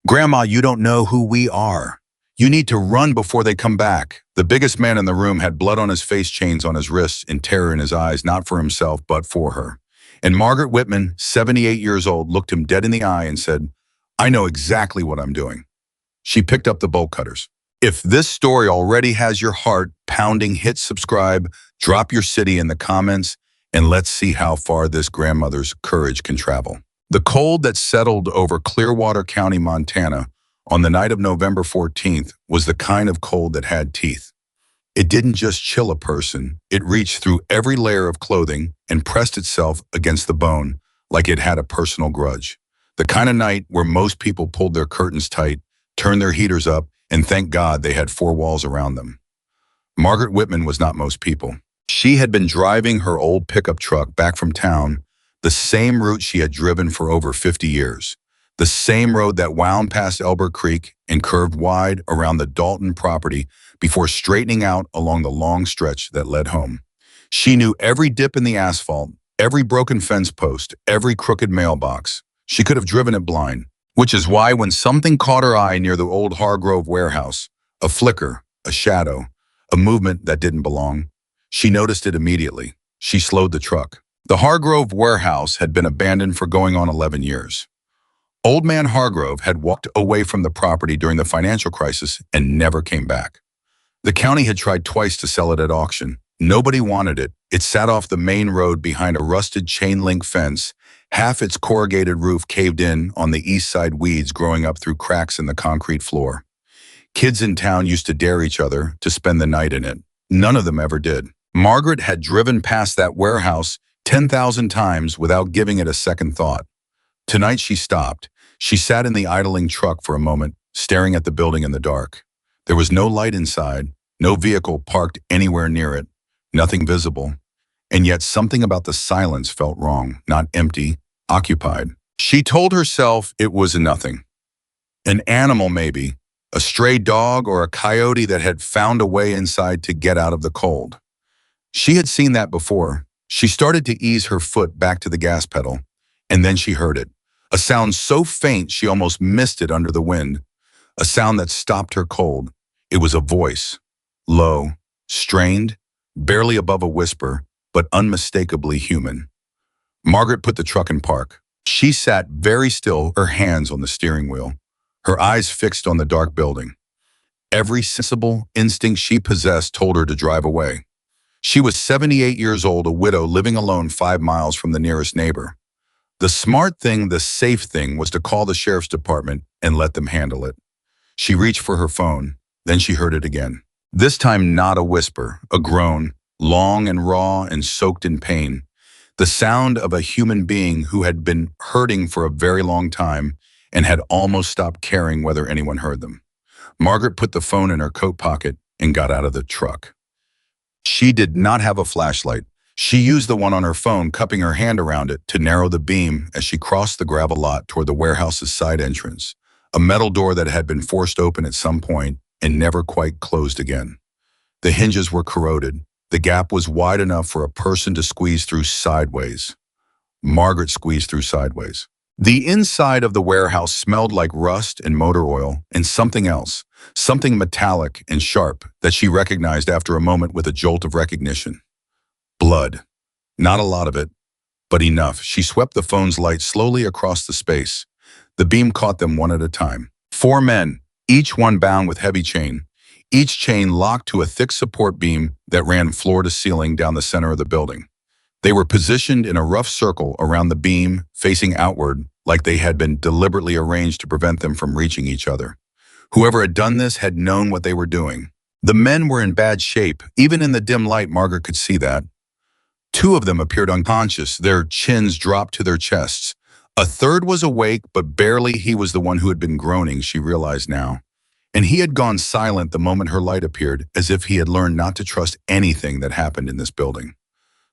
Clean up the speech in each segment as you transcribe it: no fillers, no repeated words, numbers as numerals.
Grandma, you don't know who we are. You need to run before they come back. The biggest man in the room had blood on his face, chains on his wrists, and terror in his eyes, not for himself, but for her. And Margaret Whitman, 78 years old, looked him dead in the eye and said, I know exactly what I'm doing. She picked up the bolt cutters. If this story already has your heart pounding, hit subscribe, drop your city in the comments, and let's see how far this grandmother's courage can travel. The cold that settled over Clearwater County, Montana, on the night of November 14th was the kind of cold that had teeth. It didn't just chill a person, it reached through every layer of clothing and pressed itself against the bone like it had a personal grudge. The kind of night where most people pulled their curtains tight, turned their heaters up, and thank God they had four walls around them. Margaret Whitman was not most people. She had been driving her old pickup truck back from town, the same route she had driven for over 50 years. The same road that wound past Elbert Creek and curved wide around the Dalton property before straightening out along the long stretch that led home. She knew every dip in the asphalt, every broken fence post, every crooked mailbox. She could have driven it blind, which is why when something caught her eye near the old Hargrove warehouse, a flicker, a shadow, a movement that didn't belong, she noticed it immediately. She slowed the truck. The Hargrove warehouse had been abandoned for going on 11 years. Old man Hargrove had walked away from the property during the financial crisis and never came back. The county had tried twice to sell it at auction. Nobody wanted it. It sat off the main road behind a rusted chain-link fence, half its corrugated roof caved in on the east side, weeds growing up through cracks in the concrete floor. Kids in town used to dare each other to spend the night in it. None of them ever did. Margaret had driven past that warehouse 10,000 times without giving it a second thought. Tonight she stopped. She sat in the idling truck for a moment, staring at the building in the dark. There was no light inside, no vehicle parked anywhere near it, nothing visible. And yet something about the silence felt wrong, not empty, occupied. She told herself it was a nothing. An animal maybe, a stray dog or a coyote that had found a way inside to get out of the cold. She had seen that before. She started to ease her foot back to the gas pedal, and then she heard it. A sound so faint she almost missed it under the wind. A sound that stopped her cold. It was a voice. Low, strained, barely above a whisper, but unmistakably human. Margaret put the truck in park. She sat very still, her hands on the steering wheel, her eyes fixed on the dark building. Every sensible instinct she possessed told her to drive away. She was 78 years old, a widow living alone 5 miles from the nearest neighbor. The smart thing, the safe thing, was to call the sheriff's department and let them handle it. She reached for her phone, then she heard it again. This time not a whisper, a groan, long and raw and soaked in pain. The sound of a human being who had been hurting for a very long time and had almost stopped caring whether anyone heard them. Margaret put the phone in her coat pocket and got out of the truck. She did not have a flashlight. She used the one on her phone, cupping her hand around it to narrow the beam as she crossed the gravel lot toward the warehouse's side entrance, a metal door that had been forced open at some point and never quite closed again. The hinges were corroded. The gap was wide enough for a person to squeeze through sideways. Margaret squeezed through sideways. The inside of the warehouse smelled like rust and motor oil and something else, something metallic and sharp that she recognized after a moment with a jolt of recognition. Blood. Not a lot of it, but enough. She swept the phone's light slowly across the space. The beam caught them one at a time. 4 men, each one bound with heavy chain, each chain locked to a thick support beam that ran floor to ceiling down the center of the building. They were positioned in a rough circle around the beam, facing outward, like they had been deliberately arranged to prevent them from reaching each other. Whoever had done this had known what they were doing. The men were in bad shape. Even in the dim light, Margaret could see that. 2 of them appeared unconscious, their chins dropped to their chests. A third was awake, but barely. He was the one who had been groaning, she realized now. And he had gone silent the moment her light appeared, as if he had learned not to trust anything that happened in this building.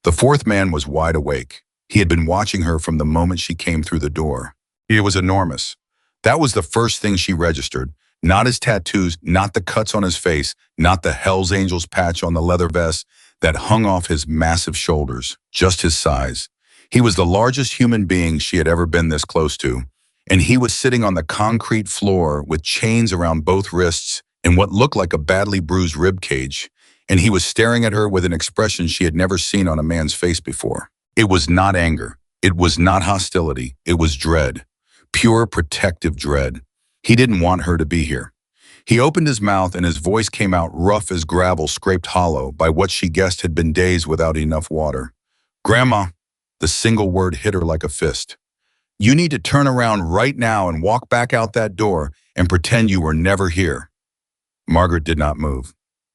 The 4th man was wide awake. He had been watching her from the moment she came through the door. It was enormous. That was the first thing she registered. Not his tattoos, not the cuts on his face, not the Hell's Angels patch on the leather vest that hung off his massive shoulders, just his size. He was the largest human being she had ever been this close to, and he was sitting on the concrete floor with chains around both wrists and what looked like a badly bruised rib cage, and he was staring at her with an expression she had never seen on a man's face before. It was not anger. It was not hostility. It was dread. Pure protective dread. He didn't want her to be here. He opened his mouth and his voice came out rough as gravel scraped hollow by what she guessed had been days without enough water. "Grandma," the single word hit her like a fist. "You need to turn around right now and walk back out that door and pretend you were never here." Margaret did not move.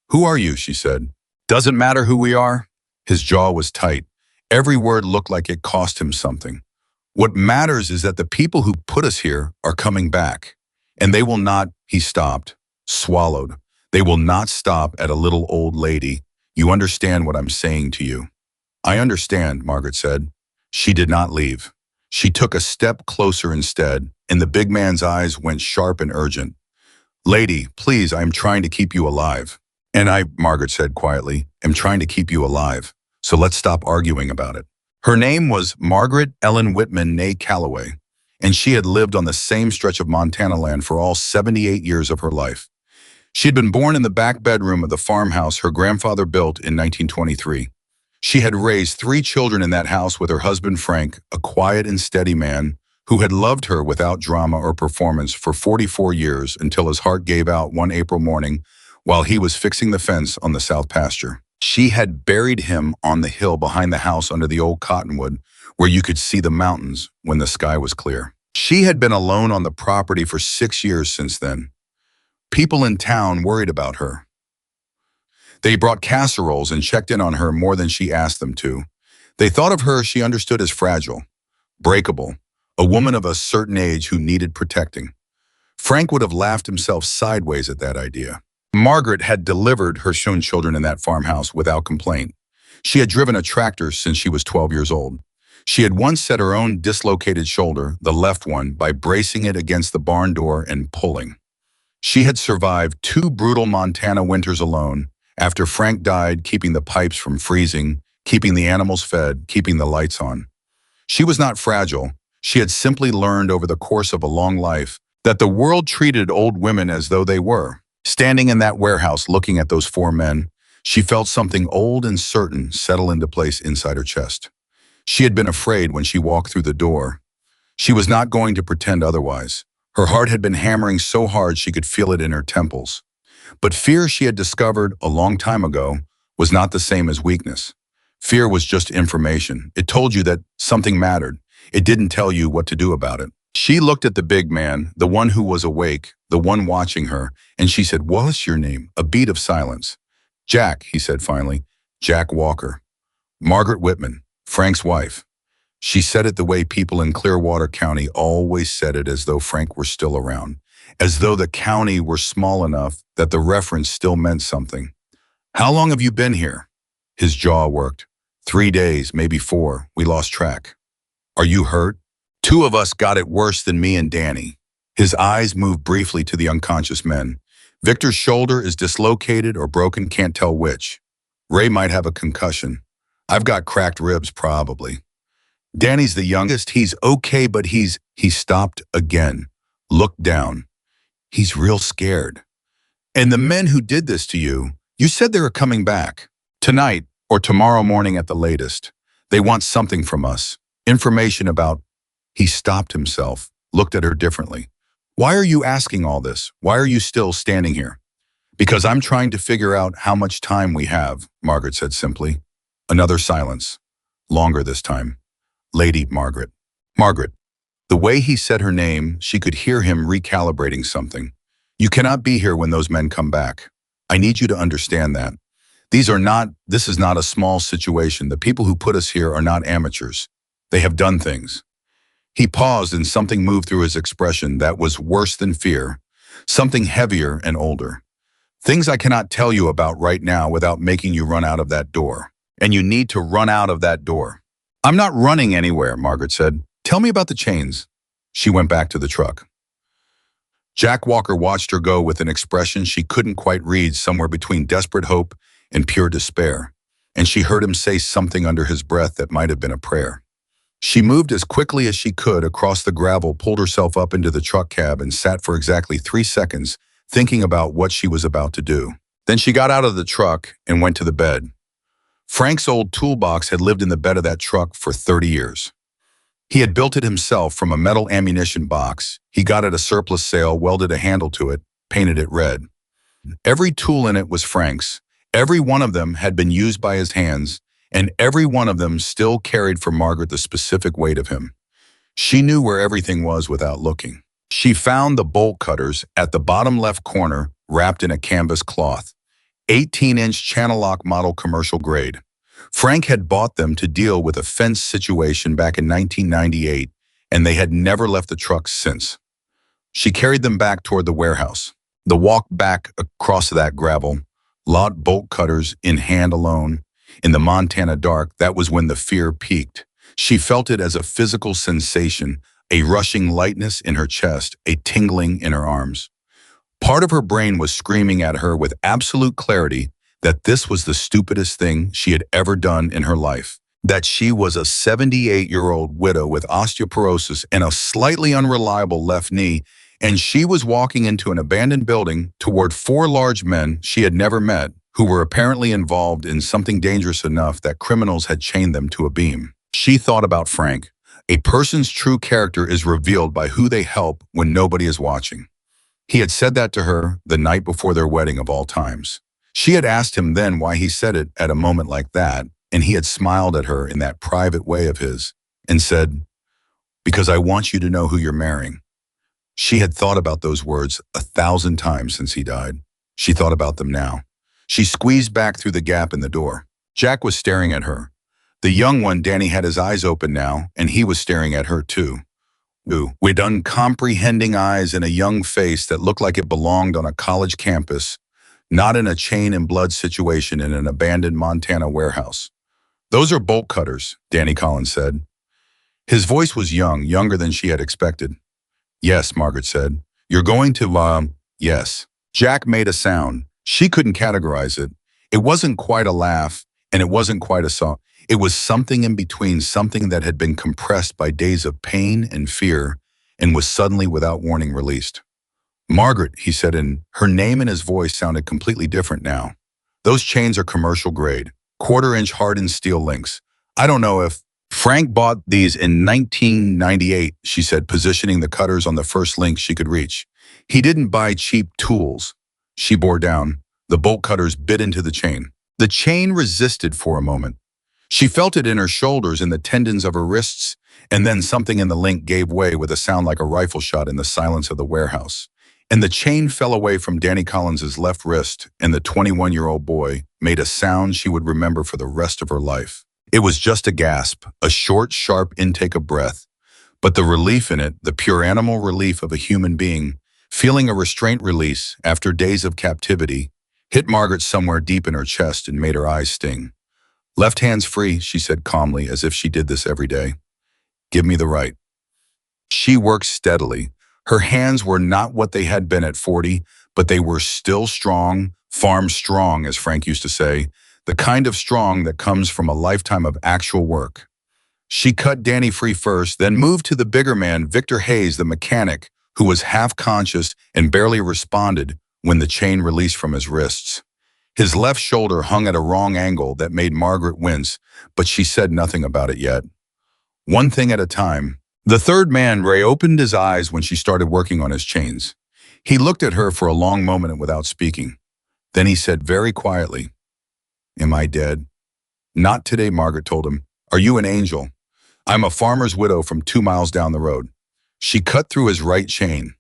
"Who are you?" she said. "Doesn't matter who we are." His jaw was tight. Every word looked like it cost him something. "What matters is that the people who put us here are coming back. And they will not," he stopped, swallowed. "They will not stop at a little old lady. You understand what I'm saying to you?" "I understand," Margaret said. She did not leave. She took a step closer instead, and the big man's eyes went sharp and urgent. "Lady, please, I am trying to keep you alive." "And I," Margaret said quietly, "am trying to keep you alive. So let's stop arguing about it." Her name was Margaret Ellen Whitman née Calloway, and she had lived on the same stretch of Montana land for all 78 years of her life. She had been born in the back bedroom of the farmhouse her grandfather built in 1923. She had raised 3 children in that house with her husband Frank, a quiet and steady man who had loved her without drama or performance for 44 years until his heart gave out one April morning while he was fixing the fence on the south pasture. She had buried him on the hill behind the house under the old cottonwood where you could see the mountains when the sky was clear. She had been alone on the property for 6 years since then. People in town worried about her. They brought casseroles and checked in on her more than she asked them to. They thought of her, she understood, as fragile, breakable, a woman of a certain age who needed protecting. Frank would have laughed himself sideways at that idea. Margaret had delivered her own children in that farmhouse without complaint. She had driven a tractor since she was 12 years old. She had once set her own dislocated shoulder, the left one, by bracing it against the barn door and pulling. She had survived 2 brutal Montana winters alone, after Frank died, keeping the pipes from freezing, keeping the animals fed, keeping the lights on. She was not fragile. She had simply learned over the course of a long life that the world treated old women as though they were. Standing in that warehouse looking at those 4 men, she felt something old and certain settle into place inside her chest. She had been afraid when she walked through the door. She was not going to pretend otherwise. Her heart had been hammering so hard she could feel it in her temples. But fear, she had discovered a long time ago, was not the same as weakness. Fear was just information. It told you that something mattered. It didn't tell you what to do about it. She looked at the big man, the one who was awake, the one watching her, and she said, "What's your name?" A beat of silence. "Jack," he said finally. "Jack Walker." "Margaret Whitman, Frank's wife." She said it the way people in Clearwater County always said it, as though Frank were still around, as though the county were small enough that the reference still meant something. "How long have you been here?" His jaw worked. 3 days, maybe 4. We lost track." "Are you hurt?" "2 of us got it worse than me and Danny." His eyes moved briefly to the unconscious men. "Victor's shoulder is dislocated or broken, can't tell which. Ray might have a concussion. I've got cracked ribs, probably. Danny's the youngest. He's okay, but He stopped again, looked down. "He's real scared." "And the men who did this to you, you said they were coming back. Tonight or tomorrow morning at the latest. They want something from us. Information about—" He stopped himself, looked at her differently. "Why are you asking all this? Why are you still standing here?" "Because I'm trying to figure out how much time we have," Margaret said simply. Another silence. Longer this time. "Lady Margaret." "Margaret." The way he said her name, she could hear him recalibrating something. "You cannot be here when those men come back. I need you to understand that. This is not a small situation. The people who put us here are not amateurs. They have done things." He paused and something moved through his expression that was worse than fear, something heavier and older. "Things I cannot tell you about right now without making you run out of that door. And you need to run out of that door." "I'm not running anywhere," Margaret said. "Tell me about the chains." She went back to the truck. Jack Walker watched her go with an expression she couldn't quite read, somewhere between desperate hope and pure despair. And she heard him say something under his breath that might have been a prayer. She moved as quickly as she could across the gravel, pulled herself up into the truck cab, and sat for exactly 3 seconds, thinking about what she was about to do. Then she got out of the truck and went to the bed. Frank's old toolbox had lived in the bed of that truck for 30 years. He had built it himself from a metal ammunition box. He got it at a surplus sale, welded a handle to it, painted it red. Every tool in it was Frank's. Every one of them had been used by his hands, and every one of them still carried for Margaret the specific weight of him. She knew where everything was without looking. She found the bolt cutters at the bottom left corner, wrapped in a canvas cloth. 18-inch channel lock model, commercial grade. Frank had bought them to deal with a fence situation back in 1998, and they had never left the truck since. She carried them back toward the warehouse. The walk back across that gravel, lot bolt cutters in hand alone. In the Montana dark, that was when the fear peaked. She felt it as a physical sensation, a rushing lightness in her chest, a tingling in her arms. Part of her brain was screaming at her with absolute clarity that this was the stupidest thing she had ever done in her life, that she was a 78-year-old widow with osteoporosis and a slightly unreliable left knee, and she was walking into an abandoned building toward four large men she had never met who were apparently involved in something dangerous enough that criminals had chained them to a beam. She thought about Frank. A person's true character is revealed by who they help when nobody is watching. He had said that to her the night before their wedding of all times. She had asked him then why he said it at a moment like that, and he had smiled at her in that private way of his and said, "Because I want you to know who you're marrying." She had thought about those words 1,000 times since he died. She thought about them now. She squeezed back through the gap in the door. Jack was staring at her. The young one, Danny, had his eyes open now, and he was staring at her too. With uncomprehending eyes and a young face that looked like it belonged on a college campus, not in a chain and blood situation in an abandoned Montana warehouse. "Those are bolt cutters," Danny Collins said. His voice was young, younger than she had expected. "Yes," Margaret said. "You're going to, yes." Jack made a sound. She couldn't categorize it. It wasn't quite a laugh, and it wasn't quite a song. It was something in between, something that had been compressed by days of pain and fear and was suddenly, without warning, released. "Margaret," he said, and her name and his voice sounded completely different now. "Those chains are commercial grade, quarter-inch hardened steel links. I don't know if Frank bought these in 1998, she said, positioning the cutters on the first link she could reach. "He didn't buy cheap tools." She bore down. The bolt cutters bit into the chain. The chain resisted for a moment. She felt it in her shoulders and the tendons of her wrists, and then something in the link gave way with a sound like a rifle shot in the silence of the warehouse. And the chain fell away from Danny Collins's left wrist, and the 21-year-old boy made a sound she would remember for the rest of her life. It was just a gasp, a short, sharp intake of breath. But the relief in it, the pure animal relief of a human being, feeling a restraint release after days of captivity, hit Margaret somewhere deep in her chest and made her eyes sting. "Left hand's free," she said calmly, as if she did this every day. "Give me the right." She worked steadily. Her hands were not what they had been at 40, but they were still strong, farm strong, as Frank used to say, the kind of strong that comes from a lifetime of actual work. She cut Danny free first, then moved to the bigger man, Victor Hayes, the mechanic, who was half-conscious and barely responded when the chain released from his wrists. His left shoulder hung at a wrong angle that made Margaret wince, but she said nothing about it yet. One thing at a time. The third man, Ray, opened his eyes when she started working on his chains. He looked at her for a long moment without speaking. Then he said very quietly, "Am I dead?" "Not today," Margaret told him. "Are you an angel?" "I'm a farmer's widow from 2 miles down the road." She cut through his right chain.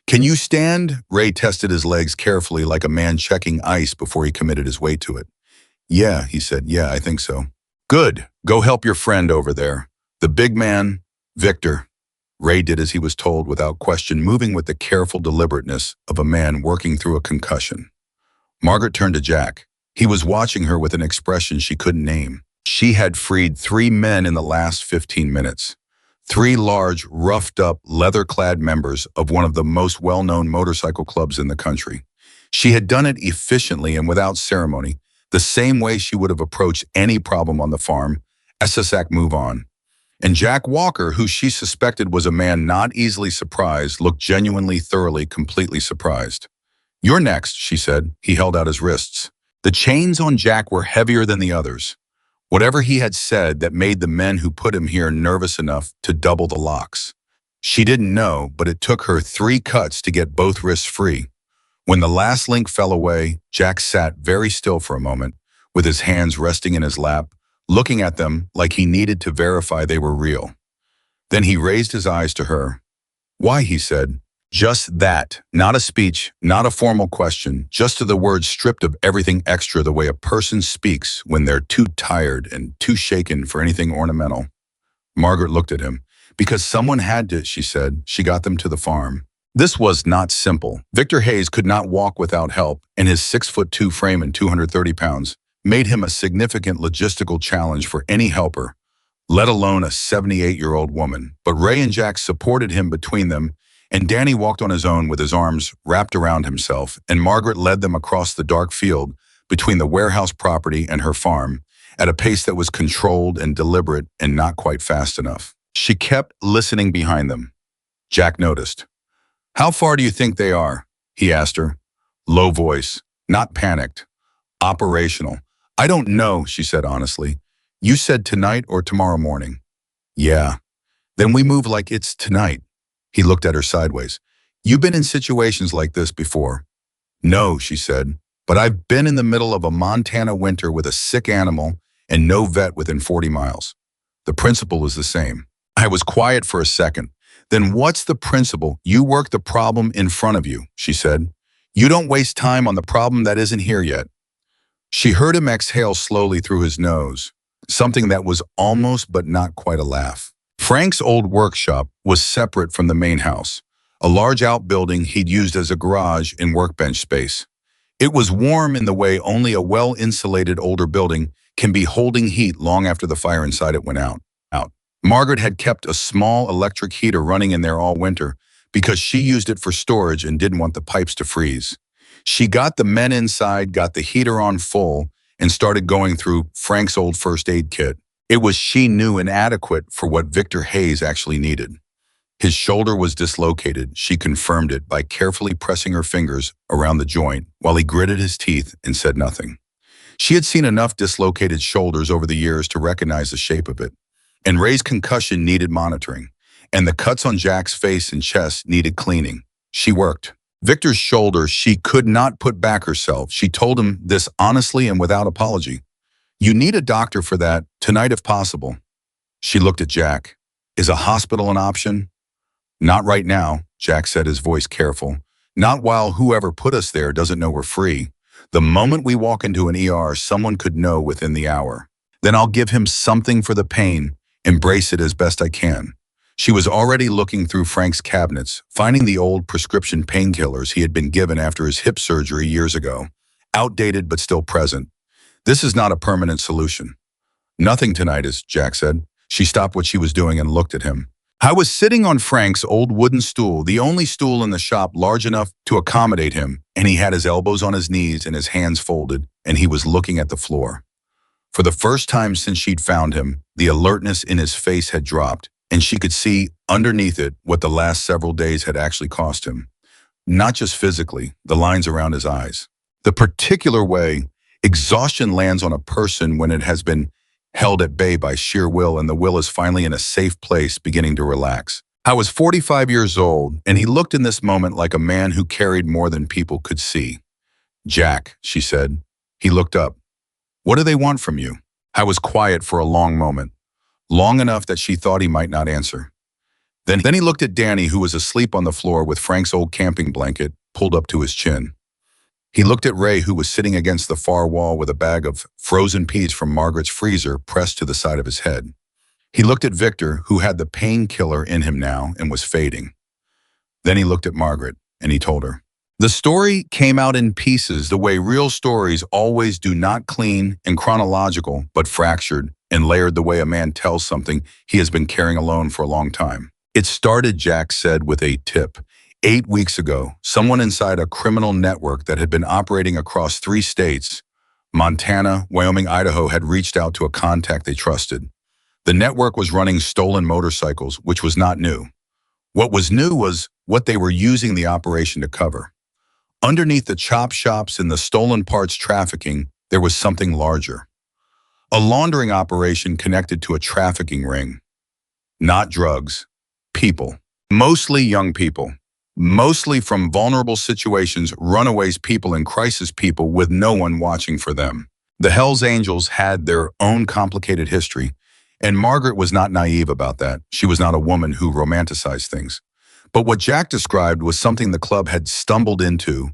"Can you stand?" Ray tested his legs carefully, like a man checking ice before he committed his weight to it. "Yeah," he said. "Yeah, I think so." "Good. Go help your friend over there. The big man, Victor." Ray did as he was told without question, moving with the careful deliberateness of a man working through a concussion. Margaret turned to Jack. He was watching her with an expression she couldn't name. She had freed 3 men in the last 15 minutes. 3 large, roughed-up, leather-clad members of one of the most well-known motorcycle clubs in the country. She had done it efficiently and without ceremony, the same way she would have approached any problem on the farm. SSAC, move on. And Jack Walker, who she suspected was a man not easily surprised, looked genuinely, thoroughly, completely surprised. "You're next," she said. He held out his wrists. The chains on Jack were heavier than the others. Whatever he had said that made the men who put him here nervous enough to double the locks. She didn't know, but it took her 3 cuts to get both wrists free. When the last link fell away, Jack sat very still for a moment, with his hands resting in his lap, looking at them like he needed to verify they were real. Then he raised his eyes to her. "Why?" he said. Just that, not a speech, not a formal question, just to the words stripped of everything extra the way a person speaks when they're too tired and too shaken for anything ornamental. Margaret looked at him. "Because someone had to," she said. "She got them to the farm." This was not simple. Victor Hayes could not walk without help, and his 6'2" frame and 230 pounds made him a significant logistical challenge for any helper, let alone a 78-year-old woman. But Ray and Jack supported him between them, and Danny walked on his own with his arms wrapped around himself, and Margaret led them across the dark field between the warehouse property and her farm at a pace that was controlled and deliberate and not quite fast enough. She kept listening behind them. Jack noticed. "How far do you think they are?" he asked her. Low voice, not panicked. Operational. "I don't know," she said honestly. "You said tonight or tomorrow morning?" "Yeah." "Then we move like it's tonight." He looked at her sideways. "You been in situations like this before?" "No," she said, "but I've been in the middle of a Montana winter with a sick animal and no vet within 40 miles. The principle is the same." I was quiet for a second. "Then what's the principle? You work the problem in front of you," she said. "You don't waste time on the problem that isn't here yet." She heard him exhale slowly through his nose, something that was almost but not quite a laugh. Frank's old workshop was separate from the main house, a large outbuilding he'd used as a garage and workbench space. It was warm in the way only a well-insulated older building can be, holding heat long after the fire inside it went out. Margaret had kept a small electric heater running in there all winter because she used it for storage and didn't want the pipes to freeze. She got the men inside, got the heater on full, and started going through Frank's old first aid kit. It was, she knew, inadequate for what Victor Hayes actually needed. His shoulder was dislocated. She confirmed it by carefully pressing her fingers around the joint while he gritted his teeth and said nothing. She had seen enough dislocated shoulders over the years to recognize the shape of it. And Ray's concussion needed monitoring, and the cuts on Jack's face and chest needed cleaning. She worked. Victor's shoulder she could not put back herself. She told him this honestly and without apology. "You need a doctor for that, tonight if possible." She looked at Jack. "Is a hospital an option?" "Not right now," Jack said, his voice careful. "Not while whoever put us there doesn't know we're free. The moment we walk into an ER, someone could know within the hour. Then I'll give him something for the pain, embrace it as best I can." She was already looking through Frank's cabinets, finding the old prescription painkillers he had been given after his hip surgery years ago, outdated but still present. "This is not a permanent solution." "Nothing tonight is," Jack said. She stopped what she was doing and looked at him. "I was sitting on Frank's old wooden stool, the only stool in the shop large enough to accommodate him, and he had his elbows on his knees and his hands folded, and he was looking at the floor." For the first time since she'd found him, the alertness in his face had dropped, and she could see underneath it what the last several days had actually cost him. Not just physically, the lines around his eyes. The particular way exhaustion lands on a person when it has been held at bay by sheer will, and the will is finally in a safe place beginning to relax. "I was 45 years old, and he looked in this moment like a man who carried more than people could see." "Jack," she said. He looked up. "What do they want from you?" I was quiet for a long moment, long enough that she thought he might not answer. Then he looked at Danny, who was asleep on the floor with Frank's old camping blanket pulled up to his chin. He looked at Ray, who was sitting against the far wall with a bag of frozen peas from Margaret's freezer pressed to the side of his head. He looked at Victor, who had the painkiller in him now and was fading. Then he looked at Margaret, and he told her. The story came out in pieces the way real stories always do, not clean and chronological, but fractured and layered the way a man tells something he has been carrying alone for a long time. "It started," Jack said, with a tip. 8 weeks ago, someone inside a criminal network that had been operating across 3 states, Montana, Wyoming, Idaho, had reached out to a contact they trusted. The network was running stolen motorcycles, which was not new. What was new was what they were using the operation to cover. Underneath the chop shops and the stolen parts trafficking, there was something larger. A laundering operation connected to a trafficking ring. Not drugs, people. Mostly young people. Mostly from vulnerable situations, runaways, people in crisis, people with no one watching for them. The Hells Angels had their own complicated history, and Margaret was not naive about that. She was not a woman who romanticized things. But what Jack described was something the club had stumbled into,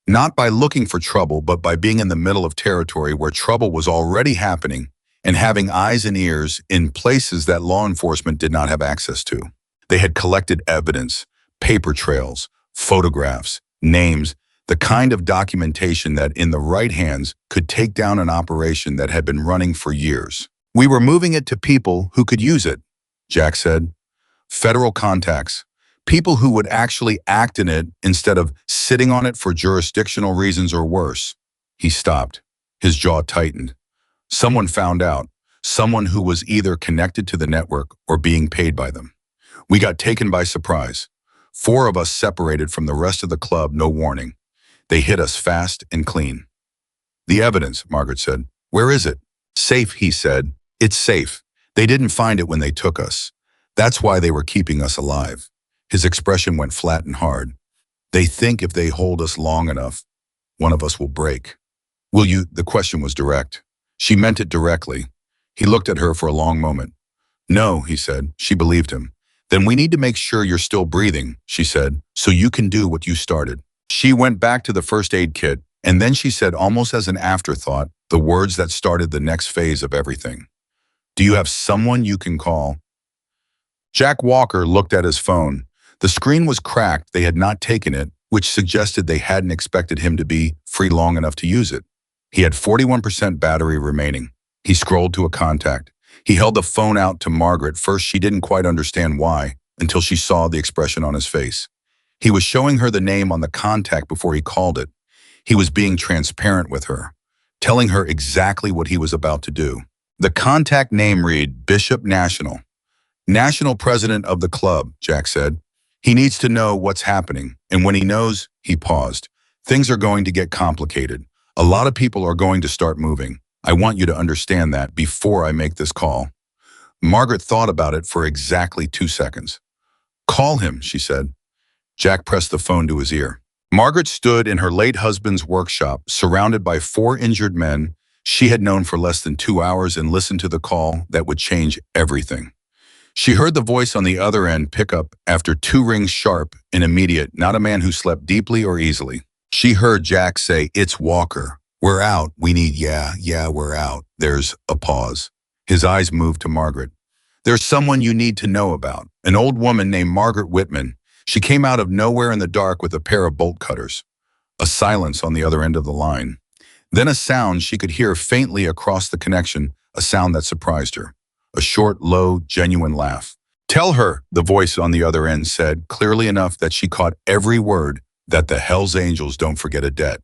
not by looking for trouble, but by being in the middle of territory where trouble was already happening and having eyes and ears in places that law enforcement did not have access to. They had collected evidence, paper trails, photographs, names, the kind of documentation that in the right hands could take down an operation that had been running for years. We were moving it to people who could use it, Jack said. Federal contacts, people who would actually act in it instead of sitting on it for jurisdictional reasons or worse. He stopped. His jaw tightened. Someone found out, someone who was either connected to the network or being paid by them. We got taken by surprise. 4 of us separated from the rest of the club, no warning. They hit us fast and clean. The evidence, Margaret said. Where is it? Safe, he said. It's safe. They didn't find it when they took us. That's why they were keeping us alive. His expression went flat and hard. They think if they hold us long enough, one of us will break. Will you? The question was direct. She meant it directly. He looked at her for a long moment. No, he said. She believed him. Then we need to make sure you're still breathing, she said, so you can do what you started. She went back to the first aid kit, and then she said, almost as an afterthought, the words that started the next phase of everything. Do you have someone you can call? Jack Walker looked at his phone. The screen was cracked. They had not taken it, which suggested they hadn't expected him to be free long enough to use it. He had 41% battery remaining. He scrolled to a contact. He held the phone out to Margaret. First, she didn't quite understand why, until she saw the expression on his face. He was showing her the name on the contact before he called it. He was being transparent with her, telling her exactly what he was about to do. The contact name read Bishop National. National president of the club, Jack said. He needs to know what's happening, and when he knows, he paused. Things are going to get complicated. A lot of people are going to start moving. I want you to understand that before I make this call. Margaret thought about it for exactly 2 seconds. Call him, she said. Jack pressed the phone to his ear. Margaret stood in her late husband's workshop, surrounded by 4 injured men she had known for less than 2 hours, and listened to the call that would change everything. She heard the voice on the other end pick up after 2 rings sharp and immediate, not a man who slept deeply or easily. She heard Jack say, "It's Walker. We're out. We need, yeah, we're out." There's a pause. His eyes moved to Margaret. There's someone you need to know about. An old woman named Margaret Whitman. She came out of nowhere in the dark with a pair of bolt cutters. A silence on the other end of the line. Then a sound she could hear faintly across the connection, a sound that surprised her. A short, low, genuine laugh. Tell her, the voice on the other end said, clearly enough that she caught every word, that the Hells Angels don't forget a debt.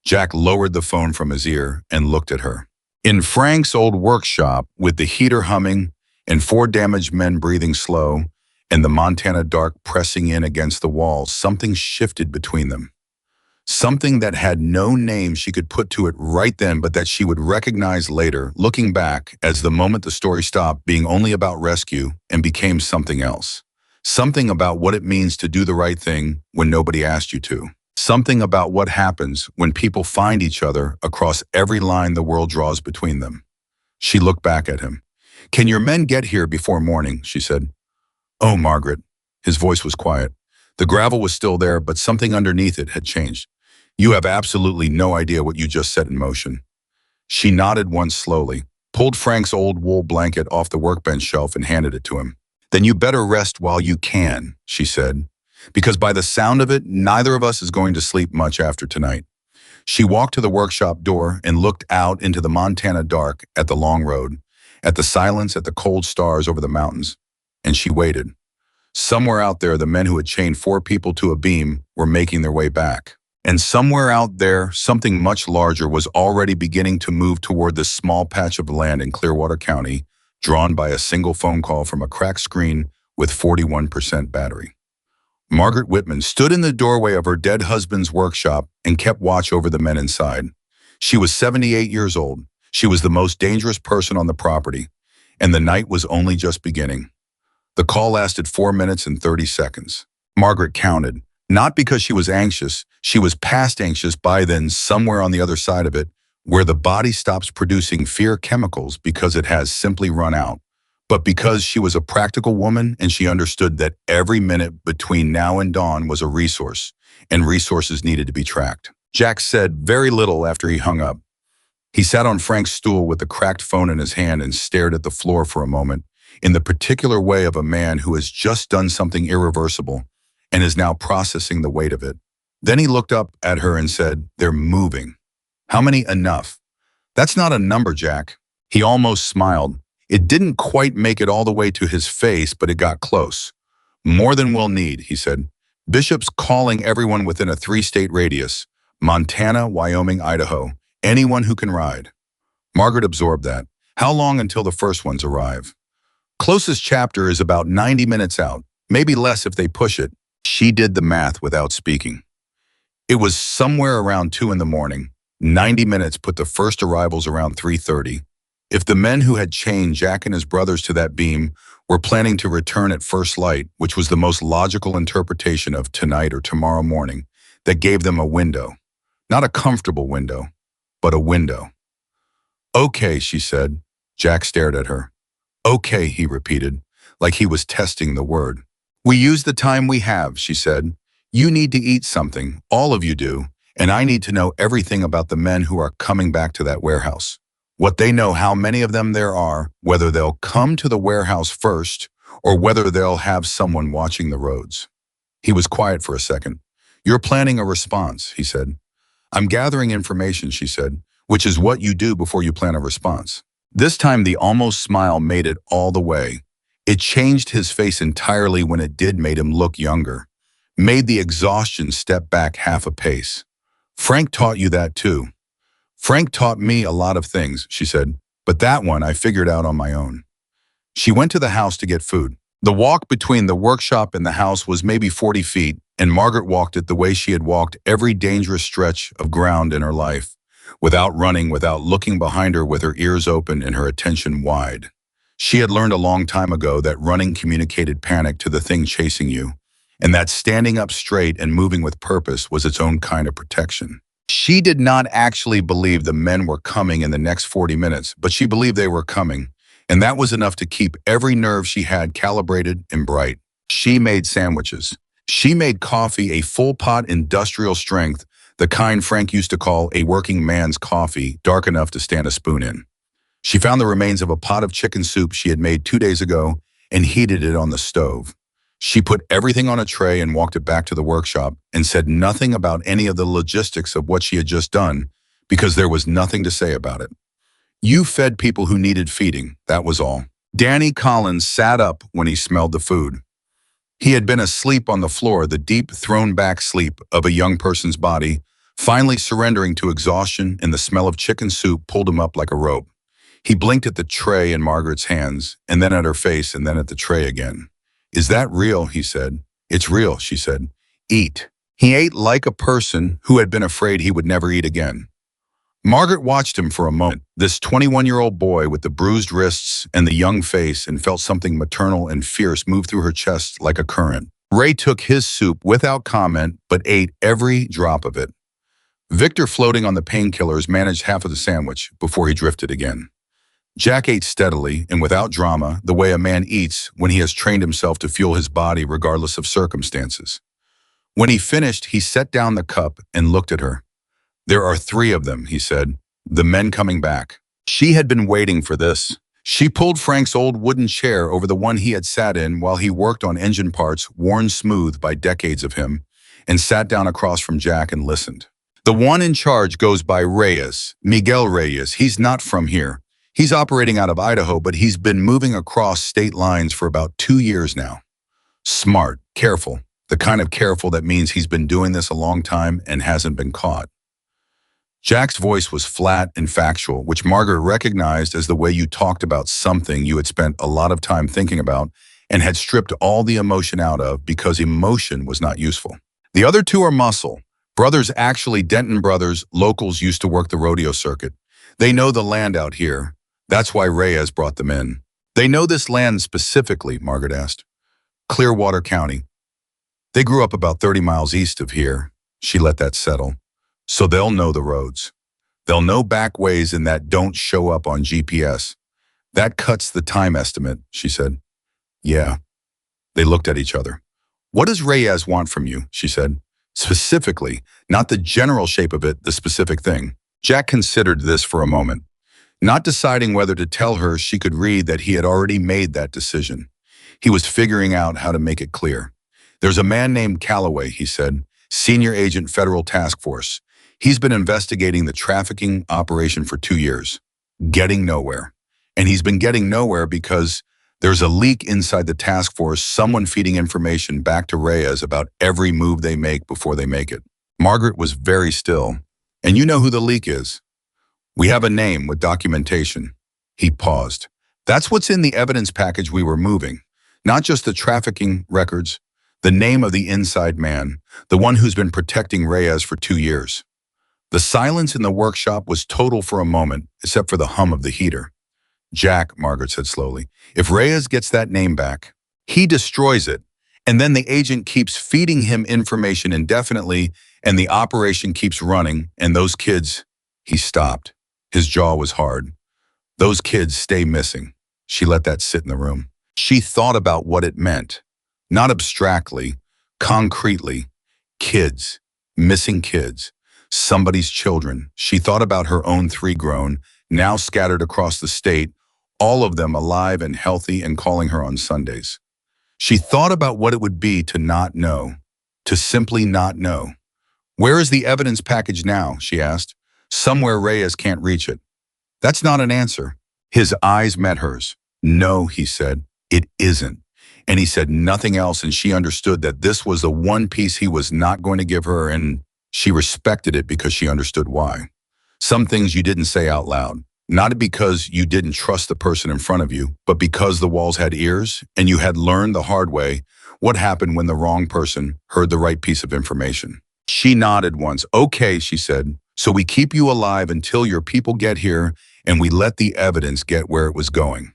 Jack lowered the phone from his ear and looked at her. In Frank's old workshop, with the heater humming and 4 damaged men breathing slow, and the Montana dark pressing in against the walls, something shifted between them. Something that had no name she could put to it right then, but that she would recognize later, looking back, as the moment the story stopped being only about rescue and became something else. Something about what it means to do the right thing when nobody asked you to. Something about what happens when people find each other across every line the world draws between them. She looked back at him. Can your men get here before morning? She said. Oh, Margaret. His voice was quiet. The gravel was still there, but something underneath it had changed. You have absolutely no idea what you just set in motion. She nodded once slowly, pulled Frank's old wool blanket off the workbench shelf and handed it to him. Then you better rest while you can, she said, because by the sound of it, neither of us is going to sleep much after tonight. She walked to the workshop door and looked out into the Montana dark, at the long road, at the silence, at the cold stars over the mountains. And she waited. Somewhere out there, the men who had chained 4 people to a beam were making their way back. And somewhere out there, something much larger was already beginning to move toward this small patch of land in Clearwater County, drawn by a single phone call from a cracked screen with 41% battery. Margaret Whitman stood in the doorway of her dead husband's workshop and kept watch over the men inside. She was 78 years old. She was the most dangerous person on the property, and the night was only just beginning. The call lasted 4 minutes and 30 seconds. Margaret counted, not because she was anxious. She was past anxious by then, somewhere on the other side of it, where the body stops producing fear chemicals because it has simply run out, but because she was a practical woman and she understood that every minute between now and dawn was a resource, and resources needed to be tracked. Jack said very little after he hung up. He sat on Frank's stool with the cracked phone in his hand and stared at the floor for a moment, in the particular way of a man who has just done something irreversible and is now processing the weight of it. Then he looked up at her and said, "They're moving." "How many enough?" "That's not a number, Jack." He almost smiled. It didn't quite make it all the way to his face, but it got close. "More than we'll need," he said. "Bishop's calling everyone within a 3-state radius: Montana, Wyoming, Idaho. Anyone who can ride." Margaret absorbed that. "How long until the first ones arrive?" "Closest chapter is about 90 minutes out, maybe less if they push it." She did the math without speaking. It was somewhere around 2 in the morning. 90 minutes put the first arrivals around 3:30. If the men who had chained Jack and his brothers to that beam were planning to return at first light, which was the most logical interpretation of tonight or tomorrow morning, that gave them a window. Not a comfortable window, but a window. "Okay," she said. Jack stared at her. "Okay," he repeated, like he was testing the word. "We use the time we have," she said. "You need to eat something, all of you do, and I need to know everything about the men who are coming back to that warehouse. What they know, how many of them there are, whether they'll come to the warehouse first, or whether they'll have someone watching the roads." He was quiet for a second. "You're planning a response," he said. "I'm gathering information," she said, "which is what you do before you plan a response." This time the almost smile made it all the way. It changed his face entirely. When it did, made him look younger. Made the exhaustion step back half a pace. "Frank taught you that too." "Frank taught me a lot of things," she said, "but that one I figured out on my own." She went to the house to get food. The walk between the workshop and the house was maybe 40 feet, and Margaret walked it the way she had walked every dangerous stretch of ground in her life, without running, without looking behind her, with her ears open and her attention wide. She had learned a long time ago that running communicated panic to the thing chasing you, and that standing up straight and moving with purpose was its own kind of protection. She did not actually believe the men were coming in the next 40 minutes, but she believed they were coming, and that was enough to keep every nerve she had calibrated and bright. She made sandwiches. She made coffee, a full pot, industrial strength, the kind Frank used to call a working man's coffee, dark enough to stand a spoon in. She found the remains of a pot of chicken soup she had made 2 days ago and heated it on the stove. She put everything on a tray and walked it back to the workshop and said nothing about any of the logistics of what she had just done, because there was nothing to say about it. You fed people who needed feeding, that was all. Danny Collins sat up when he smelled the food. He had been asleep on the floor, the deep, thrown-back sleep of a young person's body, finally surrendering to exhaustion, and the smell of chicken soup pulled him up like a rope. He blinked at the tray in Margaret's hands, and then at her face, and then at the tray again. "Is that real?" he said. "It's real," she said. "Eat." He ate like a person who had been afraid he would never eat again. Margaret watched him for a moment, this 21-year-old boy with the bruised wrists and the young face, and felt something maternal and fierce move through her chest like a current. Ray took his soup without comment, but ate every drop of it. Victor, floating on the painkillers, managed half of the sandwich before he drifted again. Jack ate steadily and without drama, the way a man eats when he has trained himself to fuel his body regardless of circumstances. When he finished, he set down the cup and looked at her. "There are 3 of them," he said. "The men coming back." She had been waiting for this. She pulled Frank's old wooden chair over the one he had sat in while he worked on engine parts worn smooth by decades of him, and sat down across from Jack and listened. "The one in charge goes by Reyes, Miguel Reyes. He's not from here. He's operating out of Idaho, but he's been moving across state lines for about 2 years now. Smart, careful, the kind of careful that means he's been doing this a long time and hasn't been caught." Jack's voice was flat and factual, which Margaret recognized as the way you talked about something you had spent a lot of time thinking about and had stripped all the emotion out of because emotion was not useful. The other two are muscle. Brothers, actually Denton brothers, locals used to work the rodeo circuit. They know the land out here. That's why Reyes brought them in. They know this land specifically, Margaret asked. Clearwater County. They grew up about 30 miles east of here. She let that settle. So they'll know the roads. They'll know back ways and that don't show up on GPS. That cuts the time estimate, she said. Yeah. They looked at each other. What does Reyes want from you? She said. Specifically, not the general shape of it, the specific thing. Jack considered this for a moment, not deciding whether to tell her she could read that he had already made that decision. He was figuring out how to make it clear. There's a man named Calloway, he said, senior agent federal task force. He's been investigating the trafficking operation for 2 years, getting nowhere. And he's been getting nowhere because there's a leak inside the task force, someone feeding information back to Reyes about every move they make before they make it. Margaret was very still. And you know who the leak is. We have a name with documentation. He paused. That's what's in the evidence package we were moving. Not just the trafficking records, the name of the inside man, the one who's been protecting Reyes for 2 years. The silence in the workshop was total for a moment, except for the hum of the heater. Jack, Margaret said slowly, if Reyes gets that name back, he destroys it, and then the agent keeps feeding him information indefinitely, and the operation keeps running, and those kids, he stopped. His jaw was hard. Those kids stay missing. She let that sit in the room. She thought about what it meant, not abstractly, concretely. Kids, missing kids, somebody's children. She thought about her own 3 grown, now scattered across the state, all of them alive and healthy and calling her on Sundays. She thought about what it would be to not know, to simply not know. Where is the evidence package now? She asked. Somewhere Reyes can't reach it. That's not an answer. His eyes met hers. No, he said, it isn't. And he said nothing else, and she understood that this was the one piece he was not going to give her, and she respected it because she understood why. Some things you didn't say out loud, not because you didn't trust the person in front of you, but because the walls had ears, and you had learned the hard way what happened when the wrong person heard the right piece of information. She nodded once. Okay, she said, so we keep you alive until your people get here, and we let the evidence get where it was going.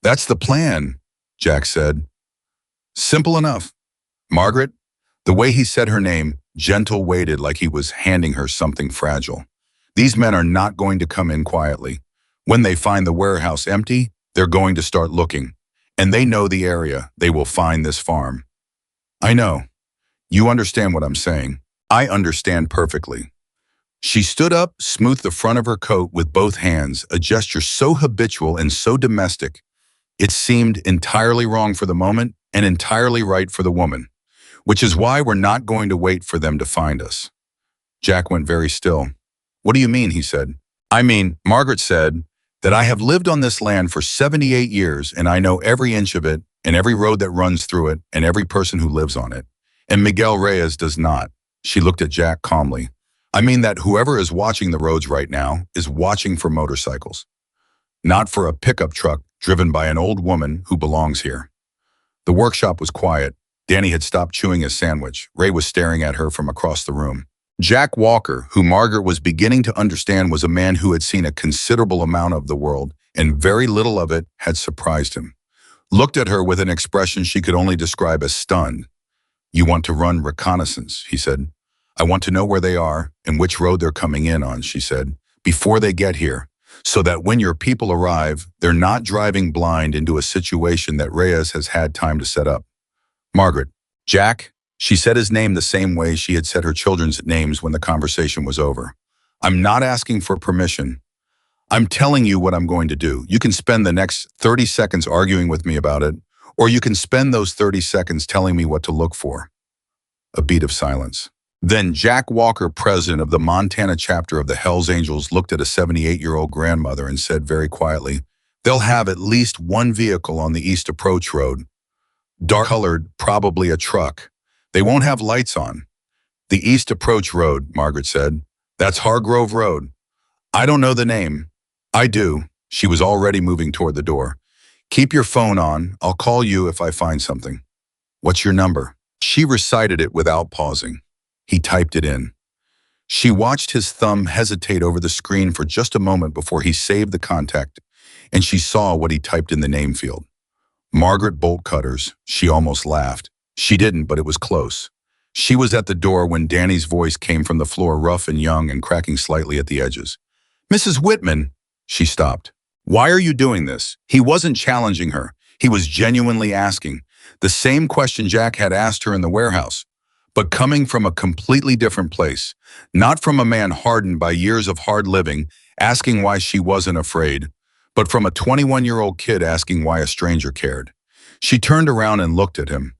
That's the plan, Jack said. Simple enough. Margaret, the way he said her name, gentle weighted like he was handing her something fragile. These men are not going to come in quietly. When they find the warehouse empty, they're going to start looking. And they know the area. They will find this farm. I know. You understand what I'm saying. I understand perfectly. She stood up, smoothed the front of her coat with both hands, a gesture so habitual and so domestic. It seemed entirely wrong for the moment and entirely right for the woman, which is why we're not going to wait for them to find us. Jack went very still. What do you mean, he said. I mean, Margaret said, that I have lived on this land for 78 years and I know every inch of it and every road that runs through it and every person who lives on it. And Miguel Reyes does not. She looked at Jack calmly. I mean that whoever is watching the roads right now is watching for motorcycles, not for a pickup truck driven by an old woman who belongs here. The workshop was quiet. Danny had stopped chewing his sandwich. Ray was staring at her from across the room. Jack Walker, who Margaret was beginning to understand was a man who had seen a considerable amount of the world, and very little of it had surprised him, looked at her with an expression she could only describe as stunned. You want to run reconnaissance, he said. I want to know where they are and which road they're coming in on, she said, before they get here, so that when your people arrive, they're not driving blind into a situation that Reyes has had time to set up. Margaret, Jack, she said his name the same way she had said her children's names when the conversation was over. I'm not asking for permission. I'm telling you what I'm going to do. You can spend the next 30 seconds arguing with me about it, or you can spend those 30 seconds telling me what to look for. A beat of silence. Then Jack Walker, president of the Montana chapter of the Hells Angels, looked at a 78-year-old grandmother and said very quietly, they'll have at least one vehicle on the East Approach Road. Dark-colored, probably a truck. They won't have lights on. The East Approach Road, Margaret said. That's Hargrove Road. I don't know the name. I do. She was already moving toward the door. Keep your phone on. I'll call you if I find something. What's your number? She recited it without pausing. He typed it in. She watched his thumb hesitate over the screen for just a moment before he saved the contact, and she saw what he typed in the name field. Margaret Bolt Cutters. She almost laughed. She didn't, but it was close. She was at the door when Danny's voice came from the floor, rough and young and cracking slightly at the edges. Mrs. Whitman, she stopped. Why are you doing this? He wasn't challenging her. He was genuinely asking. The same question Jack had asked her in the warehouse, but coming from a completely different place. Not from a man hardened by years of hard living, asking why she wasn't afraid, but from a 21-year-old kid asking why a stranger cared. She turned around and looked at him.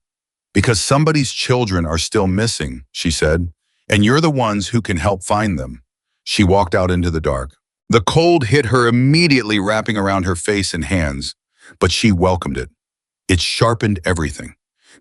Because somebody's children are still missing, she said, and you're the ones who can help find them. She walked out into the dark. The cold hit her immediately, wrapping around her face and hands, but she welcomed it. It sharpened everything,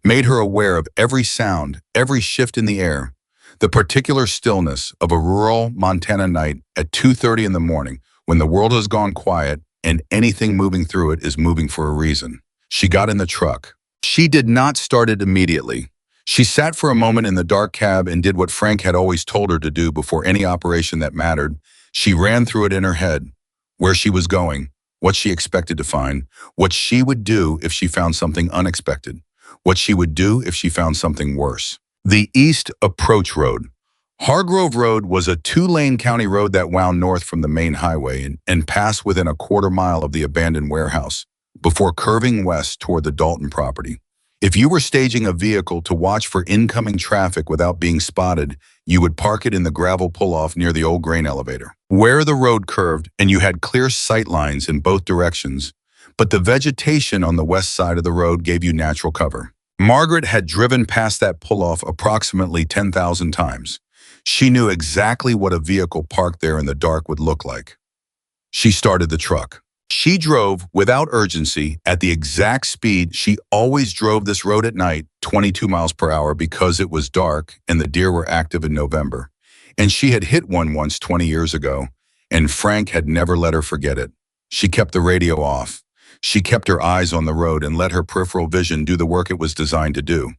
made her aware of every sound, every shift in the air, the particular stillness of a rural Montana night at 2:30 in the morning when the world has gone quiet and anything moving through it is moving for a reason. She got in the truck. She did not start it immediately. She sat for a moment in the dark cab and did what Frank had always told her to do before any operation that mattered. She ran through it in her head, where she was going, what she expected to find, what she would do if she found something unexpected, what she would do if she found something worse. The East Approach Road. Hargrove Road was a two-lane county road that wound north from the main highway and passed within a quarter-mile of the abandoned warehouse, before curving west toward the Dalton property. If you were staging a vehicle to watch for incoming traffic without being spotted, you would park it in the gravel pull-off near the old grain elevator, where the road curved and you had clear sight lines in both directions, but the vegetation on the west side of the road gave you natural cover. Margaret had driven past that pull-off approximately 10,000 times. She knew exactly what a vehicle parked there in the dark would look like. She started the truck. She drove without urgency at the exact speed she always drove this road at night, 22 miles per hour, because it was dark and the deer were active in November. And she had hit one once 20 years ago, and Frank had never let her forget it. She kept the radio off. She kept her eyes on the road and let her peripheral vision do the work it was designed to do.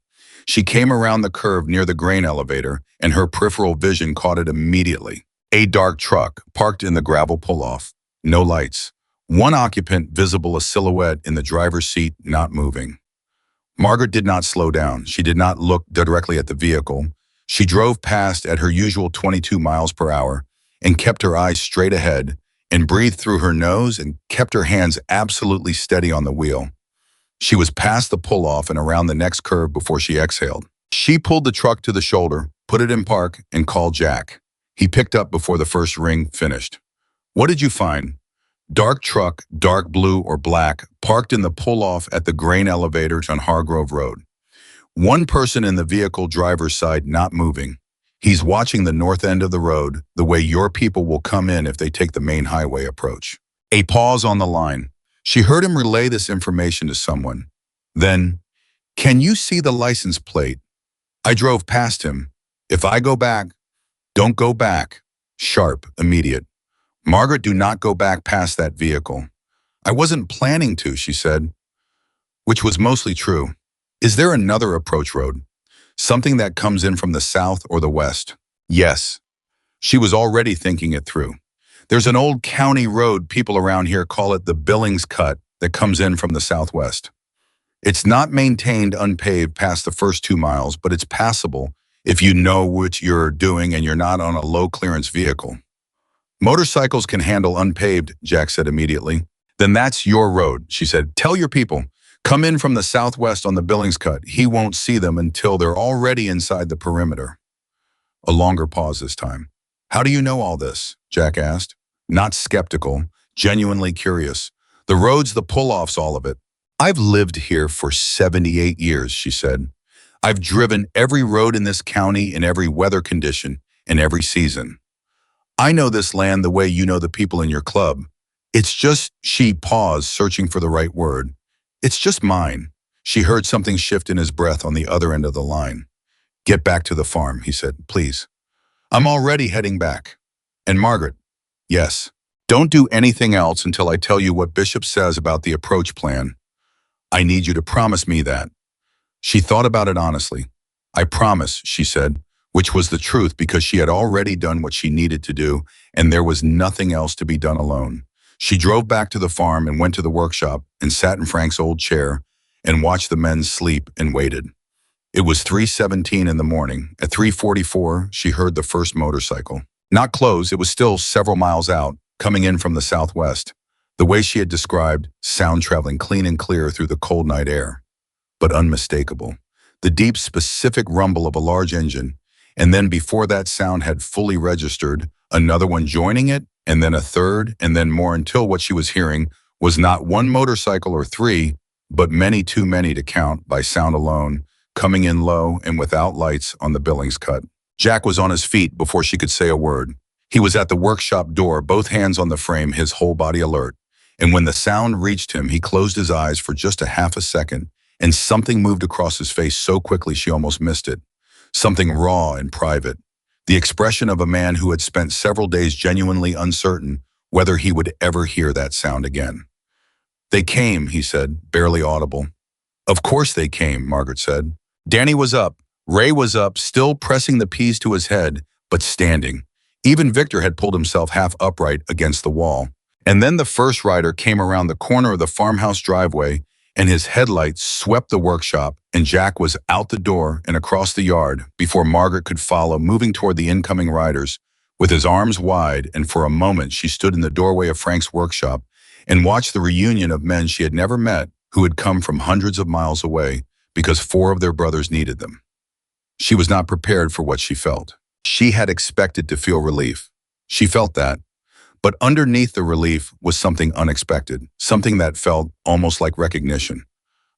She came around the curve near the grain elevator, and her peripheral vision caught it immediately. A dark truck parked in the gravel pull-off. No lights. One occupant visible, a silhouette in the driver's seat, not moving. Margaret did not slow down. She did not look directly at the vehicle. She drove past at her usual 22 miles per hour and kept her eyes straight ahead and breathed through her nose and kept her hands absolutely steady on the wheel. She was past the pull-off and around the next curve before she exhaled. She pulled the truck to the shoulder, put it in park, and called Jack. He picked up before the first ring finished. What did you find? Dark truck, dark blue or black, parked in the pull-off at the grain elevators on Hargrove Road. One person in the vehicle driver's side not moving. He's watching the north end of the road, the way your people will come in if they take the main highway approach. A pause on the line. She heard him relay this information to someone. Then, can you see the license plate? I drove past him. If I go back, don't go back. Sharp, immediate. Margaret, do not go back past that vehicle. I wasn't planning to, she said, which was mostly true. Is there another approach road? Something that comes in from the south or the west? Yes. She was already thinking it through. There's an old county road, people around here call it the Billings Cut, that comes in from the southwest. It's not maintained unpaved past the first 2 miles, but it's passable if you know what you're doing and you're not on a low-clearance vehicle. Motorcycles can handle unpaved, Jack said immediately. Then that's your road, she said. Tell your people, come in from the southwest on the Billings Cut. He won't see them until they're already inside the perimeter. A longer pause this time. How do you know all this? Jack asked. Not skeptical, genuinely curious. The roads, the pull-offs, all of it. I've lived here for 78 years, she said. I've driven every road in this county in every weather condition, in every season. I know this land the way you know the people in your club. It's just, she paused, searching for the right word. It's just mine. She heard something shift in his breath on the other end of the line. Get back to the farm, he said, please. I'm already heading back. And Margaret, yes. Don't do anything else until I tell you what Bishop says about the approach plan. I need you to promise me that. She thought about it honestly. I promise, she said, which was the truth because she had already done what she needed to do, and there was nothing else to be done alone. She drove back to the farm and went to the workshop and sat in Frank's old chair and watched the men sleep and waited. It was 3:17 in the morning. At 3:44, she heard the first motorcycle. Not close, it was still several miles out, coming in from the southwest. The way she had described, sound traveling clean and clear through the cold night air, but unmistakable. The deep, specific rumble of a large engine, and then before that sound had fully registered, another one joining it, and then a third, and then more until what she was hearing was not one motorcycle or three, but many too many to count by sound alone, coming in low and without lights on the Billings cut. Jack was on his feet before she could say a word. He was at the workshop door, both hands on the frame, his whole body alert. And when the sound reached him, he closed his eyes for just a half a second, and something moved across his face so quickly she almost missed it. Something raw and private. The expression of a man who had spent several days genuinely uncertain whether he would ever hear that sound again. They came, he said, barely audible. Of course they came, Margaret said. Danny was up. Ray was up, still pressing the peas to his head, but standing. Even Victor had pulled himself half upright against the wall. And then the first rider came around the corner of the farmhouse driveway, and his headlights swept the workshop, and Jack was out the door and across the yard before Margaret could follow, moving toward the incoming riders, with his arms wide, and for a moment she stood in the doorway of Frank's workshop and watched the reunion of men she had never met who had come from hundreds of miles away because 4 of their brothers needed them. She was not prepared for what she felt. She had expected to feel relief. She felt that. But underneath the relief was something unexpected, something that felt almost like recognition,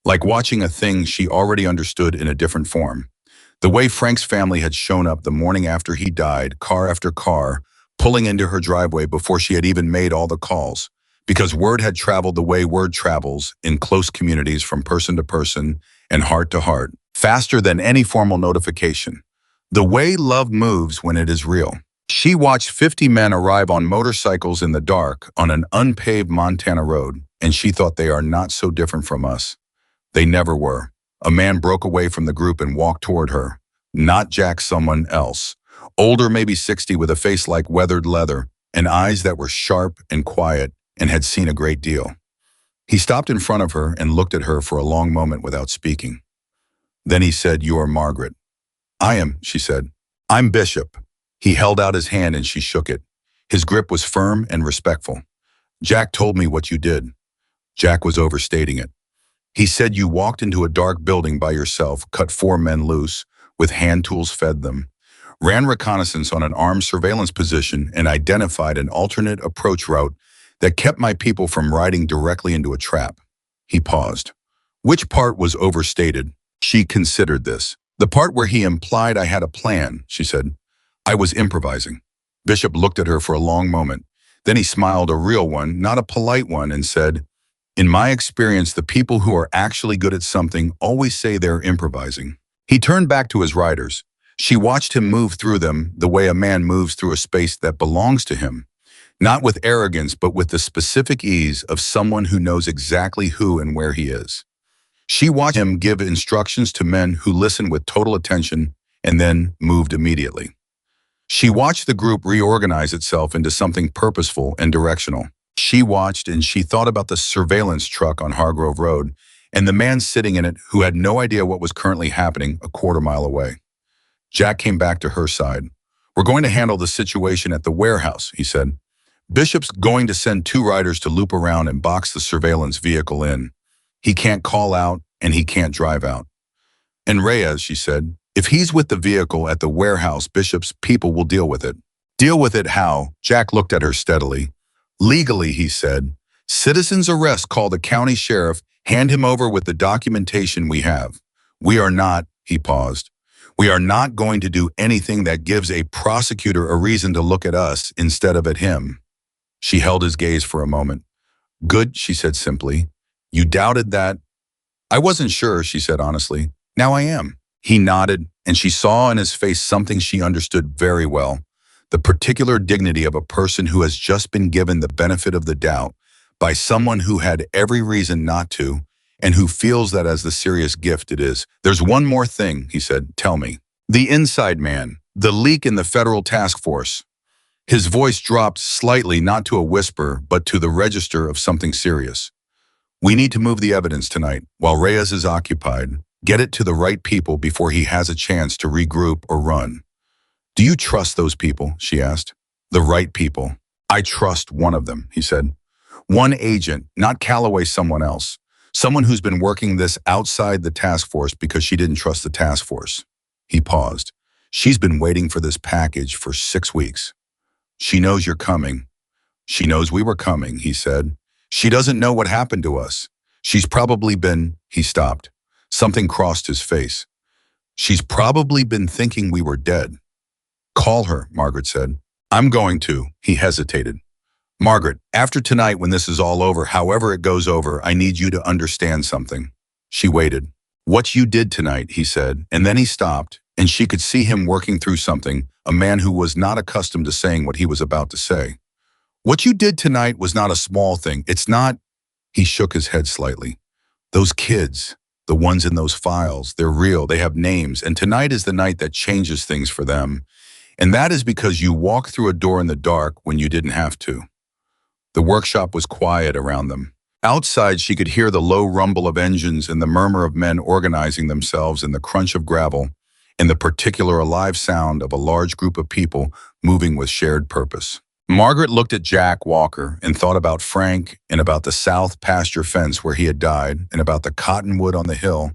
like watching a thing she already understood in a different form. The way Frank's family had shown up the morning after he died, car after car, pulling into her driveway before she had even made all the calls, because word had traveled the way word travels in close communities from person to person and heart to heart, faster than any formal notification. The way love moves when it is real. She watched 50 men arrive on motorcycles in the dark on an unpaved Montana road, and she thought they are not so different from us. They never were. A man broke away from the group and walked toward her. Not Jack, someone else. Older, maybe 60, with a face like weathered leather and eyes that were sharp and quiet and had seen a great deal. He stopped in front of her and looked at her for a long moment without speaking. Then he said, "You are Margaret." "I am," she said. "I'm Bishop." He held out his hand and she shook it. His grip was firm and respectful. "Jack told me what you did." Jack was overstating it. "He said you walked into a dark building by yourself, cut 4 men loose, with hand tools fed them, ran reconnaissance on an armed surveillance position, and identified an alternate approach route that kept my people from riding directly into a trap." He paused. Which part was overstated? She considered this. "The part where he implied I had a plan," she said. "I was improvising." Bishop looked at her for a long moment. Then he smiled, a real one, not a polite one, and said, "In my experience, the people who are actually good at something always say they're improvising." He turned back to his riders. She watched him move through them the way a man moves through a space that belongs to him, not with arrogance, but with the specific ease of someone who knows exactly who and where he is. She watched him give instructions to men who listened with total attention and then moved immediately. She watched the group reorganize itself into something purposeful and directional. She watched and she thought about the surveillance truck on Hargrove Road and the man sitting in it who had no idea what was currently happening a quarter mile away. Jack came back to her side. "We're going to handle the situation at the warehouse," he said. "Bishop's going to send 2 riders to loop around and box the surveillance vehicle in. He can't call out and he can't drive out. And Reyes," she said, "if he's with the vehicle at the warehouse, Bishop's people will deal with it." "Deal with it how?" Jack looked at her steadily. "Legally," he said. "Citizen's arrest, call the county sheriff, hand him over with the documentation we have. We are not," he paused, "we are not going to do anything that gives a prosecutor a reason to look at us instead of at him." She held his gaze for a moment. "Good," she said simply. "You doubted that?" "I wasn't sure," she said honestly. "Now I am." He nodded, and she saw in his face something she understood very well. the particular dignity of a person who has just been given the benefit of the doubt by someone who had every reason not to, and who feels that as the serious gift it is. There's one more thing, he said. Tell me. The inside man, the leak in the federal task force. His voice dropped slightly, not to a whisper, but to the register of something serious. We need to move the evidence tonight, while Reyes is occupied. Get it to the right people before he has a chance to regroup or run. Do you trust those people? She asked. The right people. I trust one of them, he said. One agent, not Calloway, someone else. Someone who's been working this outside the task force because she didn't trust the task force. He paused. She's been waiting for this package for 6 weeks. She knows you're coming. She knows we were coming, he said. She doesn't know what happened to us. She's probably been, he stopped. Something crossed his face. She's probably been thinking we were dead. Call her, Margaret said. I'm going to, he hesitated. Margaret, after tonight when this is all over, however it goes over, I need you to understand something. She waited. What you did tonight, he said, and then he stopped, and she could see him working through something, a man who was not accustomed to saying what he was about to say. What you did tonight was not a small thing. It's not, he shook his head slightly. Those kids, the ones in those files, they're real, they have names, and tonight is the night that changes things for them. And that is because you walked through a door in the dark when you didn't have to. The workshop was quiet around them. Outside, she could hear the low rumble of engines and the murmur of men organizing themselves and the crunch of gravel and the particular alive sound of a large group of people moving with shared purpose. Margaret looked at Jack Walker and thought about Frank and about the south pasture fence where he had died and about the cottonwood on the hill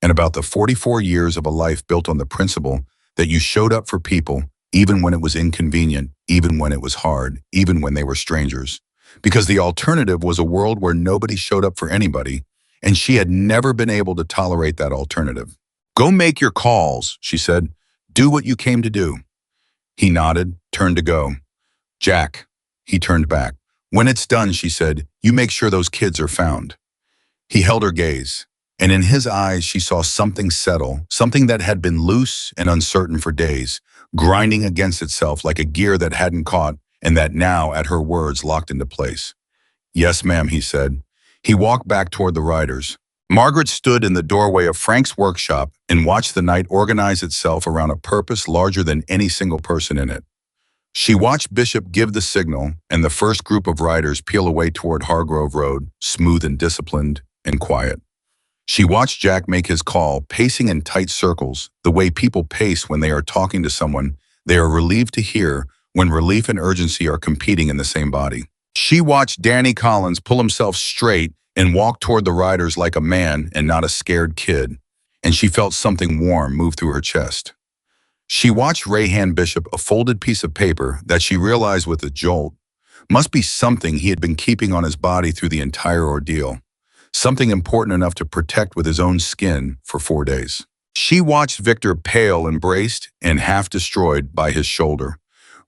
and about the 44 years of a life built on the principle that you showed up for people even when it was inconvenient, even when it was hard, even when they were strangers. Because the alternative was a world where nobody showed up for anybody, and she had never been able to tolerate that alternative. Go make your calls, she said. Do what you came to do. He nodded, turned to go. Jack, he turned back. When it's done, she said, you make sure those kids are found. He held her gaze, and in his eyes she saw something settle, something that had been loose and uncertain for days, grinding against itself like a gear that hadn't caught, and that now, at her words, locked into place. Yes, ma'am, he said. He walked back toward the riders. Margaret stood in the doorway of Frank's workshop and watched the night organize itself around a purpose larger than any single person in it. She watched Bishop give the signal and the first group of riders peel away toward Hargrove Road, smooth and disciplined and quiet. She watched Jack make his call, pacing in tight circles, the way people pace when they are talking to someone they are relieved to hear when relief and urgency are competing in the same body. She watched Danny Collins pull himself straight and walk toward the riders like a man and not a scared kid, and she felt something warm move through her chest. She watched Rayhan Bishop, a folded piece of paper that she realized with a jolt must be something he had been keeping on his body through the entire ordeal, something important enough to protect with his own skin for 4 days. She watched Victor, pale, embraced, and half destroyed by his shoulder,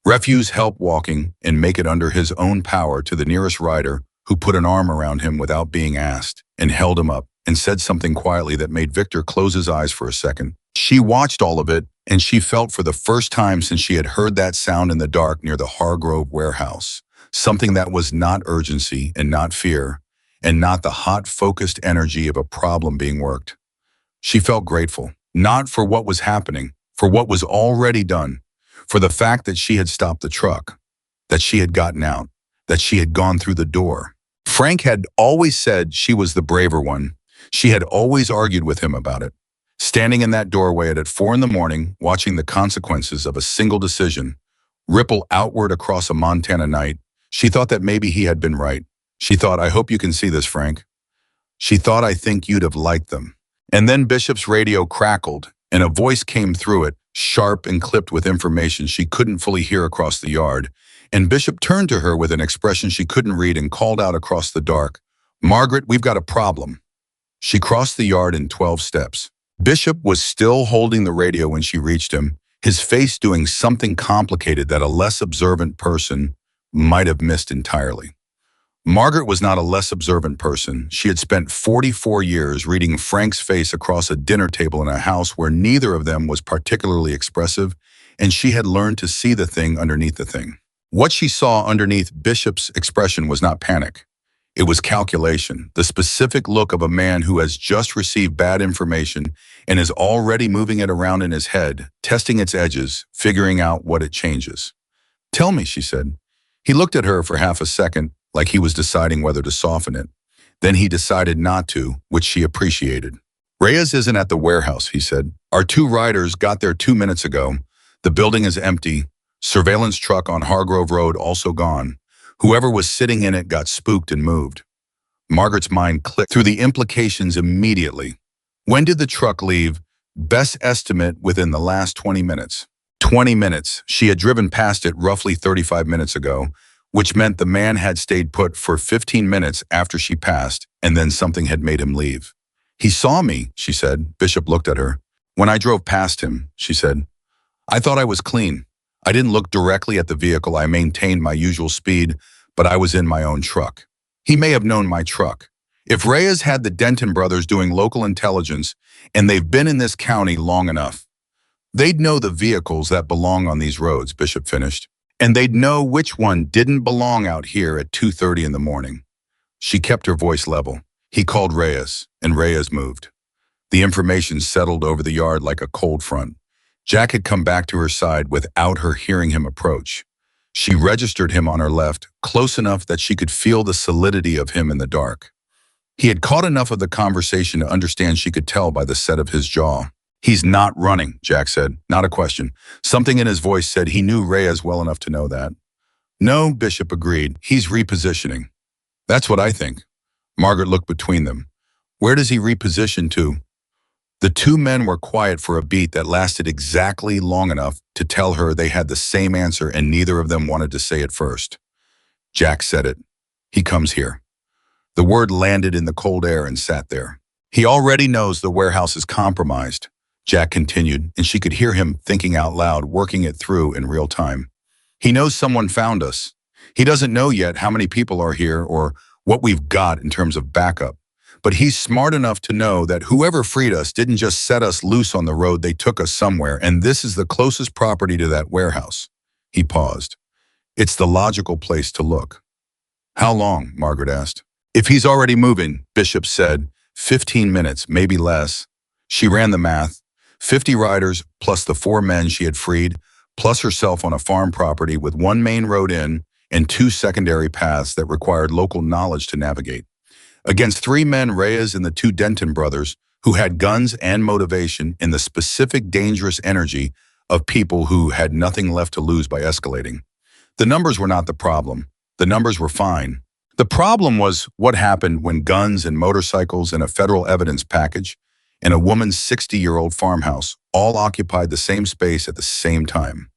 refuse help walking and make it under his own power to the nearest rider who put an arm around him without being asked and held him up and said something quietly that made Victor close his eyes for a second. She watched all of it, and she felt for the first time since she had heard that sound in the dark near the Hargrove warehouse, something that was not urgency and not fear, and not the hot, focused energy of a problem being worked. She felt grateful, not for what was happening, for what was already done, for the fact that she had stopped the truck, that she had gotten out, that she had gone through the door. Frank had always said she was the braver one. She had always argued with him about it. Standing in that doorway at 4 a.m, watching the consequences of a single decision ripple outward across a Montana night, she thought that maybe he had been right. She thought, I hope you can see this, Frank. She thought, I think you'd have liked them. And then Bishop's radio crackled, and a voice came through it, sharp and clipped with information she couldn't fully hear across the yard. And Bishop turned to her with an expression she couldn't read and called out across the dark, Margaret, we've got a problem. She crossed the yard in 12 steps. Bishop was still holding the radio when she reached him, his face doing something complicated that a less observant person might have missed entirely. Margaret was not a less observant person. She had spent 44 years reading Frank's face across a dinner table in a house where neither of them was particularly expressive and she had learned to see the thing underneath the thing. What she saw underneath Bishop's expression was not panic. It was calculation, the specific look of a man who has just received bad information and is already moving it around in his head, testing its edges, figuring out what it changes. "Tell me," she said. He looked at her for half a second, like he was deciding whether to soften it. Then he decided not to, which she appreciated. "Reyes isn't at the warehouse," he said. "Our two riders got there 2 minutes ago. The building is empty. Surveillance truck on Hargrove Road also gone. Whoever was sitting in it got spooked and moved." Margaret's mind clicked through the implications immediately. When did the truck leave? Best estimate within the last 20 minutes. 20 minutes. She had driven past it roughly 35 minutes ago, which meant the man had stayed put for 15 minutes after she passed, and then something had made him leave. "He saw me," she said. Bishop looked at her. "When I drove past him," she said. "I thought I was clean. I didn't look directly at the vehicle. I maintained my usual speed, but I was in my own truck. He may have known my truck. If Reyes had the Denton brothers doing local intelligence, and they've been in this county long enough, they'd know the vehicles that belong on these roads," Bishop finished. "And they'd know which one didn't belong out here at 2:30 in the morning." She kept her voice level. "He called Reyes, and Reyes moved." The information settled over the yard like a cold front. Jack had come back to her side without her hearing him approach. She registered him on her left, close enough that she could feel the solidity of him in the dark. He had caught enough of the conversation to understand she could tell by the set of his jaw. "He's not running," Jack said. Not a question. Something in his voice said he knew Reyes well enough to know that. "No," Bishop agreed. "He's repositioning." "That's what I think." Margaret looked between them. "Where does he reposition to?" The two men were quiet for a beat that lasted exactly long enough to tell her they had the same answer and neither of them wanted to say it first. Jack said it. "He comes here." The word landed in the cold air and sat there. "He already knows the warehouse is compromised," Jack continued, and she could hear him thinking out loud, working it through in real time. "He knows someone found us. He doesn't know yet how many people are here or what we've got in terms of backup. But he's smart enough to know that whoever freed us didn't just set us loose on the road, they took us somewhere, and this is the closest property to that warehouse." He paused. "It's the logical place to look." "How long?" Margaret asked. "If he's already moving," Bishop said, 15 minutes, maybe less. She ran the math. 50 riders, plus the 4 men she had freed, plus herself on a farm property with 1 main road in and 2 secondary paths that required local knowledge to navigate. Against 3 men, Reyes and the 2 Denton brothers, who had guns and motivation and the specific dangerous energy of people who had nothing left to lose by escalating. The numbers were not the problem. The numbers were fine. The problem was what happened when guns and motorcycles and a federal evidence package and a woman's 60-year-old farmhouse all occupied the same space at the same time.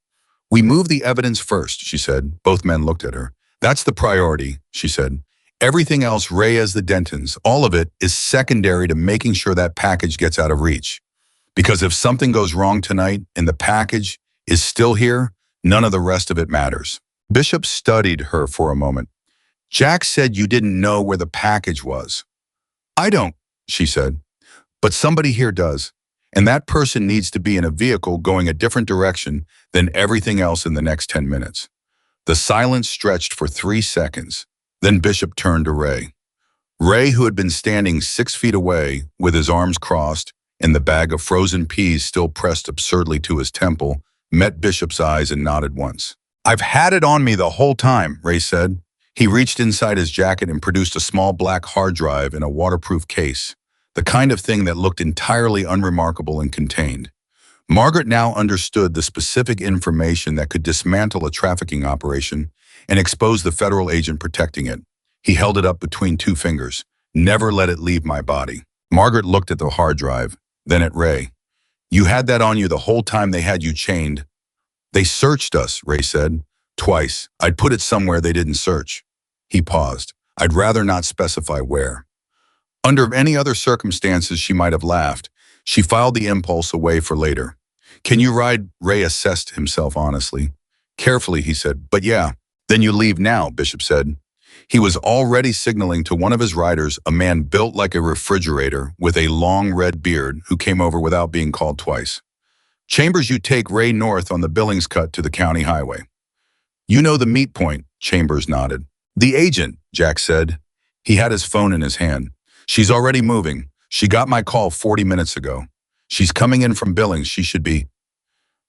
"We moved the evidence first," she said. Both men looked at her. "That's the priority," she said. "Everything else, Reyes, the Dentons, all of it is secondary to making sure that package gets out of reach. Because if something goes wrong tonight and the package is still here, none of the rest of it matters." Bishop studied her for a moment. "Jack said you didn't know where the package was." "I don't," she said. "But somebody here does. And that person needs to be in a vehicle going a different direction than everything else in the next 10 minutes. The silence stretched for 3 seconds. Then Bishop turned to Ray. Ray, who had been standing 6 feet away with his arms crossed and the bag of frozen peas still pressed absurdly to his temple, met Bishop's eyes and nodded once. "I've had it on me the whole time," Ray said. He reached inside his jacket and produced a small black hard drive in a waterproof case, the kind of thing that looked entirely unremarkable and contained. Margaret now understood the specific information that could dismantle a trafficking operation and expose the federal agent protecting it. He held it up between 2 fingers. "Never let it leave my body." Margaret looked at the hard drive, then at Ray. "You had that on you the whole time they had you chained." "They searched us," Ray said. "Twice. I'd put it somewhere they didn't search." He paused. "I'd rather not specify where." Under any other circumstances, she might have laughed. She filed the impulse away for later. "Can you ride?" Ray assessed himself honestly. "Carefully," he said. "But yeah." "Then you leave now," Bishop said. He was already signaling to one of his riders, a man built like a refrigerator with a long red beard who came over without being called twice. Chambers, you take Ray north on the Billings cut to the county highway. You know the meet point, Chambers nodded. The agent, Jack said. He had his phone in his hand. She's already moving. She got my call 40 minutes ago. She's coming in from Billings. She should be.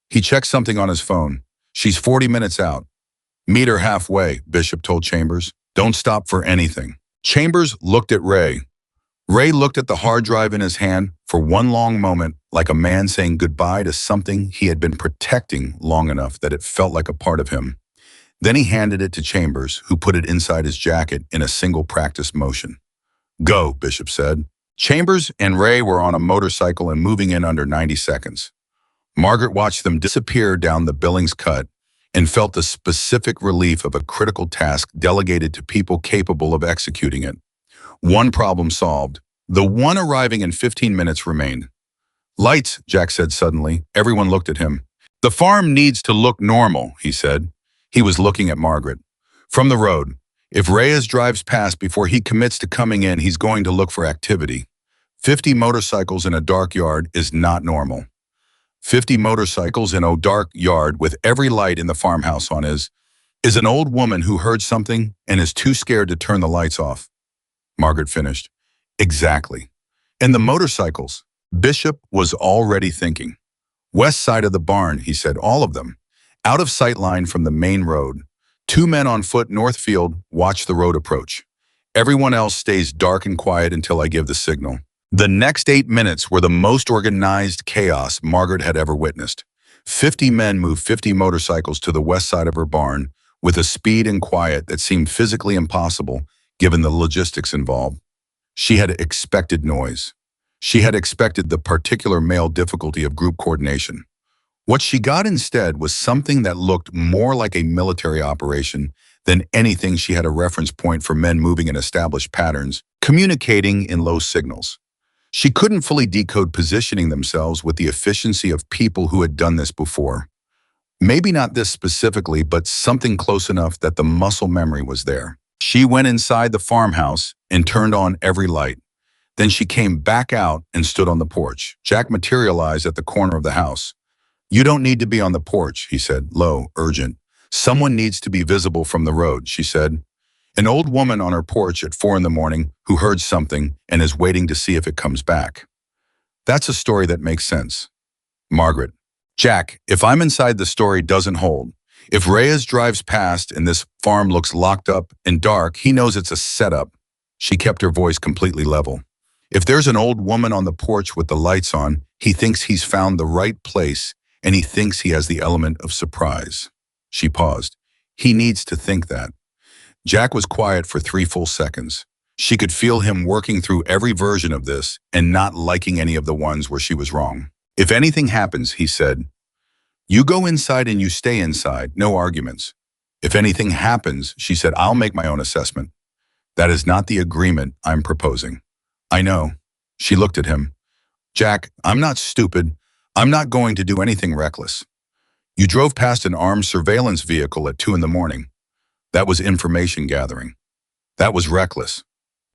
He checked something on his phone. She's 40 minutes out. Meet her halfway, Bishop told Chambers. Don't stop for anything. Chambers looked at Ray. Ray looked at the hard drive in his hand for one long moment, like a man saying goodbye to something he had been protecting long enough that it felt like a part of him. Then he handed it to Chambers, who put it inside his jacket in a single practice motion. Go, Bishop said. Chambers and Ray were on a motorcycle and moving in under 90 seconds. Margaret watched them disappear down the Billings cut and felt the specific relief of a critical task delegated to people capable of executing it. One problem solved. The one arriving in 15 minutes remained. Lights, Jack said suddenly. Everyone looked at him. The farm needs to look normal, he said. He was looking at Margaret. From the road. If Reyes drives past before he commits to coming in, he's going to look for activity. 50 motorcycles in a dark yard is not normal. 50 motorcycles in a dark yard with every light in the farmhouse on is an old woman who heard something and is too scared to turn the lights off. Margaret finished. Exactly. And the motorcycles. Bishop was already thinking. West side of the barn, he said, all of them. Out of sight line from the main road. 2 men on foot north field watch the road approach. Everyone else stays dark and quiet until I give the signal. The next 8 minutes were the most organized chaos Margaret had ever witnessed. 50 men moved 50 motorcycles to the west side of her barn with a speed and quiet that seemed physically impossible given the logistics involved. She had expected noise. She had expected the particular male difficulty of group coordination. What she got instead was something that looked more like a military operation than anything. She had a reference point for men moving in established patterns, communicating in low signals. She couldn't fully decode positioning themselves with the efficiency of people who had done this before. Maybe not this specifically, but something close enough that the muscle memory was there. She went inside the farmhouse and turned on every light. Then she came back out and stood on the porch. Jack materialized at the corner of the house. You don't need to be on the porch, he said, low, urgent. Someone needs to be visible from the road, she said. An old woman on her porch at 4 a.m. who heard something and is waiting to see if it comes back. That's a story that makes sense. Margaret. Jack, if I'm inside, the story doesn't hold. If Reyes drives past and this farm looks locked up and dark, he knows it's a setup. She kept her voice completely level. If there's an old woman on the porch with the lights on, he thinks he's found the right place and he thinks he has the element of surprise. She paused. He needs to think that. Jack was quiet for 3 full seconds. She could feel him working through every version of this and not liking any of the ones where she was wrong. If anything happens, he said, you go inside and you stay inside, no arguments. If anything happens, she said, I'll make my own assessment. That is not the agreement I'm proposing. I know. She looked at him. Jack, I'm not stupid. I'm not going to do anything reckless. You drove past an armed surveillance vehicle at 2 a.m. That was information gathering. That was reckless.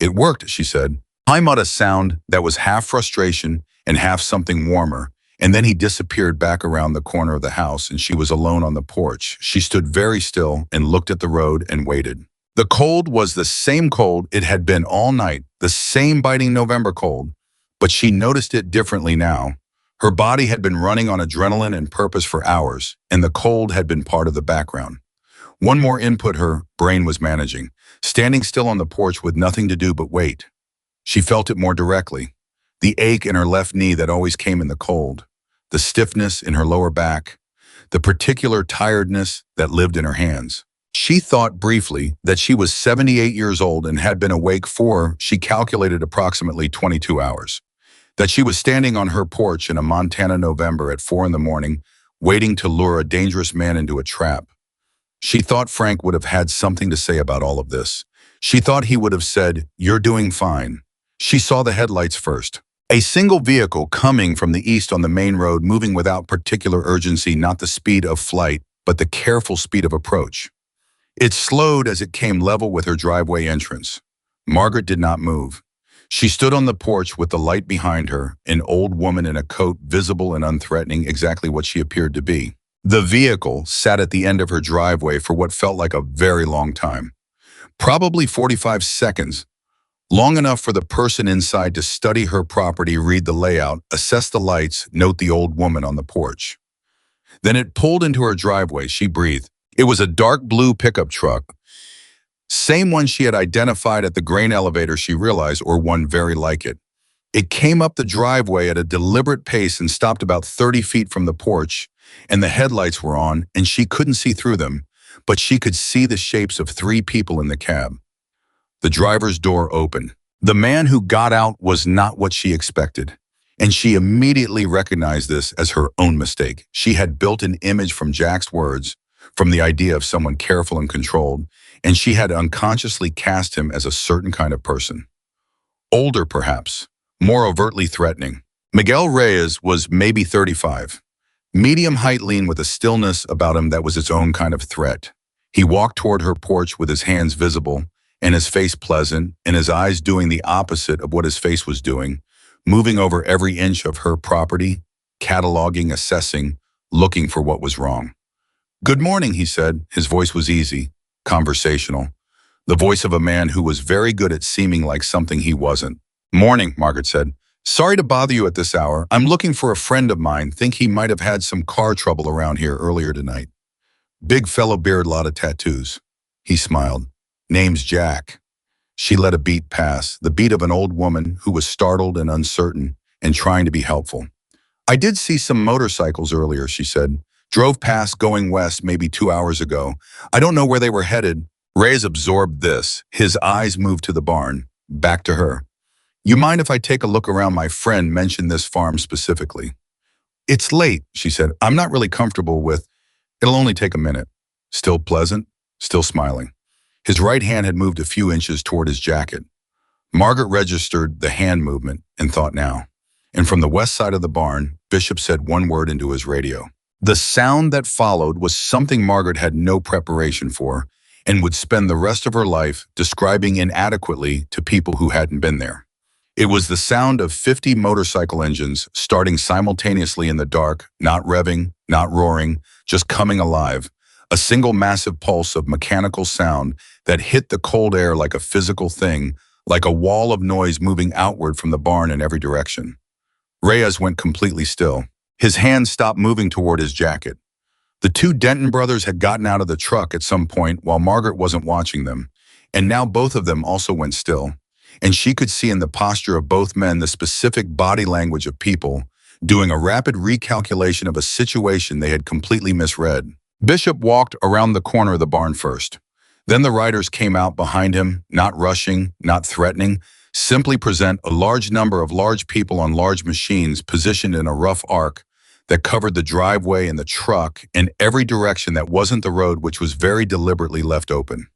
It worked, she said. I muttered a sound that was half frustration and half something warmer, and then he disappeared back around the corner of the house and she was alone on the porch. She stood very still and looked at the road and waited. The cold was the same cold it had been all night, the same biting November cold, but she noticed it differently now. Her body had been running on adrenaline and purpose for hours, and the cold had been part of the background. One more input her brain was managing, standing still on the porch with nothing to do but wait. She felt it more directly. The ache in her left knee that always came in the cold, the stiffness in her lower back, the particular tiredness that lived in her hands. She thought briefly that she was 78 years old and had been awake for, she calculated, approximately 22 hours. That she was standing on her porch in a Montana November at 4 a.m, waiting to lure a dangerous man into a trap. She thought Frank would have had something to say about all of this. She thought he would have said, you're doing fine. She saw the headlights first. A single vehicle coming from the east on the main road, moving without particular urgency, not the speed of flight, but the careful speed of approach. It slowed as it came level with her driveway entrance. Margaret did not move. She stood on the porch with the light behind her, an old woman in a coat visible and unthreatening, exactly what she appeared to be. The vehicle sat at the end of her driveway for what felt like a very long time. Probably 45 seconds, long enough for the person inside to study her property, read the layout, assess the lights, note the old woman on the porch. Then it pulled into her driveway. She breathed. It was a dark blue pickup truck, same one she had identified at the grain elevator, she realized, or one very like it. It came up the driveway at a deliberate pace and stopped about 30 feet from the porch, and the headlights were on, and she couldn't see through them, but she could see the shapes of three people in the cab. The driver's door opened. The man who got out was not what she expected, and she immediately recognized this as her own mistake. She had built an image from Jack's words, from the idea of someone careful and controlled, and she had unconsciously cast him as a certain kind of person. Older, perhaps, more overtly threatening. Miguel Reyes was maybe 35. Medium height, lean, with a stillness about him that was its own kind of threat. He walked toward her porch with his hands visible, and his face pleasant, and his eyes doing the opposite of what his face was doing, moving over every inch of her property, cataloging, assessing, looking for what was wrong. "Good morning," he said. His voice was easy, conversational, the voice of a man who was very good at seeming like something he wasn't. "Morning," Margaret said. "Sorry to bother you at this hour. I'm looking for a friend of mine. Think he might have had some car trouble around here earlier tonight." "Big fellow, beard, lot of tattoos." He smiled. "Name's Jack." She let a beat pass, the beat of an old woman who was startled and uncertain and trying to be helpful. "I did see some motorcycles earlier," she said. "Drove past going west maybe 2 hours ago. I don't know where they were headed." Reyes absorbed this. His eyes moved to the barn, back to her. "You mind if I take a look around? My friend mentioned this farm specifically." "It's late," she said. "I'm not really comfortable with. It'll only take a minute." Still pleasant, still smiling. His right hand had moved a few inches toward his jacket. Margaret registered the hand movement and thought now. And from the west side of the barn, Bishop said one word into his radio. The sound that followed was something Margaret had no preparation for and would spend the rest of her life describing inadequately to people who hadn't been there. It was the sound of 50 motorcycle engines starting simultaneously in the dark, not revving, not roaring, just coming alive. A single massive pulse of mechanical sound that hit the cold air like a physical thing, like a wall of noise moving outward from the barn in every direction. Reyes went completely still. His hand stopped moving toward his jacket. The two Denton brothers had gotten out of the truck at some point while Margaret wasn't watching them, and now both of them also went still. And she could see in the posture of both men the specific body language of people doing a rapid recalculation of a situation they had completely misread. Bishop walked around the corner of the barn first. Then the riders came out behind him, not rushing, not threatening, simply present a large number of large people on large machines positioned in a rough arc that covered the driveway and the truck in every direction that wasn't the road, which was very deliberately left open.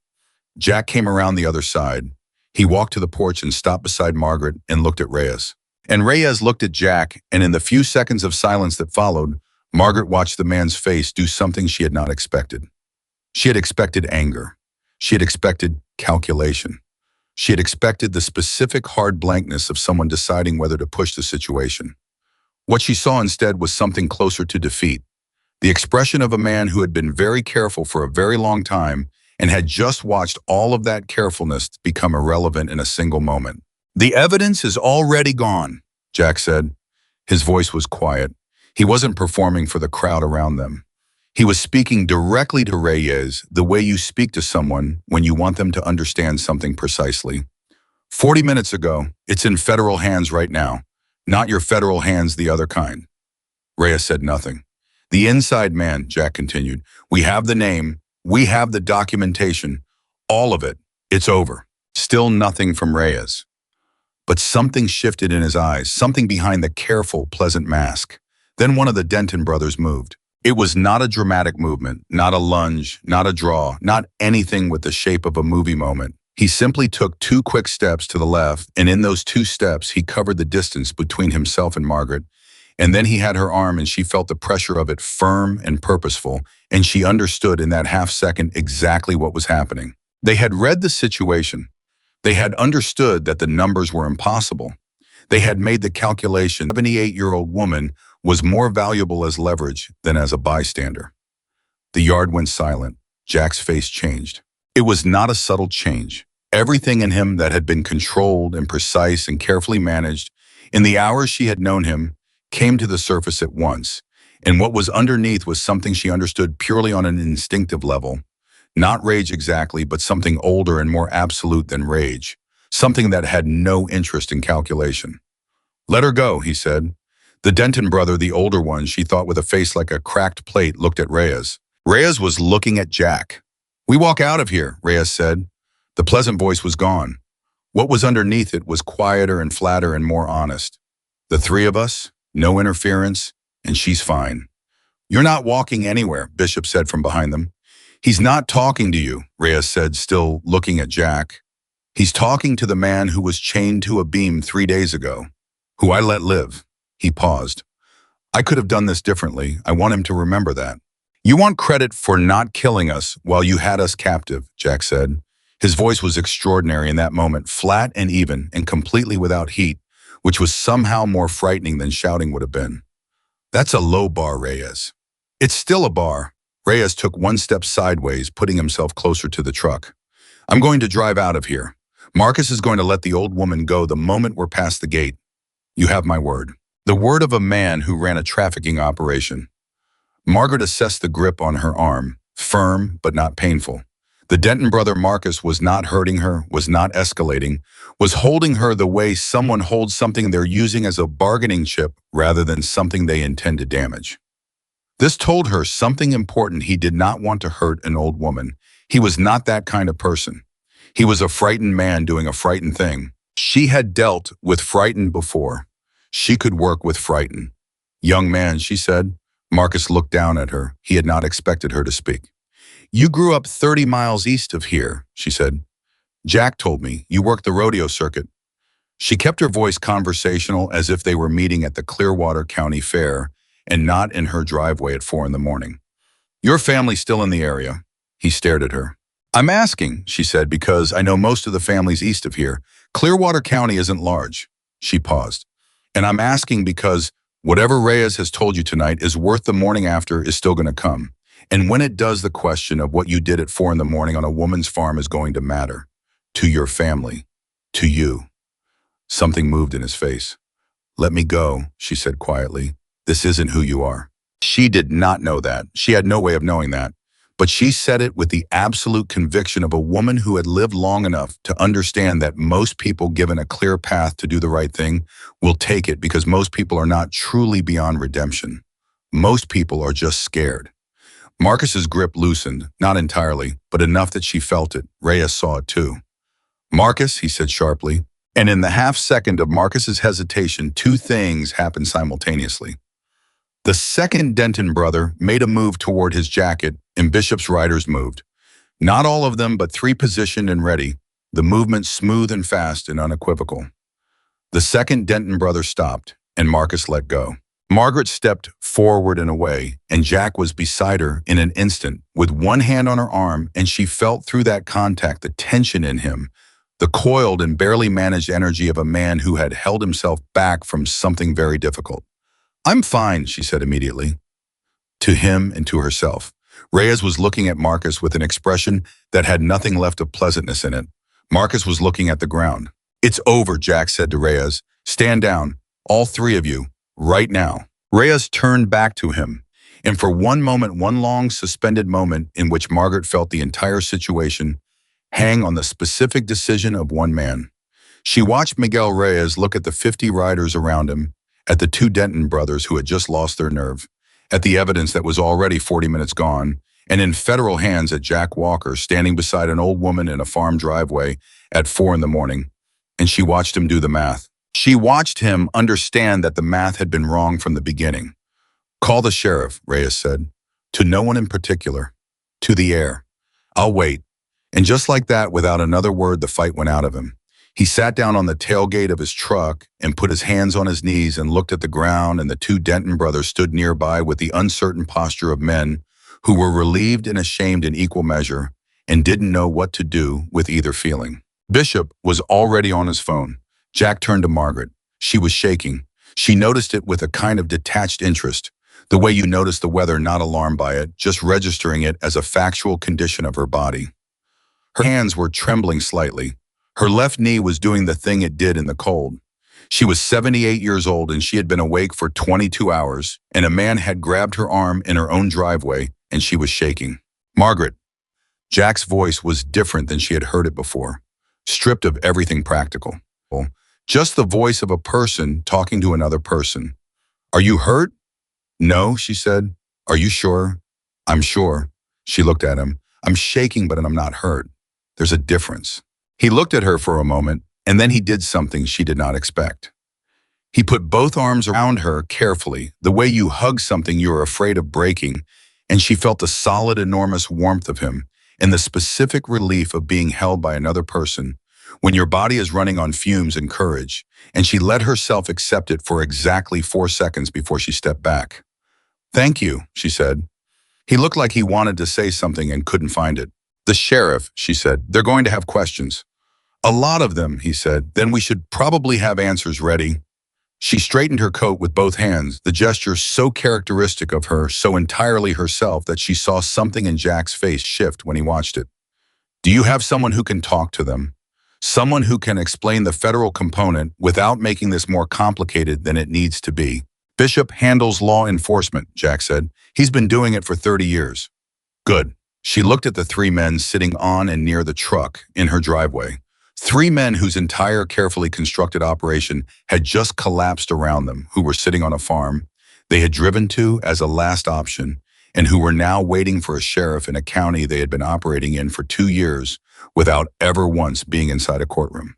Jack came around the other side. He walked to the porch and stopped beside Margaret and looked at Reyes. And Reyes looked at Jack, and in the few seconds of silence that followed, Margaret watched the man's face do something she had not expected. She had expected anger. She had expected calculation. She had expected the specific hard blankness of someone deciding whether to push the situation. What she saw instead was something closer to defeat, the expression of a man who had been very careful for a very long time and had just watched all of that carefulness become irrelevant in a single moment. "The evidence is already gone," Jack said. His voice was quiet. He wasn't performing for the crowd around them. He was speaking directly to Reyes, the way you speak to someone when you want them to understand something precisely. 40 minutes ago, it's in federal hands right now. Not your federal hands, the other kind." Reyes said nothing. "The inside man," Jack continued. "We have the name. We have the documentation. All of it. It's over." Still nothing from Reyes. But something shifted in his eyes, something behind the careful, pleasant mask. Then one of the Denton brothers moved. It was not a dramatic movement, not a lunge, not a draw, not anything with the shape of a movie moment. He simply took 2 quick steps to the left, and in those 2 steps, he covered the distance between himself and Margaret. And then he had her arm, and she felt the pressure of it, firm and purposeful, and she understood in that half second exactly what was happening. They had read the situation. They had understood that the numbers were impossible. They had made the calculation: 78-year-old woman was more valuable as leverage than as a bystander. The yard went silent. Jack's face changed. It was not a subtle change. Everything in him that had been controlled and precise and carefully managed in the hours she had known him came to the surface at once. And what was underneath was something she understood purely on an instinctive level. Not rage exactly, but something older and more absolute than rage. Something that had no interest in calculation. "Let her go," he said. The Denton brother, the older one, she thought with a face like a cracked plate, looked at Reyes. Reyes was looking at Jack. "We walk out of here," Reyes said. The pleasant voice was gone. What was underneath it was quieter and flatter and more honest. "The three of us, no interference, and she's fine." "You're not walking anywhere," Bishop said from behind them. "He's not talking to you," Reyes said, still looking at Jack. "He's talking to the man who was chained to a beam 3 days ago, who I let live." He paused. "I could have done this differently. I want him to remember that." "You want credit for not killing us while you had us captive," Jack said. His voice was extraordinary in that moment, flat and even and completely without heat, which was somehow more frightening than shouting would have been. "That's a low bar, Reyes." "It's still a bar." Reyes took one step sideways, putting himself closer to the truck. "I'm going to drive out of here. Marcus is going to let the old woman go the moment we're past the gate. You have my word." The word of a man who ran a trafficking operation. Margaret assessed the grip on her arm, firm but not painful. The Denton brother Marcus was not hurting her, was not escalating, was holding her the way someone holds something they're using as a bargaining chip rather than something they intend to damage. This told her something important. He did not want to hurt an old woman. He was not that kind of person. He was a frightened man doing a frightened thing. She had dealt with frightened before. She could work with frightened. "Young man," she said. Marcus looked down at her. He had not expected her to speak. "You grew up 30 miles east of here," she said. "Jack told me you worked the rodeo circuit." She kept her voice conversational, as if they were meeting at the Clearwater County Fair and not in her driveway at 4 in the morning. "Your family's still in the area?" He stared at her. "I'm asking," she said, "because I know most of the families east of here. Clearwater County isn't large." She paused. "And I'm asking because whatever Reyes has told you tonight is worth the morning after is still going to come. And when it does, the question of what you did at 4 in the morning on a woman's farm is going to matter. To your family. To you." Something moved in his face. "Let me go," she said quietly. "This isn't who you are." She did not know that. She had no way of knowing that. But she said it with the absolute conviction of a woman who had lived long enough to understand that most people given a clear path to do the right thing will take it, because most people are not truly beyond redemption. Most people are just scared. Marcus's grip loosened, not entirely, but enough that she felt it. Reyes saw it too. "Marcus," he said sharply. And in the half-second of Marcus's hesitation, two things happened simultaneously. The second Denton brother made a move toward his jacket, and Bishop's riders moved. Not all of them, but 3 positioned and ready, the movement smooth and fast and unequivocal. The second Denton brother stopped, and Marcus let go. Margaret stepped forward and away, and Jack was beside her in an instant, with one hand on her arm, and she felt through that contact the tension in him, the coiled and barely managed energy of a man who had held himself back from something very difficult. "I'm fine," she said immediately, to him and to herself. Reyes was looking at Marcus with an expression that had nothing left of pleasantness in it. Marcus was looking at the ground. "It's over," Jack said to Reyes. "Stand down, all 3 of you, right now." Reyes turned back to him, and for one moment, one long suspended moment in which Margaret felt the entire situation hang on the specific decision of one man. She watched Miguel Reyes look at the 50 riders around him, at the 2 Denton brothers who had just lost their nerve, at the evidence that was already 40 minutes gone, and in federal hands at Jack Walker standing beside an old woman in a farm driveway at 4 in the morning. And she watched him do the math. She watched him understand that the math had been wrong from the beginning. "Call the sheriff," Reyes said. "To no one in particular. To the air. I'll wait." And just like that, without another word, the fight went out of him. He sat down on the tailgate of his truck and put his hands on his knees and looked at the ground, and the 2 Denton brothers stood nearby with the uncertain posture of men who were relieved and ashamed in equal measure and didn't know what to do with either feeling. Bishop was already on his phone. Jack turned to Margaret. She was shaking. She noticed it with a kind of detached interest, the way you notice the weather, not alarmed by it, just registering it as a factual condition of her body. Her hands were trembling slightly. Her left knee was doing the thing it did in the cold. She was 78 years old and she had been awake for 22 hours, and a man had grabbed her arm in her own driveway and she was shaking. Margaret. Jack's voice was different than she had heard it before, stripped of everything practical. Just the voice of a person talking to another person. Are you hurt? No, she said. Are you sure? I'm sure. She looked at him. I'm shaking, but I'm not hurt. There's a difference. He looked at her for a moment, and then he did something she did not expect. He put both arms around her carefully, the way you hug something you're afraid of breaking, and she felt the solid, enormous warmth of him and the specific relief of being held by another person when your body is running on fumes and courage, and she let herself accept it for exactly 4 seconds before she stepped back. Thank you, she said. He looked like he wanted to say something and couldn't find it. The sheriff, she said, they're going to have questions. A lot of them, he said, then we should probably have answers ready. She straightened her coat with both hands, the gesture so characteristic of her, so entirely herself that she saw something in Jack's face shift when he watched it. Do you have someone who can talk to them? Someone who can explain the federal component without making this more complicated than it needs to be? Bishop handles law enforcement, Jack said. He's been doing it for 30 years. Good. She looked at the 3 men sitting on and near the truck in her driveway. 3 men whose entire carefully constructed operation had just collapsed around them, who were sitting on a farm they had driven to as a last option, and who were now waiting for a sheriff in a county they had been operating in for 2 years without ever once being inside a courtroom.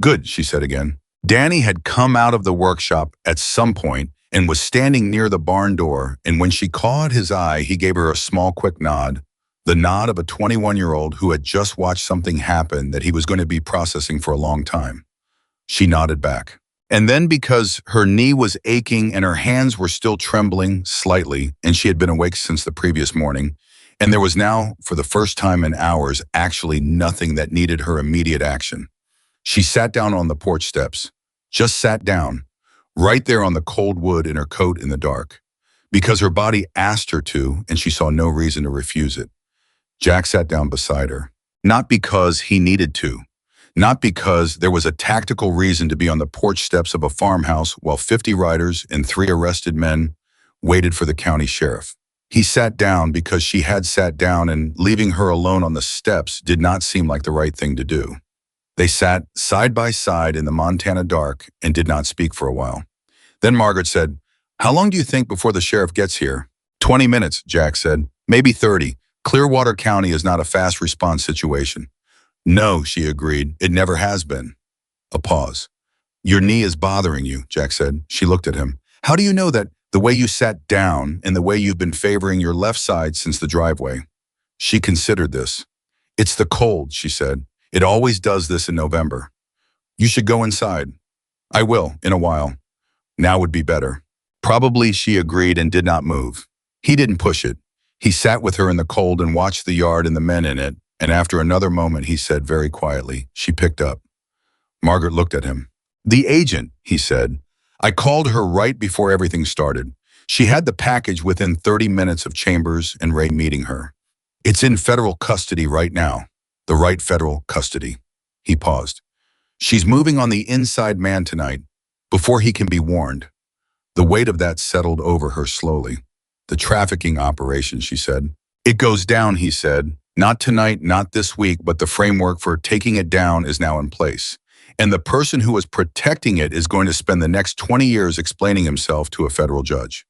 Good, she said again. Danny had come out of the workshop at some point and was standing near the barn door, and when she caught his eye, he gave her a small, quick nod, the nod of a 21-year-old who had just watched something happen that he was going to be processing for a long time. She nodded back. And then, because her knee was aching and her hands were still trembling slightly, and she had been awake since the previous morning, and there was now, for the first time in hours, actually nothing that needed her immediate action. She sat down on the porch steps, just sat down, right there on the cold wood in her coat in the dark, because her body asked her to, and she saw no reason to refuse it. Jack sat down beside her, not because he needed to, not because there was a tactical reason to be on the porch steps of a farmhouse while 50 riders and 3 arrested men waited for the county sheriff. He sat down because she had sat down, and leaving her alone on the steps did not seem like the right thing to do. They sat side by side in the Montana dark and did not speak for a while. Then Margaret said, "How long do you think before the sheriff gets here?" 20 minutes, Jack said. Maybe 30. Clearwater County is not a fast response situation. No, she agreed. It never has been. A pause. Your knee is bothering you, Jack said. She looked at him. How do you know that? The way you sat down and the way you've been favoring your left side since the driveway. She considered this. It's the cold, she said. It always does this in November. You should go inside. I will, in a while. Now would be better. Probably, she agreed and did not move. He didn't push it. He sat with her in the cold and watched the yard and the men in it, and after another moment he said very quietly, she picked up. Margaret looked at him. The agent, he said. I called her right before everything started. She had the package within 30 minutes of Chambers and Ray meeting her. It's in federal custody right now. The right federal custody. He paused. She's moving on the inside man tonight, before he can be warned. The weight of that settled over her slowly. The trafficking operation, she said. It goes down, he said. Not tonight, not this week, but the framework for taking it down is now in place. And the person who was protecting it is going to spend the next 20 years explaining himself to a federal judge.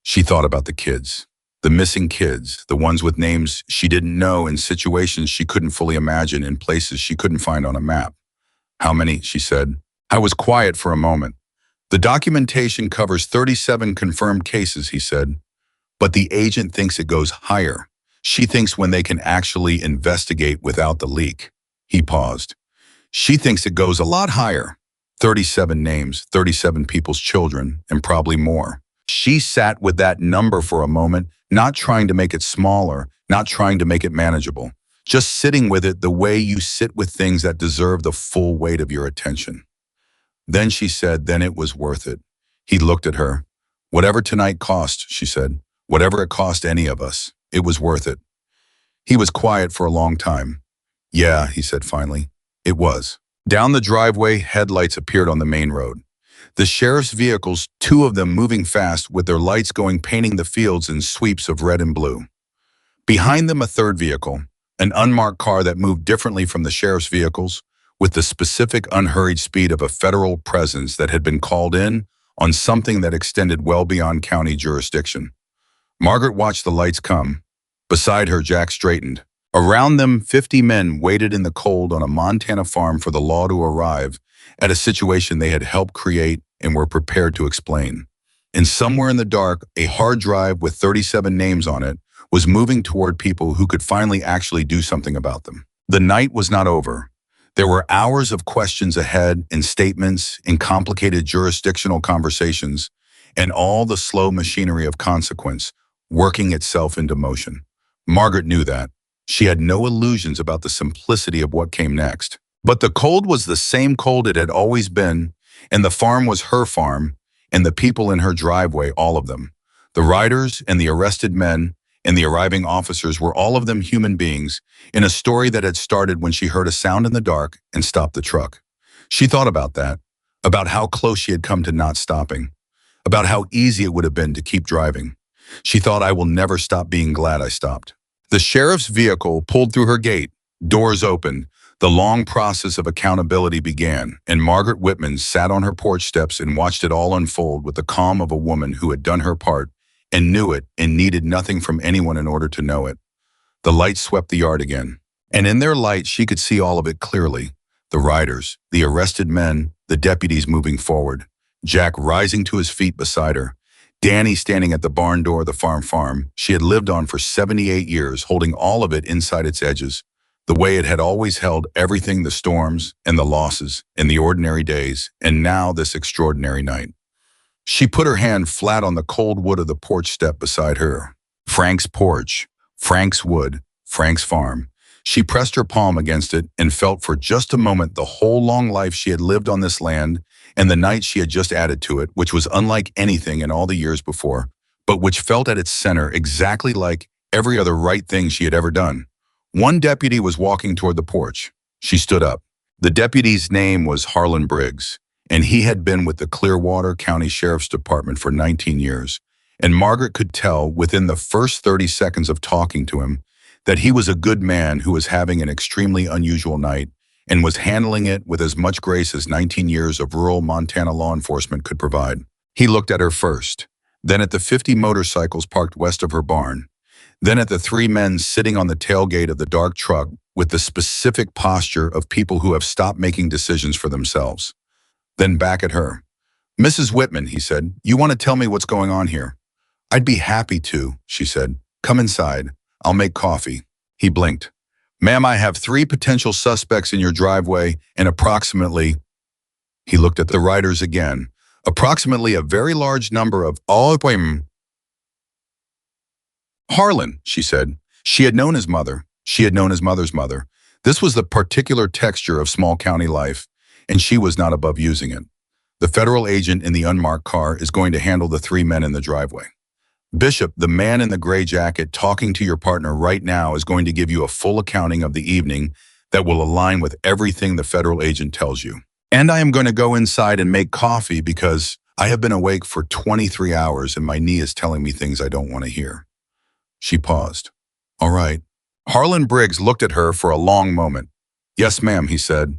She thought about the kids, the missing kids, the ones with names she didn't know in situations she couldn't fully imagine, in places she couldn't find on a map. How many, she said. I was quiet for a moment. The documentation covers 37 confirmed cases, he said. But the agent thinks it goes higher. She thinks when they can actually investigate without the leak. He paused. She thinks it goes a lot higher. 37 names, 37 people's children, and probably more. She sat with that number for a moment, not trying to make it smaller, not trying to make it manageable, just sitting with it the way you sit with things that deserve the full weight of your attention. Then she said, then it was worth it. He looked at her. Whatever tonight cost, she said, whatever it cost any of us, it was worth it. He was quiet for a long time. Yeah, he said finally, it was. Down the driveway, headlights appeared on the main road. The sheriff's vehicles, two of them moving fast with their lights going painting the fields in sweeps of red and blue. Behind them, a third vehicle, an unmarked car that moved differently from the sheriff's vehicles, with the specific unhurried speed of a federal presence that had been called in on something that extended well beyond county jurisdiction. Margaret watched the lights come. Beside her, Jack straightened. Around them, 50 men waited in the cold on a Montana farm for the law to arrive at a situation they had helped create and were prepared to explain. And somewhere in the dark, a hard drive with 37 names on it was moving toward people who could finally actually do something about them. The night was not over. There were hours of questions ahead and statements and complicated jurisdictional conversations and all the slow machinery of consequence working itself into motion. Margaret knew that. She had no illusions about the simplicity of what came next. But the cold was the same cold it had always been, and the farm was her farm, and the people in her driveway, all of them. The riders and the arrested men and the arriving officers were all of them human beings in a story that had started when she heard a sound in the dark and stopped the truck. She thought about that, about how close she had come to not stopping, about how easy it would have been to keep driving. She thought, I will never stop being glad I stopped. The sheriff's vehicle pulled through her gate, doors opened, the long process of accountability began, and Margaret Whitman sat on her porch steps and watched it all unfold with the calm of a woman who had done her part and knew it and needed nothing from anyone in order to know it. The lights swept the yard again, and in their light she could see all of it clearly. The riders, the arrested men, the deputies moving forward, Jack rising to his feet beside her, Danny standing at the barn door of the farm she had lived on for 78 years, holding all of it inside its edges, the way it had always held everything, the storms and the losses and the ordinary days, and now this extraordinary night. She put her hand flat on the cold wood of the porch step beside her. Frank's porch, Frank's wood, Frank's farm. She pressed her palm against it and felt for just a moment the whole long life she had lived on this land and the night she had just added to it, which was unlike anything in all the years before, but which felt at its center exactly like every other right thing she had ever done. One deputy was walking toward the porch. She stood up. The deputy's name was Harlan Briggs, and he had been with the Clearwater County Sheriff's Department for 19 years, and Margaret could tell within the first 30 seconds of talking to him that he was a good man who was having an extremely unusual night and was handling it with as much grace as 19 years of rural Montana law enforcement could provide. He looked at her first, then at the 50 motorcycles parked west of her barn, then at the 3 men sitting on the tailgate of the dark truck with the specific posture of people who have stopped making decisions for themselves. Then back at her. Mrs. Whitman, he said, you want to tell me what's going on here? I'd be happy to, she said. Come inside. I'll make coffee. He blinked. Ma'am, I have 3 potential suspects in your driveway and approximately, he looked at the riders again, approximately a very large number of Harlan, she said. She had known his mother. She had known his mother's mother. This was the particular texture of small county life, and she was not above using it. The federal agent in the unmarked car is going to handle the 3 men in the driveway. Bishop, the man in the gray jacket talking to your partner right now, is going to give you a full accounting of the evening that will align with everything the federal agent tells you. And I am going to go inside and make coffee because I have been awake for 23 hours and my knee is telling me things I don't want to hear. She paused. All right. Harlan Briggs looked at her for a long moment. Yes, ma'am, he said.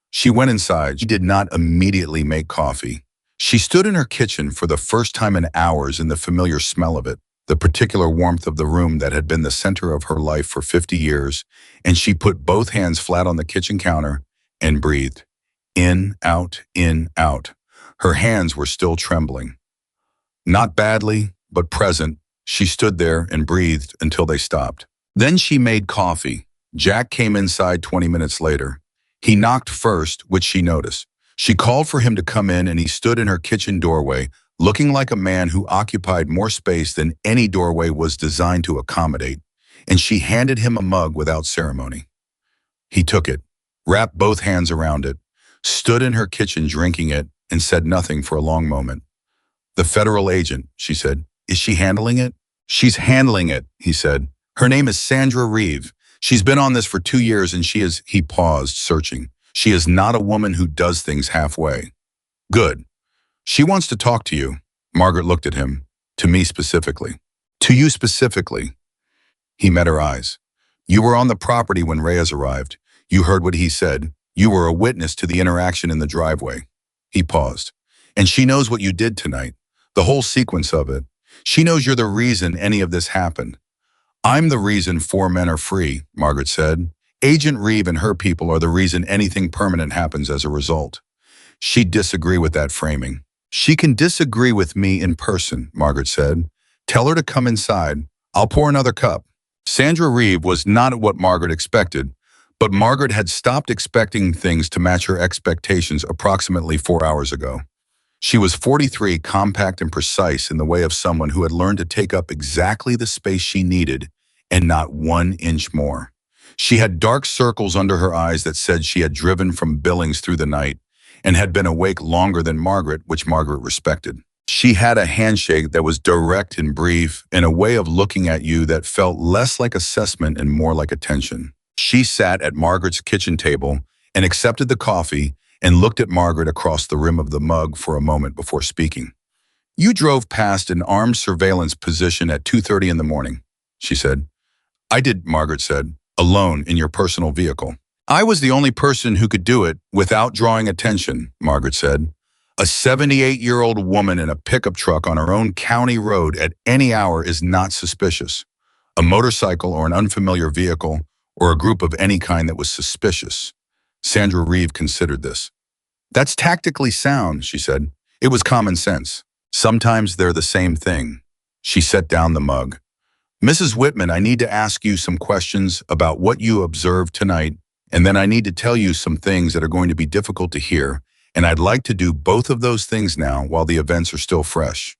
She went inside. She did not immediately make coffee. She stood in her kitchen for the first time in hours in the familiar smell of it, the particular warmth of the room that had been the center of her life for 50 years, and she put both hands flat on the kitchen counter and breathed. In, out, in, out. Her hands were still trembling. Not badly, but present, she stood there and breathed until they stopped. Then she made coffee. Jack came inside 20 minutes later. He knocked first, which she noticed. She called for him to come in, and he stood in her kitchen doorway, looking like a man who occupied more space than any doorway was designed to accommodate. and she handed him a mug without ceremony. He took it, wrapped both hands around it, stood in her kitchen drinking it, and said nothing for a long moment. "The federal agent," she said. "Is she handling it?" "She's handling it," he said. "Her name is Sandra Reeve. She's been on this for 2 years and she is—" He paused, searching. "She is not a woman who does things halfway." "Good. She wants to talk to you." Margaret looked at him. "To me specifically." "To you specifically." He met her eyes. "You were on the property when Reyes arrived. You heard what he said. You were a witness to the interaction in the driveway." He paused. "And she knows what you did tonight. The whole sequence of it. She knows you're the reason any of this happened." "I'm the reason 4 men are free," Margaret said. "Agent Reeve and her people are the reason anything permanent happens as a result." She'd disagree with that framing. "She can disagree with me in person," Margaret said. "Tell her to come inside. I'll pour another cup." Sandra Reeve was not what Margaret expected, but Margaret had stopped expecting things to match her expectations approximately 4 hours ago. She was 43, compact and precise in the way of someone who had learned to take up exactly the space she needed and not 1 inch more. She had dark circles under her eyes that said she had driven from Billings through the night and had been awake longer than Margaret, which Margaret respected. She had a handshake that was direct and brief, and a way of looking at you that felt less like assessment and more like attention. She sat at Margaret's kitchen table and accepted the coffee and looked at Margaret across the rim of the mug for a moment before speaking. "You drove past an armed surveillance position at 2:30 in the morning," she said. "I did," Margaret said, "alone in your personal vehicle." "I was the only person who could do it without drawing attention," Margaret said. "A 78-year-old woman in a pickup truck on her own county road at any hour is not suspicious. A motorcycle or an unfamiliar vehicle or a group of any kind that was suspicious." Sandra Reeve considered this. "That's tactically sound," she said. "It was common sense. Sometimes they're the same thing." She set down the mug. "Mrs. Whitman, I need to ask you some questions about what you observed tonight, and then I need to tell you some things that are going to be difficult to hear, and I'd like to do both of those things now while the events are still fresh."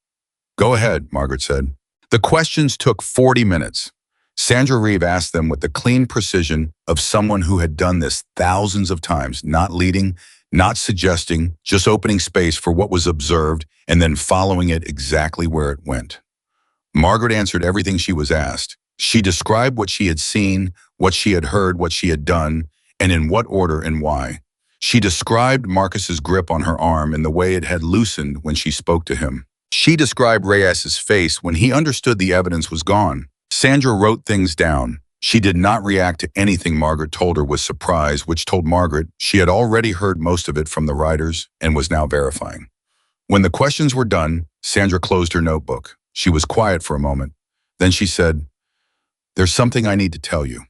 "Go ahead," Margaret said. The questions took 40 minutes. Sandra Reeve asked them with the clean precision of someone who had done this thousands of times, not leading, not suggesting, just opening space for what was observed and then following it exactly where it went. Margaret answered everything she was asked. She described what she had seen, what she had heard, what she had done, and in what order and why. She described Marcus's grip on her arm and the way it had loosened when she spoke to him. She described Reyes's face when he understood the evidence was gone. Sandra wrote things down. She did not react to anything Margaret told her with surprise, which told Margaret she had already heard most of it from the writers and was now verifying. When the questions were done, Sandra closed her notebook. She was quiet for a moment. Then she said, "There's something I need to tell you."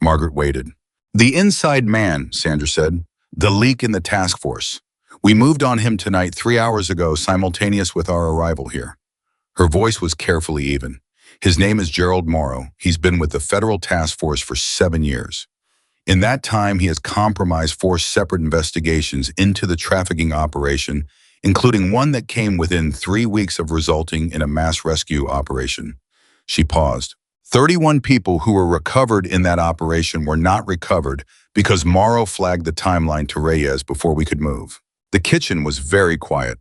Margaret waited. "The inside man," Sandra said. "The leak in the task force. We moved on him tonight 3 hours ago, simultaneous with our arrival here." Her voice was carefully even. "His name is Gerald Morrow. He's been with the federal task force for 7 years. In that time, he has compromised 4 separate investigations into the trafficking operation, including one that came within 3 weeks of resulting in a mass rescue operation." She paused. 31 people who were recovered in that operation were not recovered because Morrow flagged the timeline to Reyes before we could move. The kitchen was very quiet.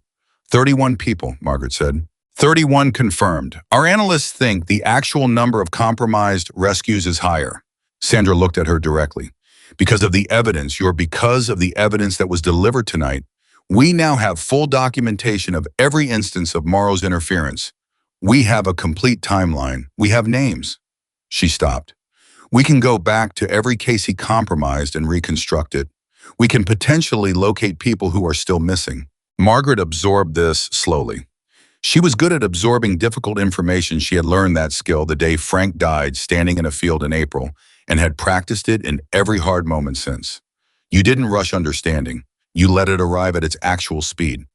31 people, Margaret said. 31 confirmed. Our analysts think the actual number of compromised rescues is higher. Sandra looked at her directly. Because of the evidence that was delivered tonight, we now have full documentation of every instance of Morrow's interference. We have a complete timeline. We have names. She stopped. We can go back to every case he compromised and reconstruct it. We can potentially locate people who are still missing. Margaret absorbed this slowly. She was good at absorbing difficult information. She had learned that skill the day Frank died standing in a field in April and had practiced it in every hard moment since. You didn't rush understanding. You let it arrive at its actual speed.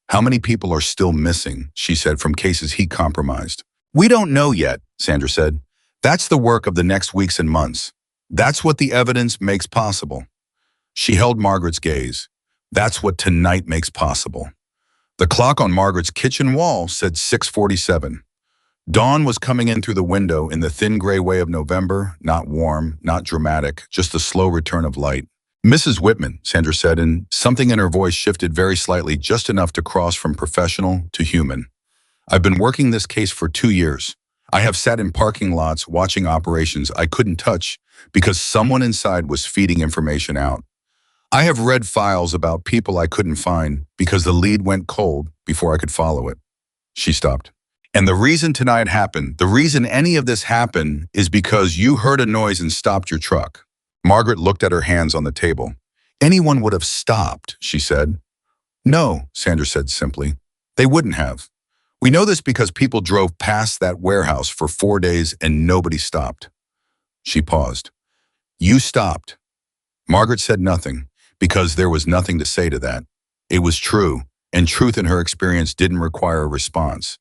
How many people are still missing, she said, from cases he compromised? We don't know yet, Sandra said. That's the work of the next weeks and months. That's what the evidence makes possible. She held Margaret's gaze. That's what tonight makes possible. The clock on Margaret's kitchen wall said 6:47. Dawn was coming in through the window in the thin gray way of November, not warm, not dramatic, just the slow return of light. Mrs. Whitman, Sandra said, and something in her voice shifted very slightly, just enough to cross from professional to human. I've been working this case for 2 years. I have sat in parking lots watching operations I couldn't touch because someone inside was feeding information out. I have read files about people I couldn't find because the lead went cold before I could follow it. She stopped. And the reason tonight happened, the reason any of this happened, is because you heard a noise and stopped your truck. Margaret looked at her hands on the table. Anyone would have stopped, she said. No, Sandra said simply. They wouldn't have. We know this because people drove past that warehouse for 4 days and nobody stopped. She paused. You stopped. Margaret said nothing because there was nothing to say to that. It was true, and truth in her experience didn't require a response.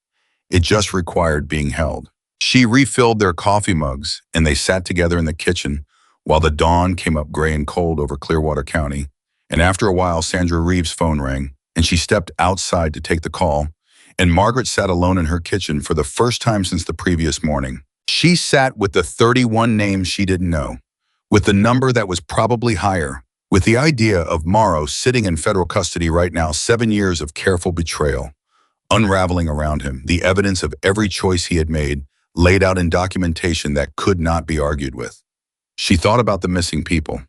It just required being held. She refilled their coffee mugs, and they sat together in the kitchen while the dawn came up gray and cold over Clearwater County. And after a while, Sandra Reeves' phone rang, and she stepped outside to take the call, and Margaret sat alone in her kitchen for the first time since the previous morning. She sat with the 31 names she didn't know, with the number that was probably higher, with the idea of Morrow sitting in federal custody right now, 7 years of careful betrayal, unraveling around him, the evidence of every choice he had made, laid out in documentation that could not be argued with. She thought about the missing people,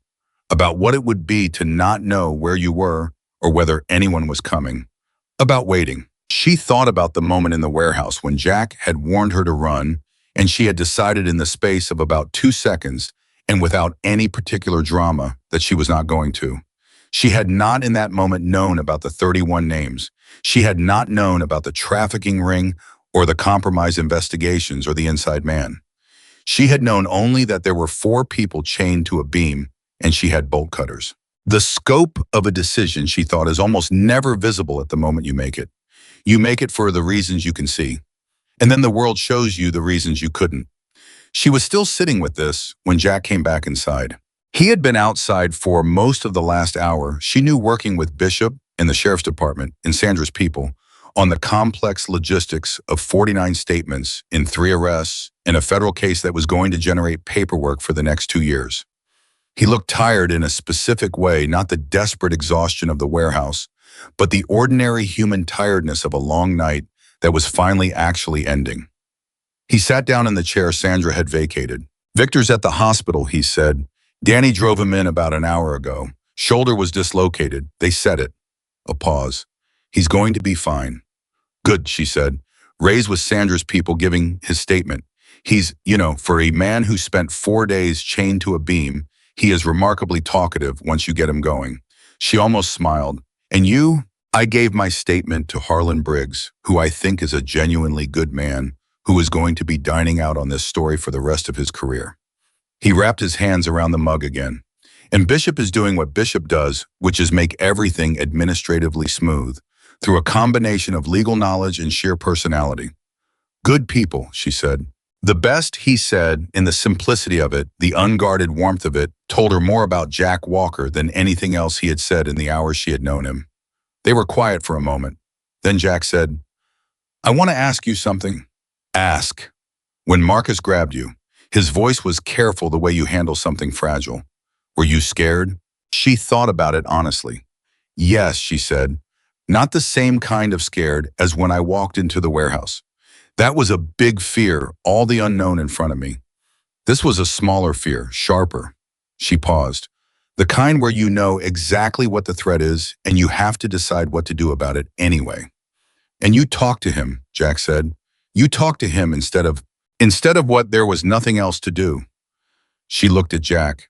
about what it would be to not know where you were or whether anyone was coming, about waiting. She thought about the moment in the warehouse when Jack had warned her to run, and she had decided in the space of about 2 seconds and without any particular drama that she was not going to. She had not in that moment known about the 31 names. She had not known about the trafficking ring or the compromise investigations or the inside man. She had known only that there were 4 people chained to a beam, and she had bolt cutters. The scope of a decision, she thought, is almost never visible at the moment you make it. You make it for the reasons you can see, and then the world shows you the reasons you couldn't. She was still sitting with this when Jack came back inside. He had been outside for most of the last hour. She knew, working with Bishop in the sheriff's department and Sandra's people on the complex logistics of 49 statements in 3 arrests in a federal case that was going to generate paperwork for the next 2 years. He looked tired in a specific way, not the desperate exhaustion of the warehouse, but the ordinary human tiredness of a long night that was finally actually ending. He sat down in the chair Sandra had vacated. Victor's at the hospital, he said. Danny drove him in about an hour ago. Shoulder was dislocated. They said it. A pause. He's going to be fine. Good, she said. Ray's with Sandra's people giving his statement. He's, for a man who spent 4 days chained to a beam, he is remarkably talkative once you get him going. She almost smiled. And you? I gave my statement to Harlan Briggs, who I think is a genuinely good man, who is going to be dining out on this story for the rest of his career. He wrapped his hands around the mug again. And Bishop is doing what Bishop does, which is make everything administratively smooth, through a combination of legal knowledge and sheer personality. Good people, she said. The best, he said, in the simplicity of it, the unguarded warmth of it, told her more about Jack Walker than anything else he had said in the hours she had known him. They were quiet for a moment. Then Jack said, I want to ask you something. Ask. When Marcus grabbed you, his voice was careful the way you handle something fragile. Were you scared? She thought about it honestly. Yes, she said. Not the same kind of scared as when I walked into the warehouse. That was a big fear, all the unknown in front of me. This was a smaller fear, sharper. She paused. The kind where you know exactly what the threat is and you have to decide what to do about it anyway. And you talked to him, Jack said. You talked to him instead of what there was nothing else to do. She looked at Jack.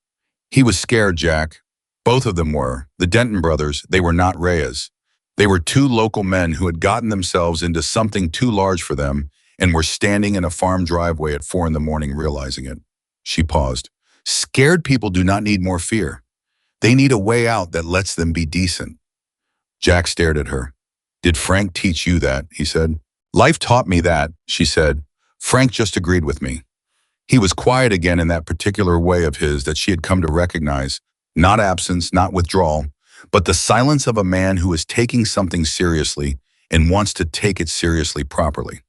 He was scared, Jack. Both of them were. The Denton brothers, they were not Reyes. They were 2 local men who had gotten themselves into something too large for them and were standing in a farm driveway at 4 a.m. realizing it. She paused. Scared people do not need more fear. They need a way out that lets them be decent. Jack stared at her. Did Frank teach you that? He said. Life taught me that, she said. Frank just agreed with me. He was quiet again in that particular way of his that she had come to recognize, not absence, not withdrawal, but the silence of a man who is taking something seriously and wants to take it seriously properly.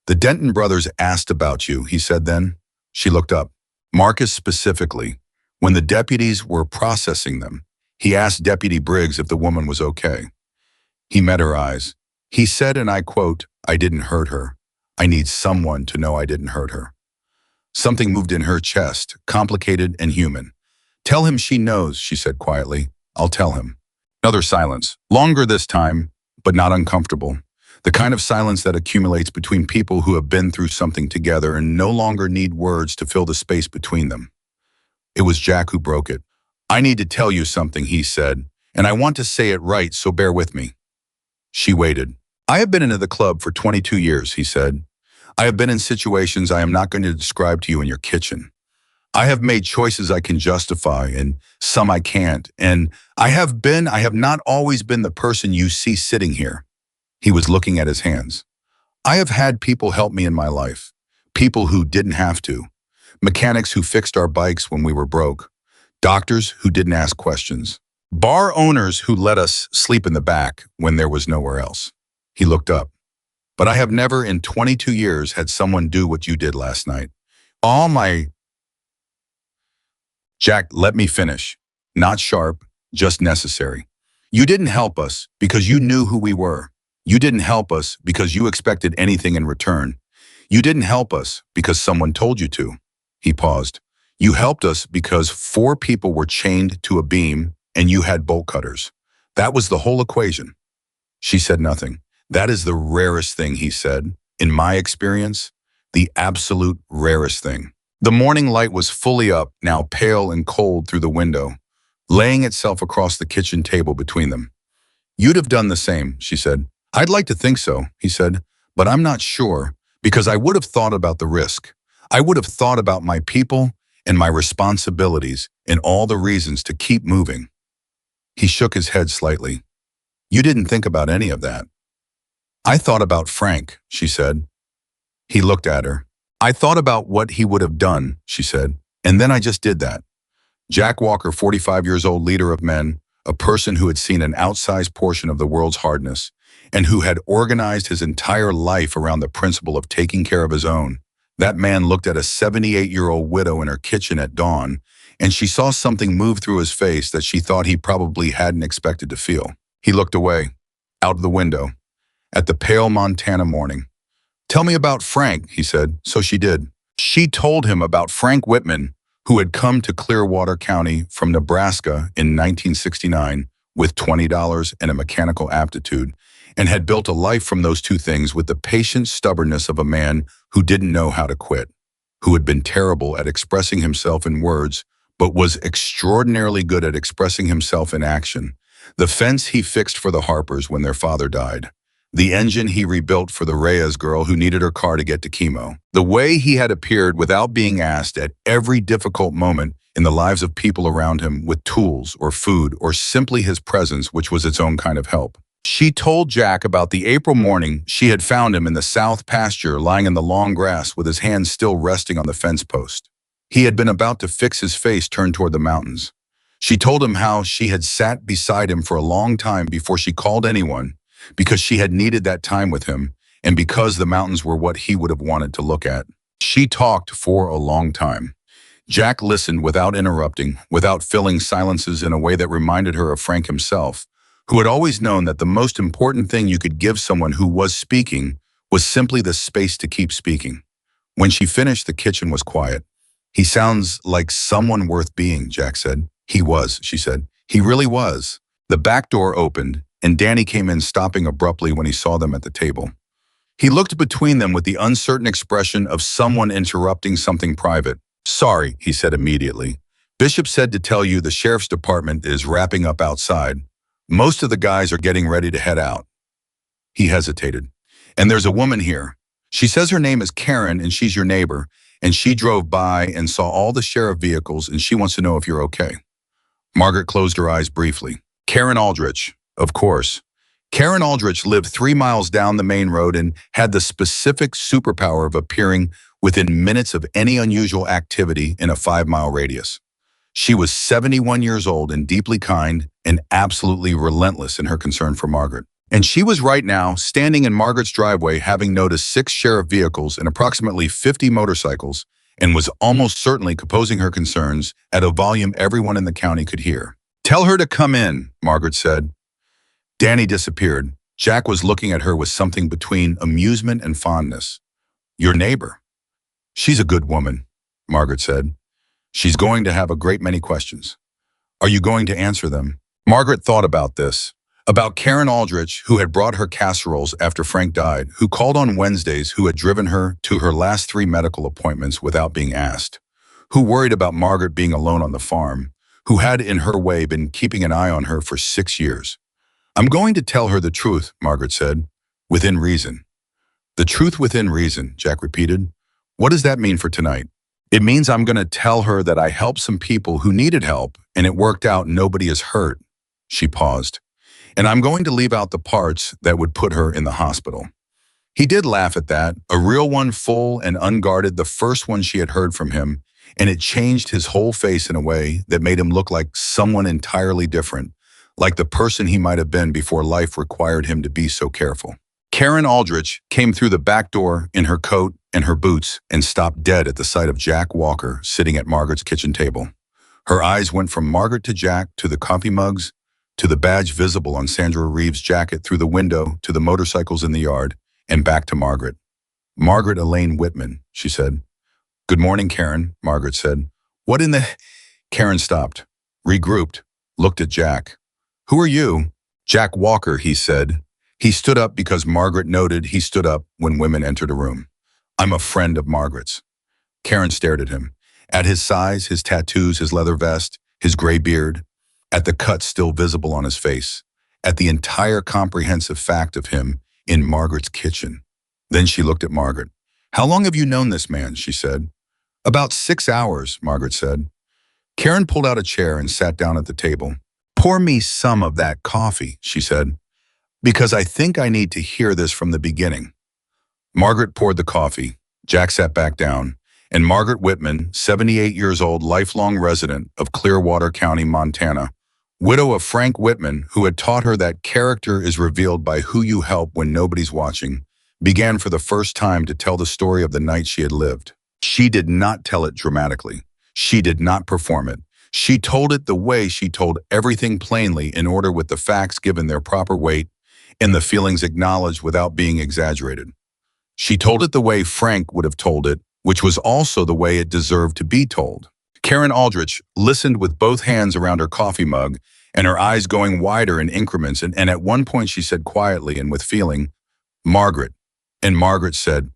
The Denton brothers asked about you, he said then. She looked up. Marcus specifically. When the deputies were processing them, he asked Deputy Briggs if the woman was okay. He met her eyes. He said, and I quote, "I didn't hurt her. I need someone to know I didn't hurt her." Something moved in her chest, complicated and human. "Tell him she knows," she said quietly. "I'll tell him." Another silence, longer this time, but not uncomfortable. The kind of silence that accumulates between people who have been through something together and no longer need words to fill the space between them. It was Jack who broke it. "I need to tell you something," he said, "and I want to say it right, so bear with me." She waited. "I have been into the club for 22 years, he said. "I have been in situations I am not going to describe to you in your kitchen. I have made choices I can justify and some I can't, and I have not always been the person you see sitting here." He was looking at his hands. "I have had people help me in my life. People who didn't have to. Mechanics who fixed our bikes when we were broke. Doctors who didn't ask questions. Bar owners who let us sleep in the back when there was nowhere else." He looked up. "But I have never in 22 years had someone do what you did last night. All my—" "Jack, let me finish. Not sharp, just necessary. You didn't help us because you knew who we were. You didn't help us because you expected anything in return. You didn't help us because someone told you to." He paused. "You helped us because 4 people were chained to a beam and you had bolt cutters. That was the whole equation." She said nothing. "That is the rarest thing," he said. "In my experience, the absolute rarest thing." The morning light was fully up, now pale and cold through the window, laying itself across the kitchen table between them. "You'd have done the same," she said. "I'd like to think so," he said, "but I'm not sure, because I would have thought about the risk. I would have thought about my people and my responsibilities and all the reasons to keep moving." He shook his head slightly. "You didn't think about any of that." "I thought about Frank," she said. He looked at her. "I thought about what he would have done," she said, "and then I just did that." Jack Walker, 45 years old, leader of men, a person who had seen an outsized portion of the world's hardness, and who had organized his entire life around the principle of taking care of his own. That man looked at a 78-year-old widow in her kitchen at dawn, and she saw something move through his face that she thought he probably hadn't expected to feel. He looked away, out the window, at the pale Montana morning. "Tell me about Frank," he said. So she did. She told him about Frank Whitman, who had come to Clearwater County from Nebraska in 1969 with $20 and a mechanical aptitude, and had built a life from those 2 things with the patient stubbornness of a man who didn't know how to quit, who had been terrible at expressing himself in words, but was extraordinarily good at expressing himself in action. The fence he fixed for the Harpers when their father died. The engine he rebuilt for the Reyes girl who needed her car to get to chemo. The way he had appeared without being asked at every difficult moment in the lives of people around him with tools or food or simply his presence, which was its own kind of help. She told Jack about the April morning she had found him in the south pasture lying in the long grass with his hands still resting on the fence post. He had been about to fix his face turned toward the mountains. She told him how she had sat beside him for a long time before she called anyone, because she had needed that time with him, and because the mountains were what he would have wanted to look at. She talked for a long time. Jack listened without interrupting, without filling silences in a way that reminded her of Frank himself, who had always known that the most important thing you could give someone who was speaking was simply the space to keep speaking. When she finished, the kitchen was quiet. "He sounds like someone worth being," Jack said. "He was," she said. "He really was." The back door opened, and Danny came in, stopping abruptly when he saw them at the table. He looked between them with the uncertain expression of someone interrupting something private. "Sorry," he said immediately. "Bishop said to tell you the sheriff's department is wrapping up outside. Most of the guys are getting ready to head out." He hesitated. "And there's a woman here. She says her name is Karen and she's your neighbor, and she drove by and saw all the sheriff vehicles and she wants to know if you're okay." Margaret closed her eyes briefly. Karen Aldrich, of course. Karen Aldrich lived 3 miles down the main road and had the specific superpower of appearing within minutes of any unusual activity in a 5-mile radius. She was 71 years old and deeply kind and absolutely relentless in her concern for Margaret. And she was right now standing in Margaret's driveway, having noticed 6 sheriff vehicles and approximately 50 motorcycles, and was almost certainly composing her concerns at a volume everyone in the county could hear. "Tell her to come in," Margaret said. Danny disappeared. Jack was looking at her with something between amusement and fondness. "Your neighbor. She's a good woman," Margaret said. "She's going to have a great many questions. Are you going to answer them?" Margaret thought about this. About Karen Aldrich, who had brought her casseroles after Frank died, who called on Wednesdays, who had driven her to her last 3 medical appointments without being asked, who worried about Margaret being alone on the farm, who had in her way been keeping an eye on her for 6 years. "I'm going to tell her the truth," Margaret said, "within reason." "The truth within reason," Jack repeated. "What does that mean for tonight?" "It means I'm going to tell her that I helped some people who needed help, and it worked out, nobody is hurt." She paused. "And I'm going to leave out the parts that would put her in the hospital." He did laugh at that, a real one, full and unguarded, the first one she had heard from him, and it changed his whole face in a way that made him look like someone entirely different, like the person he might have been before life required him to be so careful. Karen Aldrich came through the back door in her coat and her boots and stopped dead at the sight of Jack Walker sitting at Margaret's kitchen table. Her eyes went from Margaret to Jack, to the coffee mugs, to the badge visible on Sandra Reeves' jacket, through the window, to the motorcycles in the yard, and back to Margaret. "Margaret Elaine Whitman," she said. "Good morning, Karen," Margaret said. "What in the—" Karen stopped, regrouped, looked at Jack. "Who are you?" "Jack Walker," he said. He stood up because Margaret noted he stood up when women entered a room. "I'm a friend of Margaret's." Karen stared at him. At his size, his tattoos, his leather vest, his gray beard, at the cuts still visible on his face, at the entire comprehensive fact of him in Margaret's kitchen. Then she looked at Margaret. "How long have you known this man?" she said. "About 6 hours," Margaret said. Karen pulled out a chair and sat down at the table. "Pour me some of that coffee," she said, "because I think I need to hear this from the beginning." Margaret poured the coffee. Jack sat back down, and Margaret Whitman, 78 years old, lifelong resident of Clearwater County, Montana, widow of Frank Whitman, who had taught her that character is revealed by who you help when nobody's watching, began for the first time to tell the story of the night she had lived. She did not tell it dramatically. She did not perform it. She told it the way she told everything, plainly, in order, with the facts given their proper weight and the feelings acknowledged without being exaggerated. She told it the way Frank would have told it, which was also the way it deserved to be told. Karen Aldrich listened with both hands around her coffee mug and her eyes going wider in increments, and at one point she said quietly and with feeling, "Margaret." And Margaret said,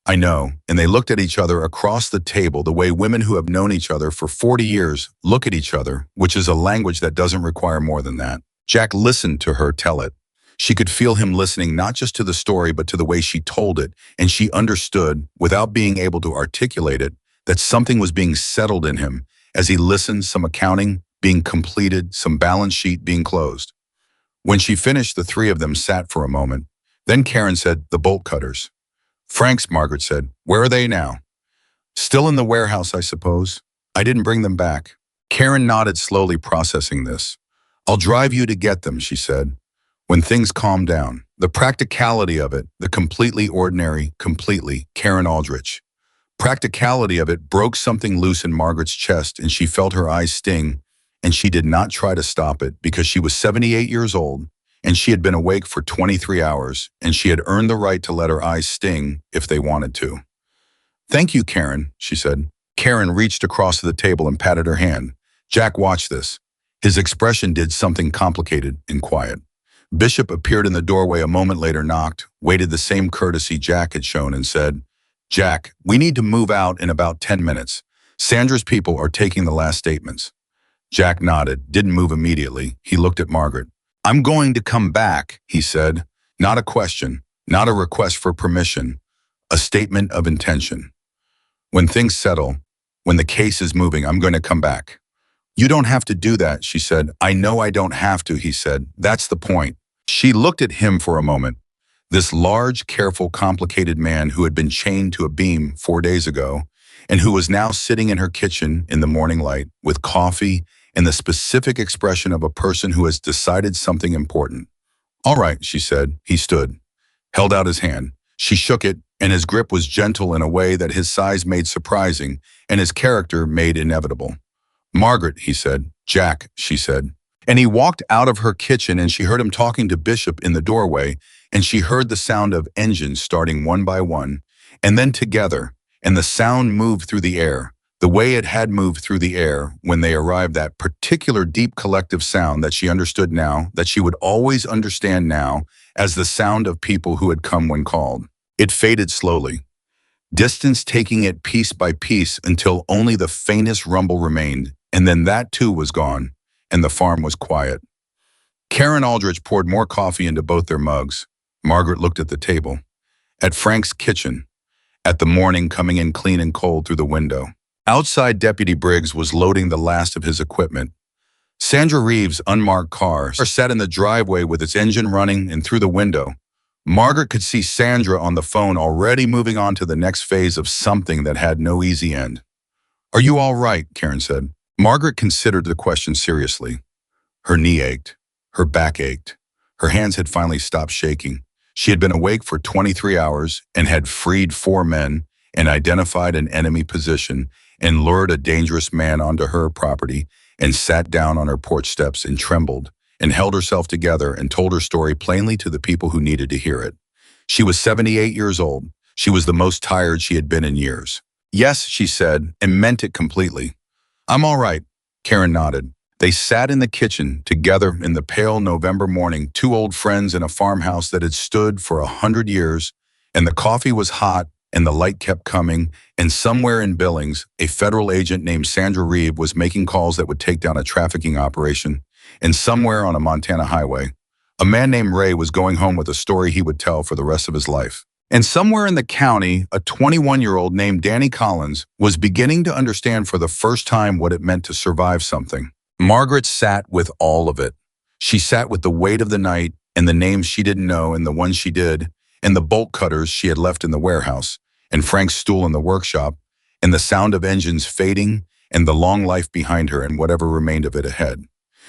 "I know." And they looked at each other across the table the way women who have known each other for 40 years look at each other, which is a language that doesn't require more than that. Jack listened to her tell it. She could feel him listening, not just to the story but to the way she told it, and she understood, without being able to articulate it, that something was being settled in him as he listened, some accounting being completed, some balance sheet being closed. When she finished, the 3 of them sat for a moment. Then Karen said, "The bolt cutters." "Frank's," Margaret said. "Where are they now?" "Still in the warehouse, I suppose. I didn't bring them back." Karen nodded, slowly processing this. "I'll drive you to get them," she said, "when things calm down." The practicality of it, the completely ordinary, completely Karen Aldrich practicality of it broke something loose in Margaret's chest, and she felt her eyes sting, and she did not try to stop it, because she was 78 years old, and she had been awake for 23 hours, and she had earned the right to let her eyes sting if they wanted to. "Thank you, Karen," she said. Karen reached across the table and patted her hand. Jack watched this. His expression did something complicated and quiet. Bishop appeared in the doorway a moment later, knocked, waited the same courtesy Jack had shown, and said, "Jack, we need to move out in about 10 minutes. Sandra's people are taking the last statements." Jack nodded, didn't move immediately. He looked at Margaret. "I'm going to come back," he said. Not a question, not a request for permission, a statement of intention. "When things settle, when the case is moving, I'm going to come back." "You don't have to do that," she said. "I know I don't have to," he said. "That's the point." She looked at him for a moment. This large, careful, complicated man who had been chained to a beam 4 days ago, and who was now sitting in her kitchen in the morning light with coffee and the specific expression of a person who has decided something important. All right, she said. He stood, held out his hand. She shook it, and his grip was gentle in a way that his size made surprising and his character made inevitable. Margaret, he said. Jack, she said. And he walked out of her kitchen and she heard him talking to Bishop in the doorway, and she heard the sound of engines starting one by one, and then together, and the sound moved through the air, the way it had moved through the air when they arrived, that particular deep collective sound that she understood now, that she would always understand now, as the sound of people who had come when called. It faded slowly, distance taking it piece by piece until only the faintest rumble remained, and then that too was gone, and the farm was quiet. Karen Aldrich poured more coffee into both their mugs. Margaret looked at the table, at Frank's kitchen, at the morning coming in clean and cold through the window. Outside, Deputy Briggs was loading the last of his equipment. Sandra Reeves' unmarked car sat in the driveway with its engine running, and through the window, Margaret could see Sandra on the phone already moving on to the next phase of something that had no easy end. Are you all right? Karen said. Margaret considered the question seriously. Her knee ached. Her back ached. Her hands had finally stopped shaking. She had been awake for 23 hours and had freed 4 men and identified an enemy position and lured a dangerous man onto her property and sat down on her porch steps and trembled and held herself together and told her story plainly to the people who needed to hear it. She was 78 years old. She was the most tired she had been in years. Yes, she said, and meant it completely. I'm all right, Karen nodded. They sat in the kitchen together in the pale November morning, 2 old friends in a farmhouse that had stood for 100 years, and the coffee was hot and the light kept coming, and somewhere in Billings, a federal agent named Sandra Reeve was making calls that would take down a trafficking operation, and somewhere on a Montana highway, a man named Ray was going home with a story he would tell for the rest of his life. And somewhere in the county, a 21-year-old named Danny Collins was beginning to understand for the first time what it meant to survive something. Margaret sat with all of it. She sat with the weight of the night and the names she didn't know and the ones she did, and the bolt cutters she had left in the warehouse, and Frank's stool in the workshop, and the sound of engines fading, and the long life behind her and whatever remained of it ahead.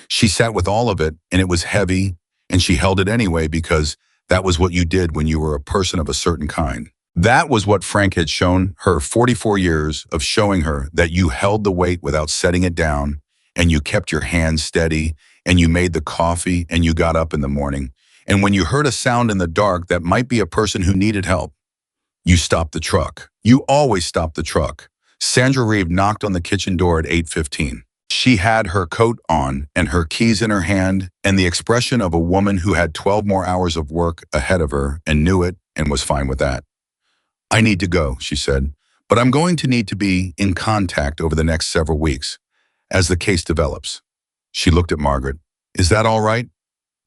She sat with all of it, and it was heavy, and she held it anyway because that was what you did when you were a person of a certain kind. That was what Frank had shown her 44 years of showing her, that you held the weight without setting it down, and you kept your hands steady, and you made the coffee, and you got up in the morning. And when you heard a sound in the dark that might be a person who needed help, you stopped the truck. You always stopped the truck. Sandra Reeve knocked on the kitchen door at 8:15. She had her coat on and her keys in her hand and the expression of a woman who had 12 more hours of work ahead of her and knew it and was fine with that. I need to go, she said, but I'm going to need to be in contact over the next several weeks as the case develops. She looked at Margaret. Is that all right?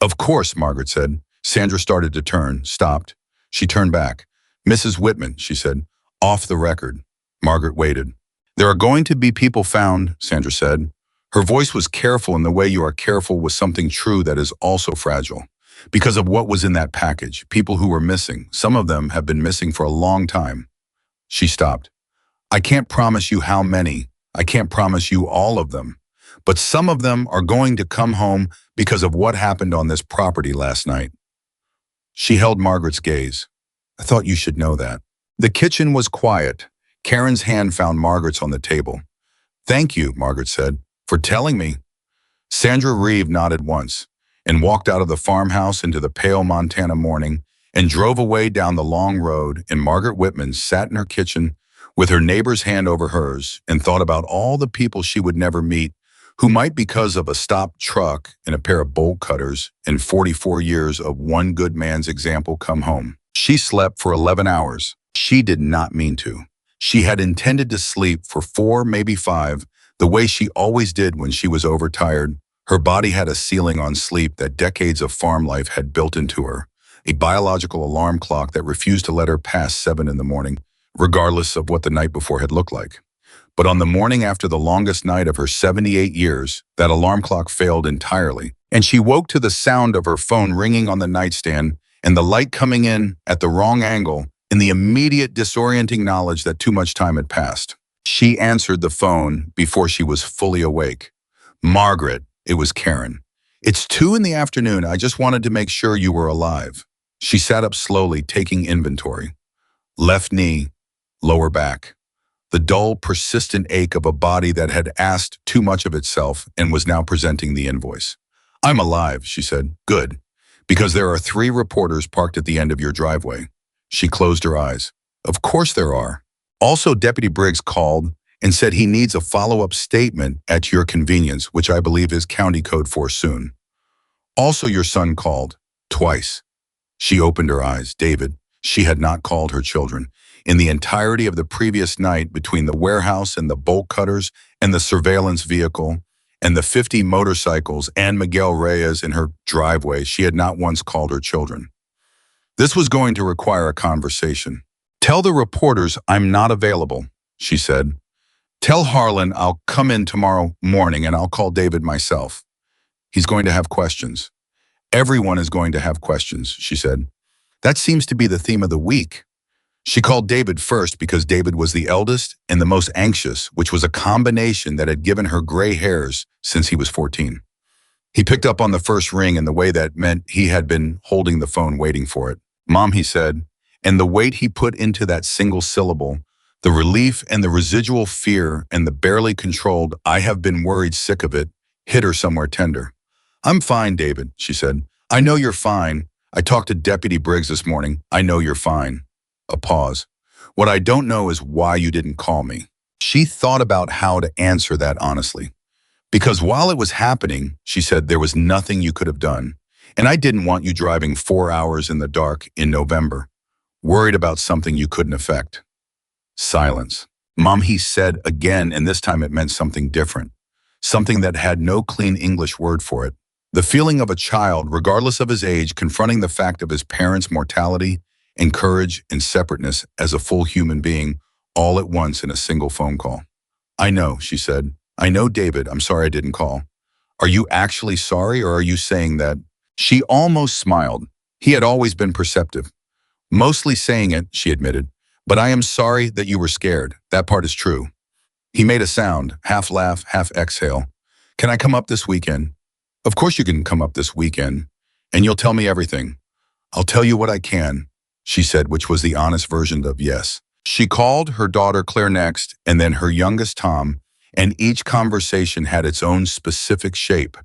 Of course, Margaret said. Sandra started to turn, stopped. She turned back. Mrs. Whitman, she said, off the record. Margaret waited. There are going to be people found, Sandra said. Her voice was careful in the way you are careful with something true that is also fragile. Because of what was in that package, people who were missing. Some of them have been missing for a long time. She stopped. I can't promise you how many. I can't promise you all of them. But some of them are going to come home because of what happened on this property last night. She held Margaret's gaze. I thought you should know that. The kitchen was quiet. Karen's hand found Margaret's on the table. Thank you, Margaret said, for telling me. Sandra Reeve nodded once and walked out of the farmhouse into the pale Montana morning and drove away down the long road, and Margaret Whitman sat in her kitchen with her neighbor's hand over hers and thought about all the people she would never meet who might, because of a stopped truck and a pair of bolt cutters and 44 years of one good man's example, come home. She slept for 11 hours. She did not mean to. She had intended to sleep for 4, maybe 5, the way she always did when she was overtired. Her body had a ceiling on sleep that decades of farm life had built into her, a biological alarm clock that refused to let her pass 7 in the morning, regardless of what the night before had looked like. But on the morning after the longest night of her 78 years, that alarm clock failed entirely, and she woke to the sound of her phone ringing on the nightstand and the light coming in at the wrong angle, in the immediate disorienting knowledge that too much time had passed. She answered the phone before she was fully awake. Margaret, it was Karen. It's 2 in the afternoon. I just wanted to make sure you were alive. She sat up slowly, taking inventory. Left knee, lower back. The dull, persistent ache of a body that had asked too much of itself and was now presenting the invoice. I'm alive, she said. Good. Because there are 3 reporters parked at the end of your driveway. She closed her eyes. Of course there are. Also, Deputy Briggs called and said he needs a follow-up statement at your convenience, which I believe is County Code 4 soon. Also, your son called. Twice. She opened her eyes. David. She had not called her children. In the entirety of the previous night, between the warehouse and the bolt cutters and the surveillance vehicle and the 50 motorcycles and Miguel Reyes in her driveway, she had not once called her children. This was going to require a conversation. Tell the reporters I'm not available, she said. Tell Harlan I'll come in tomorrow morning and I'll call David myself. He's going to have questions. Everyone is going to have questions, she said. That seems to be the theme of the week. She called David first because David was the eldest and the most anxious, which was a combination that had given her gray hairs since he was 14. He picked up on the first ring in the way that meant he had been holding the phone waiting for it. Mom, he said, and the weight he put into that single syllable, the relief and the residual fear and the barely controlled, I have been worried sick of it, hit her somewhere tender. I'm fine, David, she said. I know you're fine. I talked to Deputy Briggs this morning. I know you're fine. A pause. What I don't know is why you didn't call me. She thought about how to answer that honestly. Because while it was happening, she said, there was nothing you could have done. And I didn't want you driving 4 hours in the dark in November, worried about something you couldn't affect. Silence. Mom, he said again, and this time it meant something different. Something that had no clean English word for it. The feeling of a child, regardless of his age, confronting the fact of his parents' mortality and courage and separateness as a full human being, all at once in a single phone call. I know, she said. I know, David. I'm sorry I didn't call. Are you actually sorry, or are you saying that? She almost smiled. He had always been perceptive. Mostly saying it, she admitted. But I am sorry that you were scared. That part is true. He made a sound, half laugh, half exhale. Can I come up this weekend? Of course you can come up this weekend, and you'll tell me everything. I'll tell you what I can, she said, which was the honest version of yes. She called her daughter Claire next, and then her youngest Tom, and each conversation had its own specific shape.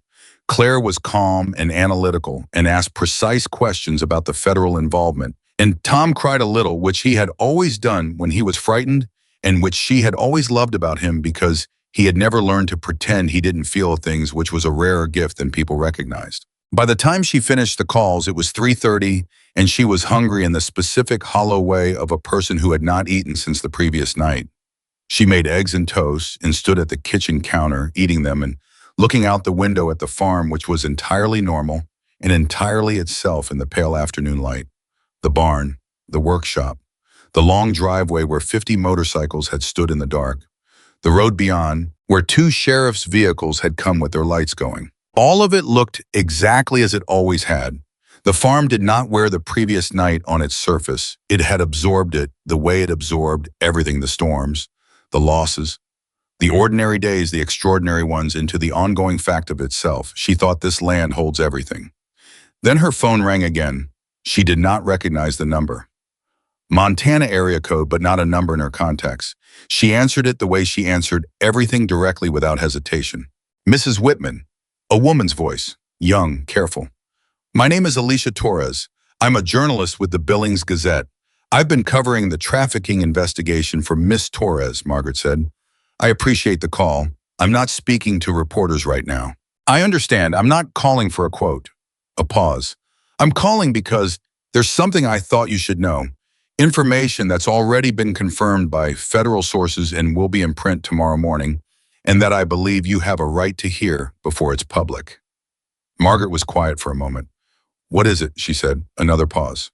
Claire was calm and analytical and asked precise questions about the federal involvement, and Tom cried a little, which he had always done when he was frightened, and which she had always loved about him because he had never learned to pretend he didn't feel things, which was a rarer gift than people recognized. By the time she finished the calls, it was 3:30, and she was hungry in the specific hollow way of a person who had not eaten since the previous night. She made eggs and toast and stood at the kitchen counter, eating them and looking out the window at the farm, which was entirely normal and entirely itself in the pale afternoon light. The barn, the workshop, the long driveway where 50 motorcycles had stood in the dark, the road beyond, where 2 sheriff's vehicles had come with their lights going. All of it looked exactly as it always had. The farm did not wear the previous night on its surface. It had absorbed it the way it absorbed everything, the storms, the losses, the ordinary days, the extraordinary ones, into the ongoing fact of itself. She thought this land holds everything. Then her phone rang again. She did not recognize the number. Montana area code, but not a number in her contacts. She answered it the way she answered everything, directly, without hesitation. Mrs. Whitman, a woman's voice, young, careful. My name is Alicia Torres. I'm a journalist with the Billings Gazette. I've been covering the trafficking investigation for Miss Torres, Margaret said. I appreciate the call. I'm not speaking to reporters right now. I understand. I'm not calling for a quote. A pause. I'm calling because there's something I thought you should know. Information that's already been confirmed by federal sources and will be in print tomorrow morning, and that I believe you have a right to hear before it's public. Margaret was quiet for a moment. What is it? She said. Another pause.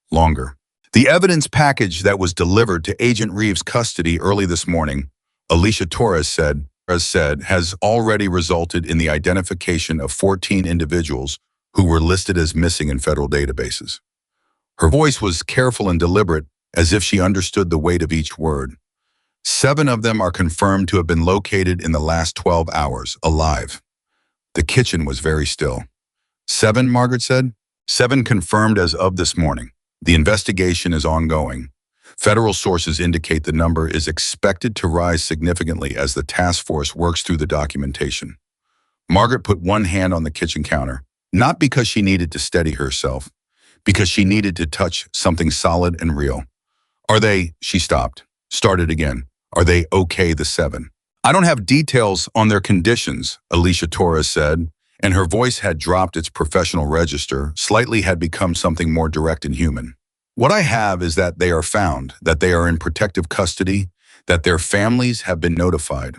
Longer. The evidence package that was delivered to Agent Reeves' custody early this morning, Alicia Torres said, has already resulted in the identification of 14 individuals who were listed as missing in federal databases. Her voice was careful and deliberate, as if she understood the weight of each word. 7 of them are confirmed to have been located in the last 12 hours, alive. The kitchen was very still. 7, Margaret said. 7 confirmed as of this morning. The investigation is ongoing. Federal sources indicate the number is expected to rise significantly as the task force works through the documentation. Margaret put one hand on the kitchen counter, not because she needed to steady herself, because she needed to touch something solid and real. Are they, she stopped, started again. Are they okay, the 7? I don't have details on their conditions, Alicia Torres said, and her voice had dropped its professional register, slightly had become something more direct and human. What I have is that they are found, that they are in protective custody, that their families have been notified.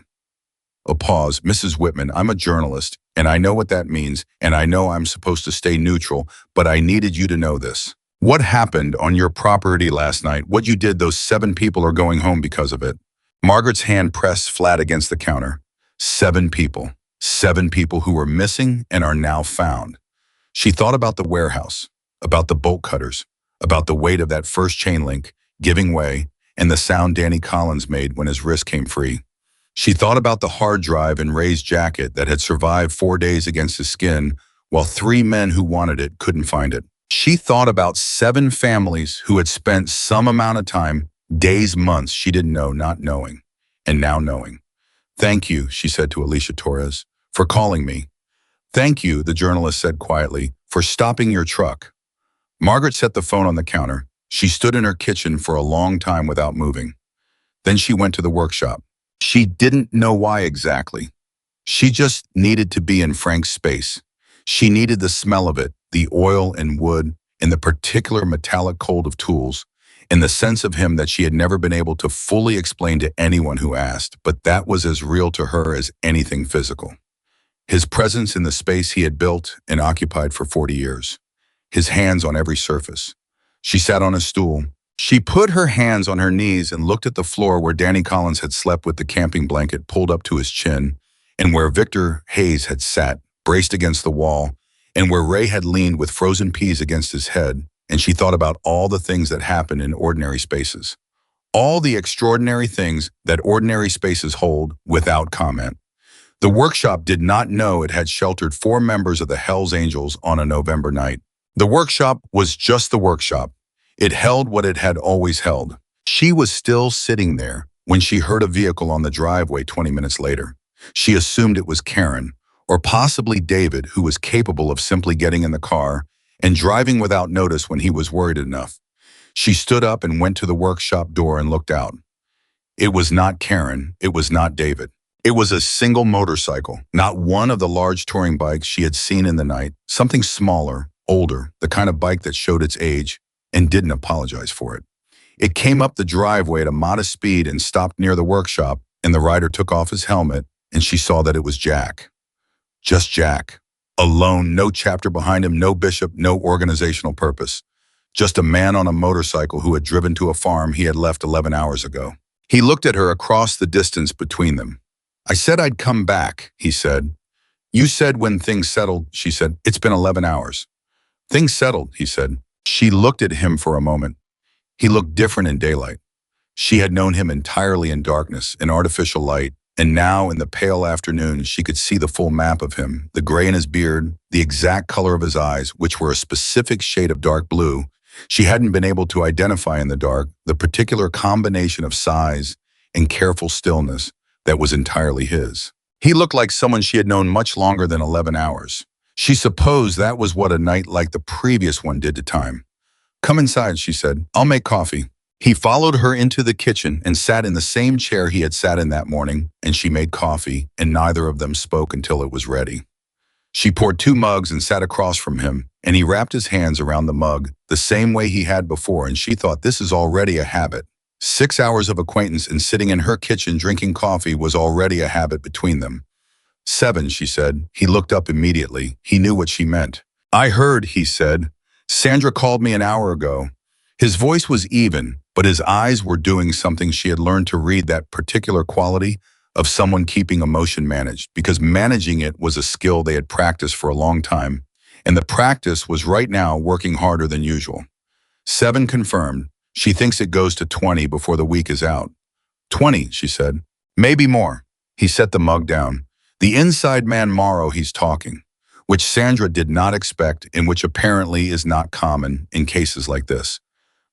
A pause. Mrs. Whitman, I'm a journalist, and I know what that means, and I know I'm supposed to stay neutral, but I needed you to know this. What happened on your property last night? What you did, those 7 people are going home because of it. Margaret's hand pressed flat against the counter. 7 people. 7 people who were missing and are now found. She thought about the warehouse, about the bolt cutters, about the weight of that first chain link giving way, and the sound Danny Collins made when his wrist came free. She thought about the hard drive and Ray's jacket that had survived 4 days against his skin, while 3 men who wanted it couldn't find it. She thought about 7 families who had spent some amount of time, days, months, she didn't know, not knowing, and now knowing. Thank you, she said to Alicia Torres, for calling me. Thank you, the journalist said quietly, for stopping your truck. Margaret set the phone on the counter. She stood in her kitchen for a long time without moving. Then she went to the workshop. She didn't know why exactly. She just needed to be in Frank's space. She needed the smell of it, the oil and wood, and the particular metallic cold of tools, and the sense of him that she had never been able to fully explain to anyone who asked, but that was as real to her as anything physical. His presence in the space he had built and occupied for 40 years. His hands on every surface. She sat on a stool. She put her hands on her knees and looked at the floor where Danny Collins had slept with the camping blanket pulled up to his chin, and where Victor Hayes had sat, braced against the wall, and where Ray had leaned with frozen peas against his head, and she thought about all the things that happen in ordinary spaces. All the extraordinary things that ordinary spaces hold without comment. The workshop did not know it had sheltered 4 members of the Hells Angels on a November night. The workshop was just the workshop. It held what it had always held. She was still sitting there when she heard a vehicle on the driveway 20 minutes later. She assumed it was Karen, or possibly David, who was capable of simply getting in the car and driving without notice when he was worried enough. She stood up and went to the workshop door and looked out. It was not Karen. It was not David. It was a single motorcycle, not one of the large touring bikes she had seen in the night, something smaller, older, the kind of bike that showed its age and didn't apologize for it. It came up the driveway at a modest speed and stopped near the workshop, and the rider took off his helmet, and she saw that it was Jack. Just Jack. Alone, no chapter behind him, no bishop, no organizational purpose. Just a man on a motorcycle who had driven to a farm he had left 11 hours ago. He looked at her across the distance between them. I said I'd come back, he said. You said when things settled, she said. It's been 11 hours. Things settled, he said. She looked at him for a moment. He looked different in daylight. She had known him entirely in darkness, in artificial light, and now in the pale afternoon she could see the full map of him, the gray in his beard, the exact color of his eyes, which were a specific shade of dark blue. She hadn't been able to identify in the dark the particular combination of size and careful stillness that was entirely his. He looked like someone she had known much longer than 11 hours. She supposed that was what a night like the previous one did to time. Come inside, she said. I'll make coffee. He followed her into the kitchen and sat in the same chair he had sat in that morning, and she made coffee, and neither of them spoke until it was ready. She poured 2 mugs and sat across from him, and he wrapped his hands around the mug the same way he had before, and she thought this is already a habit. 6 hours of acquaintance and sitting in her kitchen drinking coffee was already a habit between them. 7, she said. He looked up immediately. He knew what she meant. I heard, he said. Sandra called me an hour ago. His voice was even, but his eyes were doing something she had learned to read, that particular quality of someone keeping emotion managed, because managing it was a skill they had practiced for a long time, and the practice was right now working harder than usual. 7 confirmed. She thinks it goes to 20 before the week is out. 20, she said. Maybe more. He set the mug down. The inside man Morrow he's talking. which Sandra did not expect and which apparently is not common in cases like this.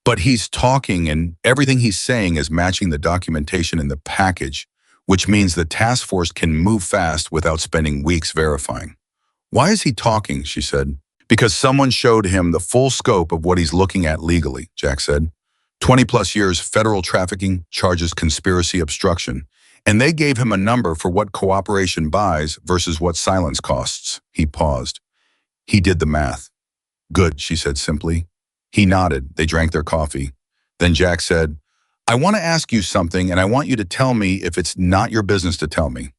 But he's talking and everything he's saying is matching the documentation in the package, which means the task force can move fast without spending weeks verifying. Why is he talking, she said. Because someone showed him the full scope of what he's looking at legally, Jack said. 20 plus years federal trafficking charges conspiracy obstruction. And they gave him a number for what cooperation buys versus what silence costs. He paused. He did the math. Good, she said simply. He nodded. They drank their coffee. Then Jack said, I want to ask you something and I want you to tell me if it's not your business to tell me.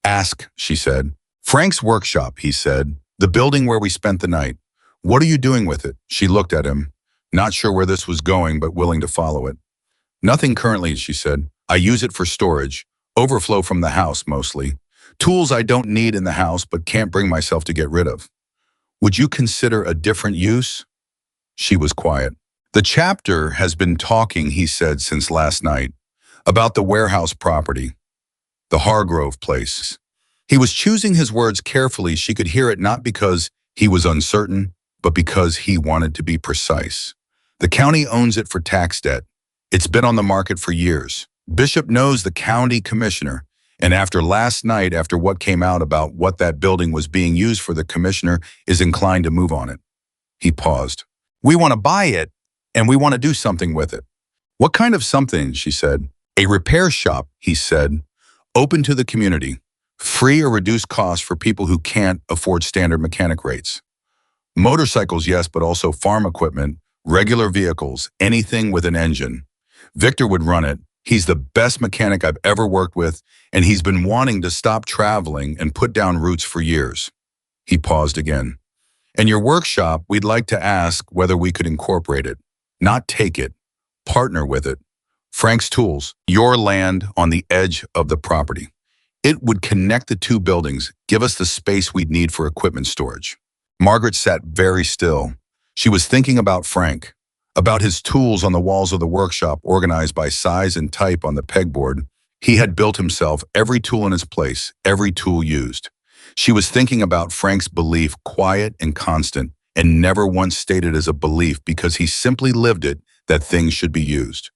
Ask, she said. Frank's workshop, he said. The building where we spent the night. What are you doing with it? She looked at him, not sure where this was going, but willing to follow it. Nothing currently, she said. I use it for storage. Overflow from the house, mostly. Tools I don't need in the house, but can't bring myself to get rid of. Would you consider a different use? She was quiet. The chapter has been talking, he said, since last night, about the warehouse property, the Hargrove place. He was choosing his words carefully. She could hear it not because he was uncertain, but because he wanted to be precise. The county owns it for tax debt. It's been on the market for years. Bishop knows the county commissioner, and after last night, after what came out about what that building was being used for, the commissioner is inclined to move on it. He paused. We want to buy it, and we want to do something with it. What kind of something, she said. A repair shop, he said, open to the community. Free or reduced costs for people who can't afford standard mechanic rates. Motorcycles, yes, but also farm equipment, regular vehicles, anything with an engine. Victor would run it. He's the best mechanic I've ever worked with, and he's been wanting to stop traveling and put down roots for years. He paused again. And your workshop, we'd like to ask whether we could incorporate it, not take it, partner with it. Frank's Tools, your land on the edge of the property. It would connect the two buildings, give us the space we'd need for equipment storage. Margaret sat very still. She was thinking about Frank, about his tools on the walls of the workshop organized by size and type on the pegboard. He had built himself, every tool in its place, every tool used. She was thinking about Frank's belief, quiet and constant, and never once stated as a belief because he simply lived it, that things should be used,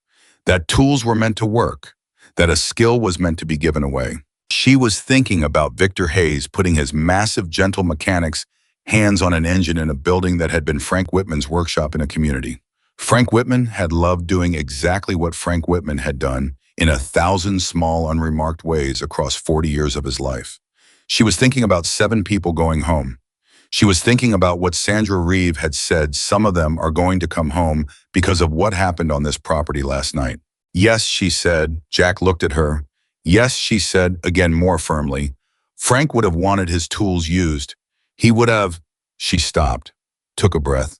that tools were meant to work, that a skill was meant to be given away. She was thinking about Victor Hayes putting his massive, gentle mechanics hands on an engine in a building that had been Frank Whitman's workshop in a community. Frank Whitman had loved doing exactly what Frank Whitman had done in 1,000 small, unremarked ways across 40 years of his life. She was thinking about 7 people going home. She was thinking about what Sandra Reeve had said, some of them are going to come home because of what happened on this property last night. Yes, she said. Jack looked at her. Yes, she said, again more firmly. Frank would have wanted his tools used. He would have. She stopped, took a breath.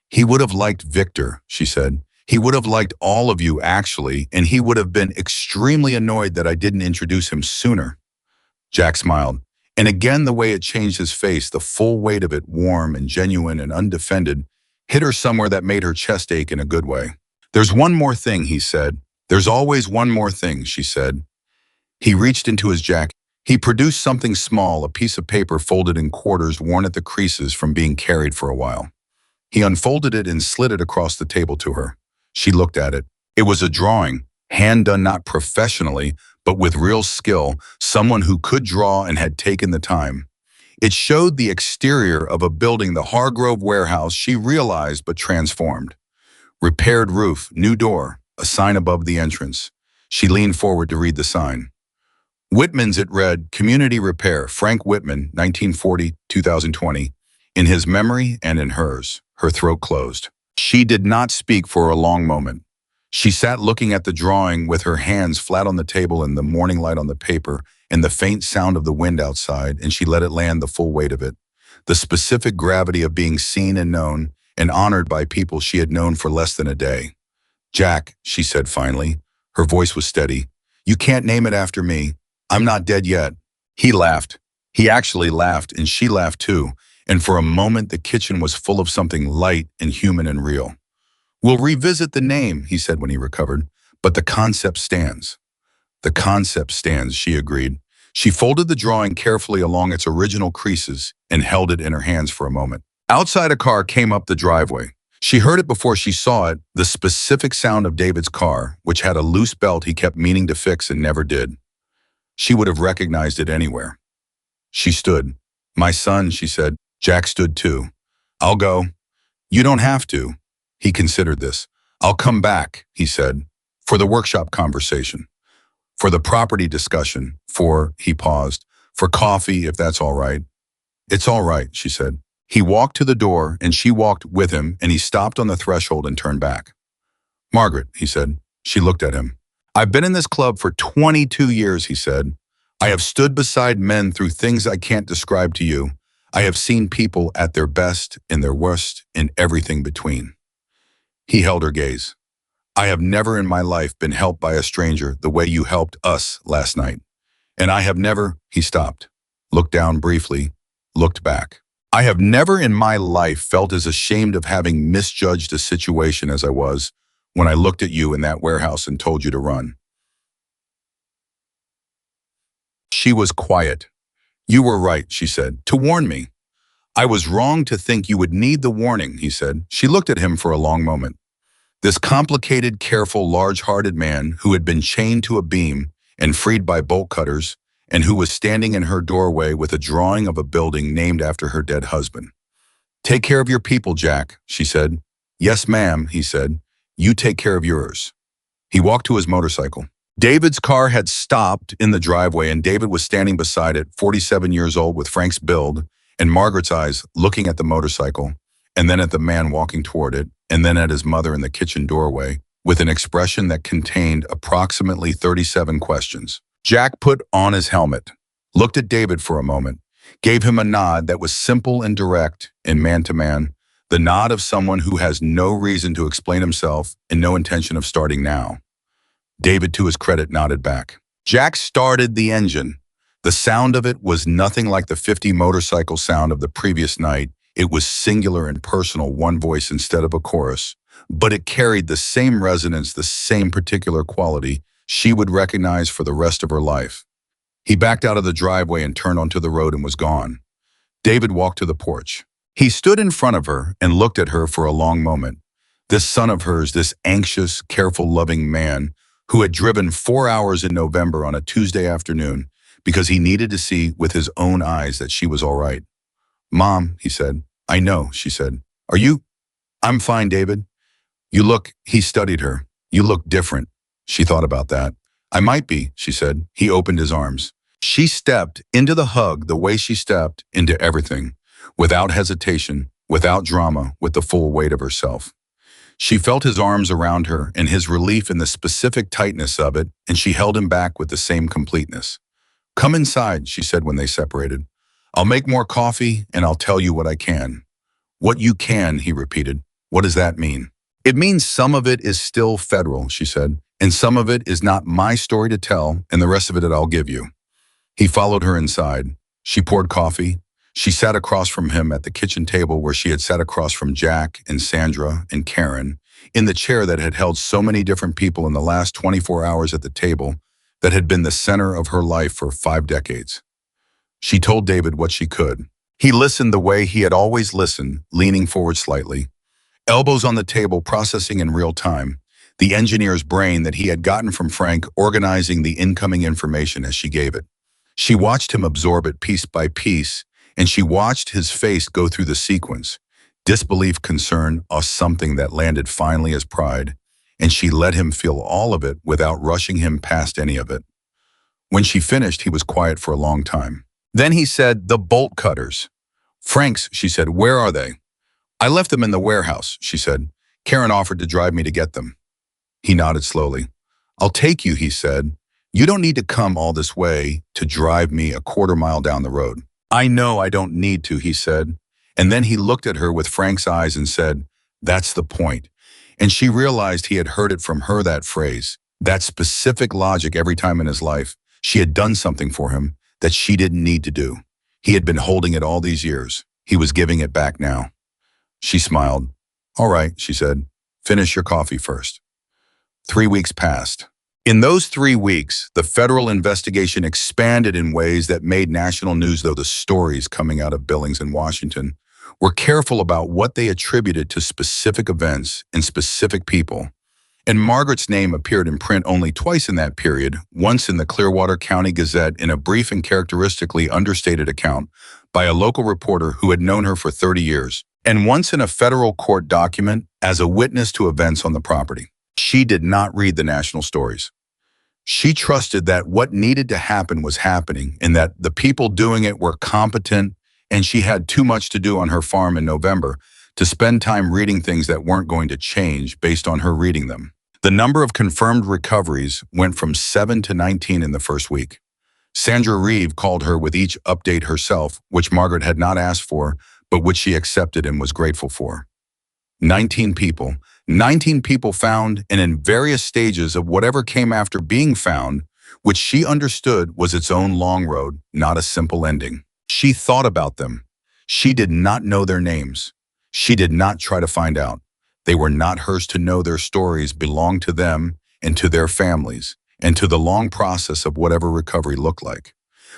He would have liked Victor, she said. He would have liked all of you, actually, and he would have been extremely annoyed that I didn't introduce him sooner. Jack smiled. And again, the way it changed his face, the full weight of it, warm and genuine and undefended, hit her somewhere that made her chest ache in a good way. There's one more thing, he said. There's always one more thing, she said. He reached into his jacket. He produced something small, a piece of paper folded in quarters worn at the creases from being carried for a while. He unfolded it and slid it across the table to her. She looked at it. It was a drawing, hand done not professionally, but with real skill, someone who could draw and had taken the time. It showed the exterior of a building, the Hargrove warehouse, she realized but transformed. Repaired roof, new door, a sign above the entrance. She leaned forward to read the sign. Whitman's, it read, Community Repair, Frank Whitman, 1940-2020. In his memory and in hers, her throat closed. She did not speak for a long moment. She sat looking at the drawing with her hands flat on the table and the morning light on the paper and the faint sound of the wind outside, and she let it land, the full weight of it. The specific gravity of being seen and known and honored by people she had known for less than a day. Jack, she said finally. Her voice was steady. You can't name it after me. I'm not dead yet. He laughed. He actually laughed, and she laughed too, and for a moment the kitchen was full of something light and human and real. We'll revisit the name, he said when he recovered, but the concept stands. The concept stands, she agreed. She folded the drawing carefully along its original creases and held it in her hands for a moment. Outside, a car came up the driveway. She heard it before she saw it, the specific sound of David's car, which had a loose belt he kept meaning to fix and never did. She would have recognized it anywhere. She stood. "My son," she said. Jack stood too. "I'll go." "You don't have to." He considered this. "I'll come back," he said, "for the workshop conversation, for the property discussion, he paused, "for coffee, if that's all right." "It's all right," she said. He walked to the door and she walked with him, and he stopped on the threshold and turned back. "Margaret," he said. She looked at him. "I've been in this club for 22 years, he said. "I have stood beside men through things I can't describe to you. I have seen people at their best, in their worst, and everything between." He held her gaze. "I have never in my life been helped by a stranger the way you helped us last night. And I have never," he stopped, looked down briefly, looked back. "I have never in my life felt as ashamed of having misjudged a situation as I was when I looked at you in that warehouse and told you to run." She was quiet. "You were right," she said, "to warn me." "I was wrong to think you would need the warning," he said. She looked at him for a long moment. This complicated, careful, large-hearted man who had been chained to a beam and freed by bolt cutters, and who was standing in her doorway with a drawing of a building named after her dead husband. "Take care of your people, Jack," she said. "Yes, ma'am," he said. "You take care of yours." He walked to his motorcycle. David's car had stopped in the driveway, and David was standing beside it, 47 years old, with Frank's build and Margaret's eyes looking at the motorcycle, and then at the man walking toward it, and then at his mother in the kitchen doorway, with an expression that contained approximately 37 questions. Jack put on his helmet, looked at David for a moment, gave him a nod that was simple and direct and man-to-man, the nod of someone who has no reason to explain himself and no intention of starting now. David, to his credit, nodded back. Jack started the engine. The sound of it was nothing like the 50 motorcycle sound of the previous night. It was singular and personal, one voice instead of a chorus, but it carried the same resonance, the same particular quality she would recognize for the rest of her life. He backed out of the driveway and turned onto the road and was gone. David walked to the porch. He stood in front of her and looked at her for a long moment. This son of hers, this anxious, careful, loving man who had driven 4 hours in November on a Tuesday afternoon because he needed to see with his own eyes that she was all right. "Mom," he said. "I know," she said. "Are you?" "I'm fine, David." "You look," he studied her. "You look different." She thought about that. "I might be," she said. He opened his arms. She stepped into the hug the way she stepped into everything, without hesitation, without drama, with the full weight of herself. She felt his arms around her and his relief in the specific tightness of it, and she held him back with the same completeness. "Come inside," she said when they separated. "I'll make more coffee and I'll tell you what I can." "What you can," he repeated. "What does that mean?" "It means some of it is still federal," she said, "and some of it is not my story to tell, and the rest of it I'll give you." He followed her inside. She poured coffee. She sat across from him at the kitchen table where she had sat across from Jack and Sandra and Karen, in the chair that had held so many different people in the last 24 hours at the table that had been the center of her life for 5 decades. She told David what she could. He listened the way he had always listened, leaning forward slightly, elbows on the table, processing in real time, the engineer's brain that he had gotten from Frank, organizing the incoming information as she gave it. She watched him absorb it piece by piece, and she watched his face go through the sequence. Disbelief, concern, or something that landed finally as pride, and she let him feel all of it without rushing him past any of it. When she finished, he was quiet for a long time. Then he said, "The bolt cutters." "Frank's," she said. "Where are they?" "I left them in the warehouse," she said. "Karen offered to drive me to get them." He nodded slowly. "I'll take you," he said. "You don't need to come all this way to drive me a quarter mile down the road." "I know I don't need to," he said. And then he looked at her with Frank's eyes and said, "That's the point." And she realized he had heard it from her, that phrase, that specific logic every time in his life. She had done something for him that she didn't need to do. He had been holding it all these years. He was giving it back now. She smiled. "All right," she said. "Finish your coffee first." 3 weeks passed. In those 3 weeks, the federal investigation expanded in ways that made national news, though the stories coming out of Billings and Washington were careful about what they attributed to specific events and specific people. And Margaret's name appeared in print only twice in that period, once in the Clearwater County Gazette in a brief and characteristically understated account by a local reporter who had known her for 30 years, and once in a federal court document as a witness to events on the property. She did not read the national stories. She trusted that what needed to happen was happening and that the people doing it were competent, and she had too much to do on her farm in November to spend time reading things that weren't going to change based on her reading them. The number of confirmed recoveries went from 7 to 19 in the first week. Sandra Reeve called her with each update herself, which Margaret had not asked for, but which she accepted and was grateful for. 19 people. 19 people found, and in various stages of whatever came after being found, which she understood was its own long road, not a simple ending. She thought about them. She did not know their names. She did not try to find out. They were not hers to know. Their stories belonged to them and to their families and to the long process of whatever recovery looked like.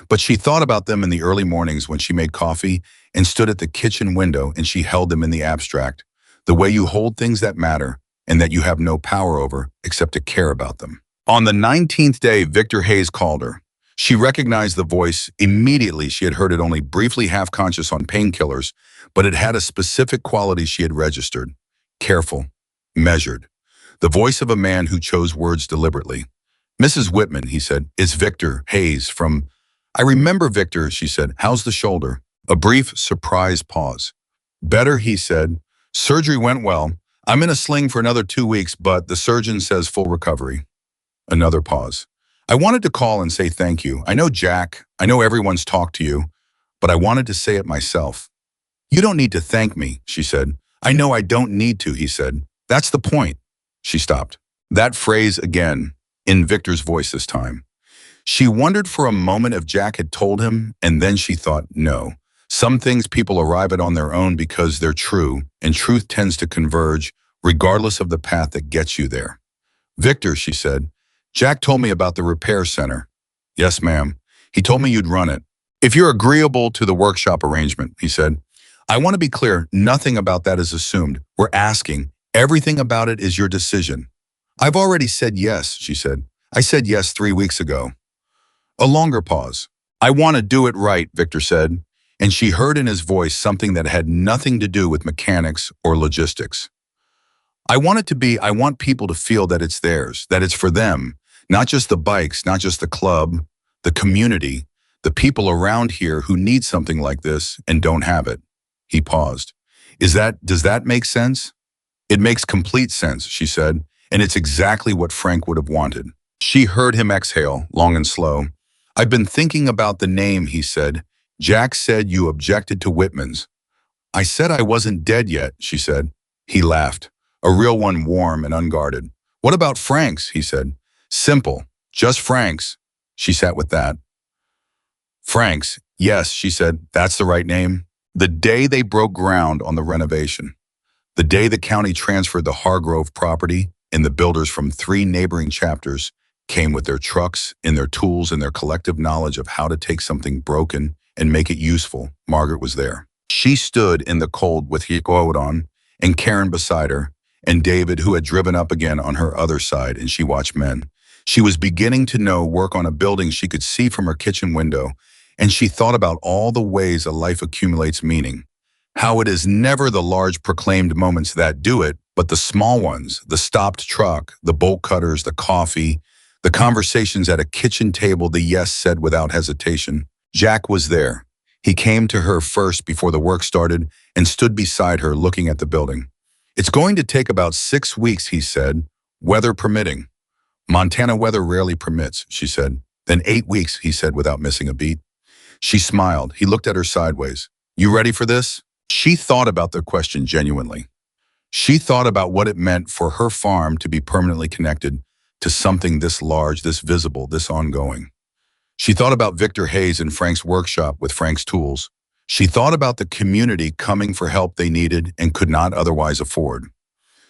But she thought about them in the early mornings when she made coffee and stood at the kitchen window, and she held them in the abstract, the way you hold things that matter and that you have no power over except to care about them. On the 19th day, Victor Hayes called her. She recognized the voice immediately. She had heard it only briefly, half-conscious on painkillers, but it had a specific quality she had registered: careful, measured. The voice of a man who chose words deliberately. "Mrs. Whitman," he said, "it's Victor Hayes from—" "I remember Victor," she said. "How's the shoulder?" A brief, surprised pause. "Better," he said. "Surgery went well. I'm in a sling for another 2 weeks, but the surgeon says full recovery." Another pause. "I wanted to call and say thank you. I know Jack, I know everyone's talked to you, but I wanted to say it myself." "You don't need to thank me," she said. "I know I don't need to," he said. "That's the point." She stopped. That phrase again, in Victor's voice this time. She wondered for a moment if Jack had told him, and then she thought, no. Some things people arrive at on their own because they're true, and truth tends to converge, regardless of the path that gets you there. "Victor," she said, "Jack told me about the repair center." "Yes, ma'am. He told me you'd run it. If you're agreeable to the workshop arrangement," he said. "I want to be clear, nothing about that is assumed. We're asking. Everything about it is your decision." "I've already said yes," she said. "I said yes 3 weeks ago." A longer pause. "I want to do it right," Victor said, and she heard in his voice something that had nothing to do with mechanics or logistics. I want people to feel that it's theirs, that it's for them, not just the bikes, not just the club, the community, the people around here who need something like this and don't have it." He paused. Does that make sense?" "It makes complete sense," she said, "and it's exactly what Frank would have wanted." She heard him exhale, long and slow. "I've been thinking about the name," he said. "Jack said you objected to Whitman's." "I said I wasn't dead yet," she said. He laughed, a real one, warm and unguarded. "What about Frank's?" he said. "Simple, just Frank's." She sat with that. "Frank's, yes," she said, "that's the right name." The day they broke ground on the renovation, the day the county transferred the Hargrove property, and the builders from 3 neighboring chapters came with their trucks and their tools and their collective knowledge of how to take something broken and make it useful, Margaret was there. She stood in the cold with Hikood on, and Karen beside her, and David, who had driven up again, on her other side, and she watched men. She was beginning to know work on a building she could see from her kitchen window, and she thought about all the ways a life accumulates meaning. How it is never the large proclaimed moments that do it, but the small ones, the stopped truck, the bolt cutters, the coffee, the conversations at a kitchen table, the yes said without hesitation. Jack was there. He came to her first before the work started and stood beside her looking at the building. "It's going to take about 6 weeks," he said, "weather permitting." "Montana weather rarely permits," she said. "Then 8 weeks," he said without missing a beat. She smiled. He looked at her sideways. "You ready for this?" She thought about the question genuinely. She thought about what it meant for her farm to be permanently connected to something this large, this visible, this ongoing. She thought about Victor Hayes and Frank's workshop with Frank's tools. She thought about the community coming for help they needed and could not otherwise afford.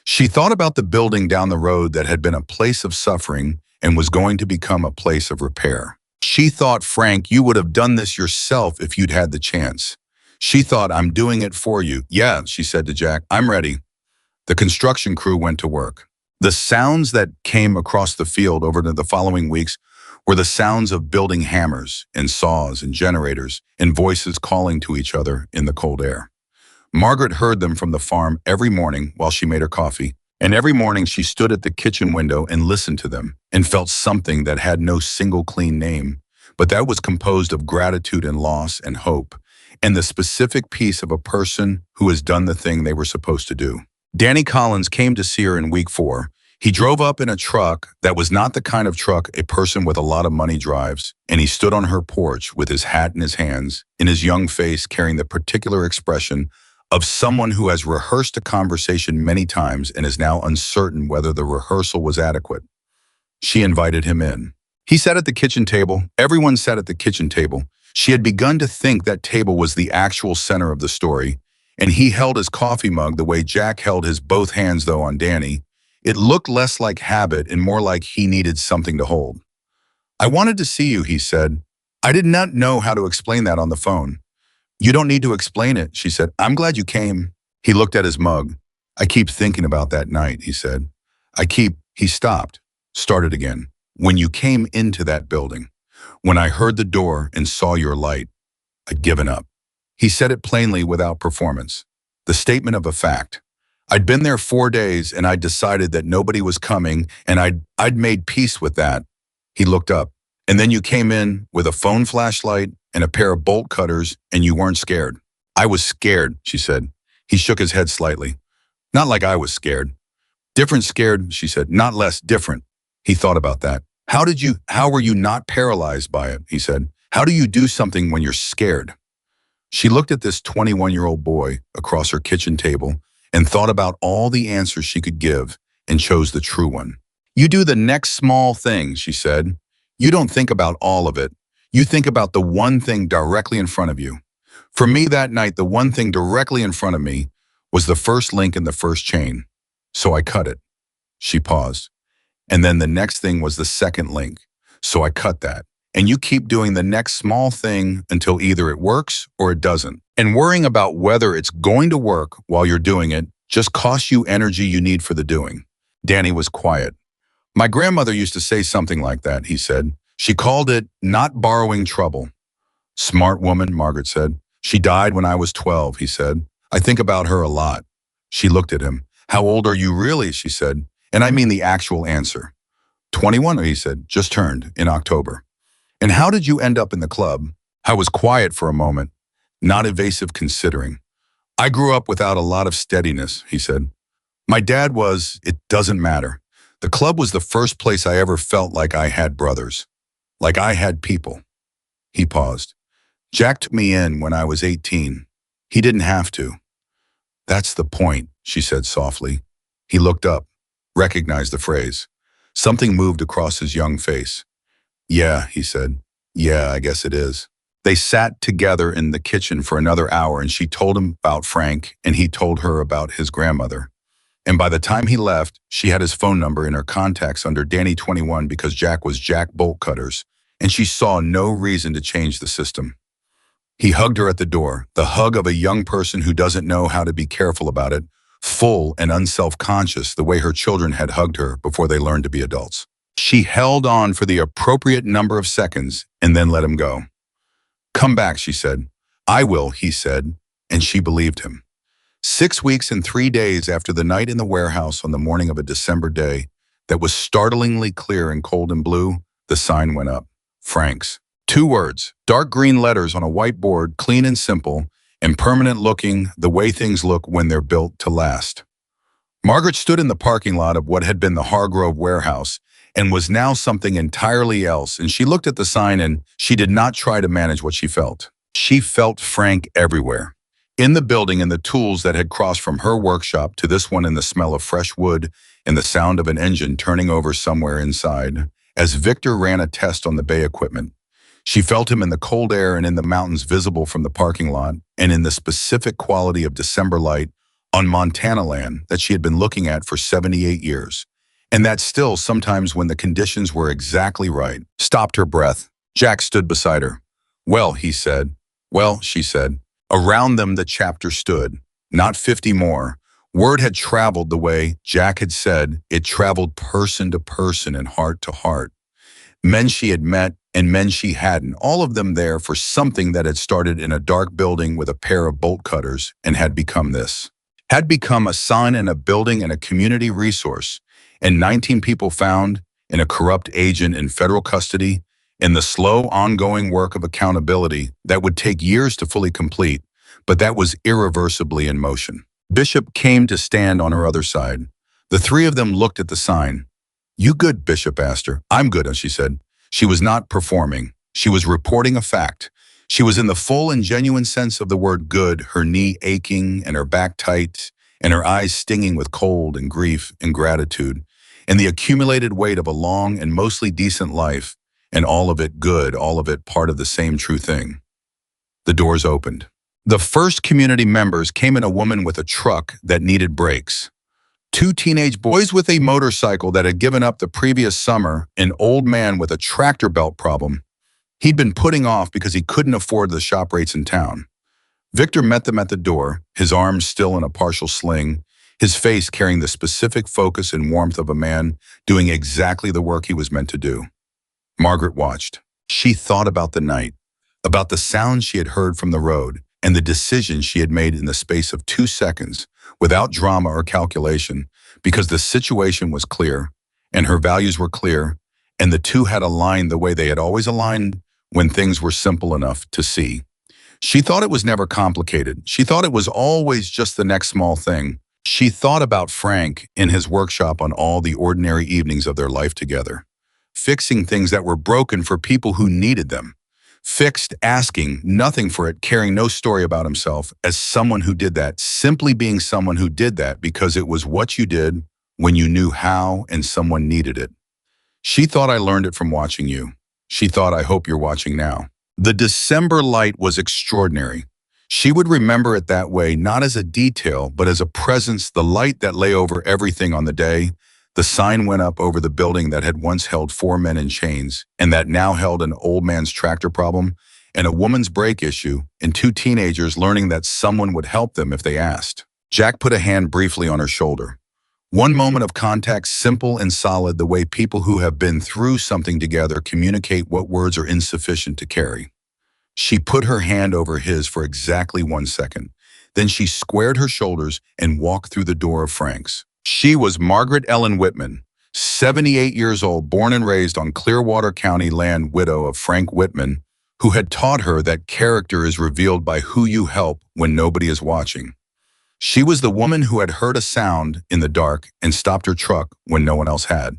She thought about the building down the road that had been a place of suffering and was going to become a place of repair. She thought, Frank, you would have done this yourself if you'd had the chance. She thought, I'm doing it for you. Yeah, she said to Jack, I'm ready. The construction crew went to work. The sounds that came across the field over the following weeks were the sounds of building hammers and saws and generators and voices calling to each other in the cold air. Margaret heard them from the farm every morning while she made her coffee, and every morning she stood at the kitchen window and listened to them and felt something that had no single clean name, but that was composed of gratitude and loss and hope, and the specific piece of a person who has done the thing they were supposed to do. Danny Collins came to see her in week 4. He drove up in a truck that was not the kind of truck a person with a lot of money drives, and he stood on her porch with his hat in his hands, in his young face carrying the particular expression of someone who has rehearsed a conversation many times and is now uncertain whether the rehearsal was adequate. She invited him in. He sat at the kitchen table. Everyone sat at the kitchen table. She had begun to think that table was the actual center of the story, and he held his coffee mug the way Jack held his both hands, though, on Danny. It looked less like habit and more like he needed something to hold. I wanted to see you, he said. I did not know how to explain that on the phone. You don't need to explain it, she said. I'm glad you came. He looked at his mug. I keep thinking about that night, he said. He stopped, started again. When you came into that building, when I heard the door and saw your light, I'd given up. He said it plainly without performance. The statement of a fact. I'd been there 4 days and I'd decided that nobody was coming and I'd made peace with that. He looked up. And then you came in with a phone flashlight and a pair of bolt cutters and you weren't scared. I was scared, she said. He shook his head slightly. Not like I was scared. Different scared, she said. Not less, different. He thought about that. How were you not paralyzed by it? He said. How do you do something when you're scared? She looked at this 21-year-old boy across her kitchen table and thought about all the answers she could give and chose the true one. You do the next small thing, she said. You don't think about all of it. You think about the one thing directly in front of you. For me that night, the one thing directly in front of me was the first link in the first chain. So I cut it. She paused. And then the next thing was the second link. So I cut that. And you keep doing the next small thing until either it works or it doesn't. And worrying about whether it's going to work while you're doing it just costs you energy you need for the doing. Danny was quiet. My grandmother used to say something like that, he said. She called it not borrowing trouble. Smart woman, Margaret said. She died when I was 12, he said. I think about her a lot. She looked at him. How old are you really, she said. And I mean the actual answer. 21, he said, just turned in October. And how did you end up in the club? I was quiet for a moment, not evasive considering. I grew up without a lot of steadiness, he said. My dad was, it doesn't matter. The club was the first place I ever felt like I had brothers, like I had people. He paused. Jack took me in when I was 18. He didn't have to. That's the point, she said softly. He looked up, recognized the phrase. Something moved across his young face. Yeah, he said. Yeah, I guess it is. They sat together in the kitchen for another hour and she told him about Frank and he told her about his grandmother. And by the time he left, she had his phone number in her contacts under Danny 21 because Jack was Jack Bolt Cutters, and she saw no reason to change the system. He hugged her at the door, the hug of a young person who doesn't know how to be careful about it, full and unself-conscious the way her children had hugged her before they learned to be adults. She held on for the appropriate number of seconds and then let him go. Come back, she said. I will, he said, and she believed him. 6 weeks and 3 days after the night in the warehouse on the morning of a December day that was startlingly clear and cold and blue, the sign went up. Frank's. 2 words, dark green letters on a whiteboard, clean and simple, and permanent looking the way things look when they're built to last. Margaret stood in the parking lot of what had been the Hargrove warehouse and was now something entirely else, and she looked at the sign and she did not try to manage what she felt. She felt Frank everywhere. In the building and the tools that had crossed from her workshop to this one in the smell of fresh wood and the sound of an engine turning over somewhere inside, as Victor ran a test on the bay equipment. She felt him in the cold air and in the mountains visible from the parking lot and in the specific quality of December light on Montana land that she had been looking at for 78 years. And that still, sometimes when the conditions were exactly right, stopped her breath. Jack stood beside her. Well, he said. Well, she said. Around them the chapter stood, not 50 more. Word had traveled the way Jack had said. It traveled person to person and heart to heart. Men she had met and men she hadn't, all of them there for something that had started in a dark building with a pair of bolt cutters and had become this. Had become a sign in a building and a community resource, and 19 people found in a corrupt agent in federal custody, in the slow, ongoing work of accountability that would take years to fully complete, but that was irreversibly in motion. Bishop came to stand on her other side. The three of them looked at the sign. You good, Bishop asked her. I'm good, she said. She was not performing. She was reporting a fact. She was in the full and genuine sense of the word good, her knee aching and her back tight, and her eyes stinging with cold and grief and gratitude, and the accumulated weight of a long and mostly decent life, and all of it good, all of it part of the same true thing. The doors opened. The first community members came in, a woman with a truck that needed brakes, two teenage boys with a motorcycle that had given up the previous summer, an old man with a tractor belt problem he'd been putting off because he couldn't afford the shop rates in town. Victor met them at the door, his arms still in a partial sling, his face carrying the specific focus and warmth of a man doing exactly the work he was meant to do. Margaret watched. She thought about the night, about the sounds she had heard from the road, and the decisions she had made in the space of 2 seconds, without drama or calculation, because the situation was clear, and her values were clear, and the two had aligned the way they had always aligned when things were simple enough to see. She thought it was never complicated. She thought it was always just the next small thing. She thought about Frank in his workshop on all the ordinary evenings of their life together, fixing things that were broken for people who needed them. Fixed, asking nothing for it, caring no story about himself, as someone who did that, simply being someone who did that because it was what you did when you knew how and someone needed it. She thought, I learned it from watching you. She thought, I hope you're watching now. The December light was extraordinary. She would remember it that way, not as a detail, but as a presence, the light that lay over everything on the day. The sign went up over the building that had once held 4 men in chains, and that now held an old man's tractor problem, and a woman's brake issue, and 2 teenagers learning that someone would help them if they asked. Jack put a hand briefly on her shoulder. One moment of contact, simple and solid, the way people who have been through something together communicate what words are insufficient to carry. She put her hand over his for exactly 1 second. Then she squared her shoulders and walked through the door of Frank's. She was Margaret Ellen Whitman, 78 years old, born and raised on Clearwater County land, widow of Frank Whitman, who had taught her that character is revealed by who you help when nobody is watching. She was the woman who had heard a sound in the dark and stopped her truck when no one else had.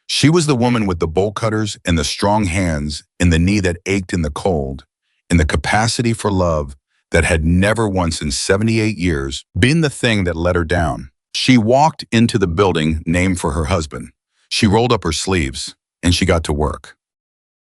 She was the woman with the bolt cutters and the strong hands and the knee that ached in the cold, and the capacity for love that had never once in 78 years been the thing that let her down. She walked into the building named for her husband. She rolled up her sleeves, and she got to work.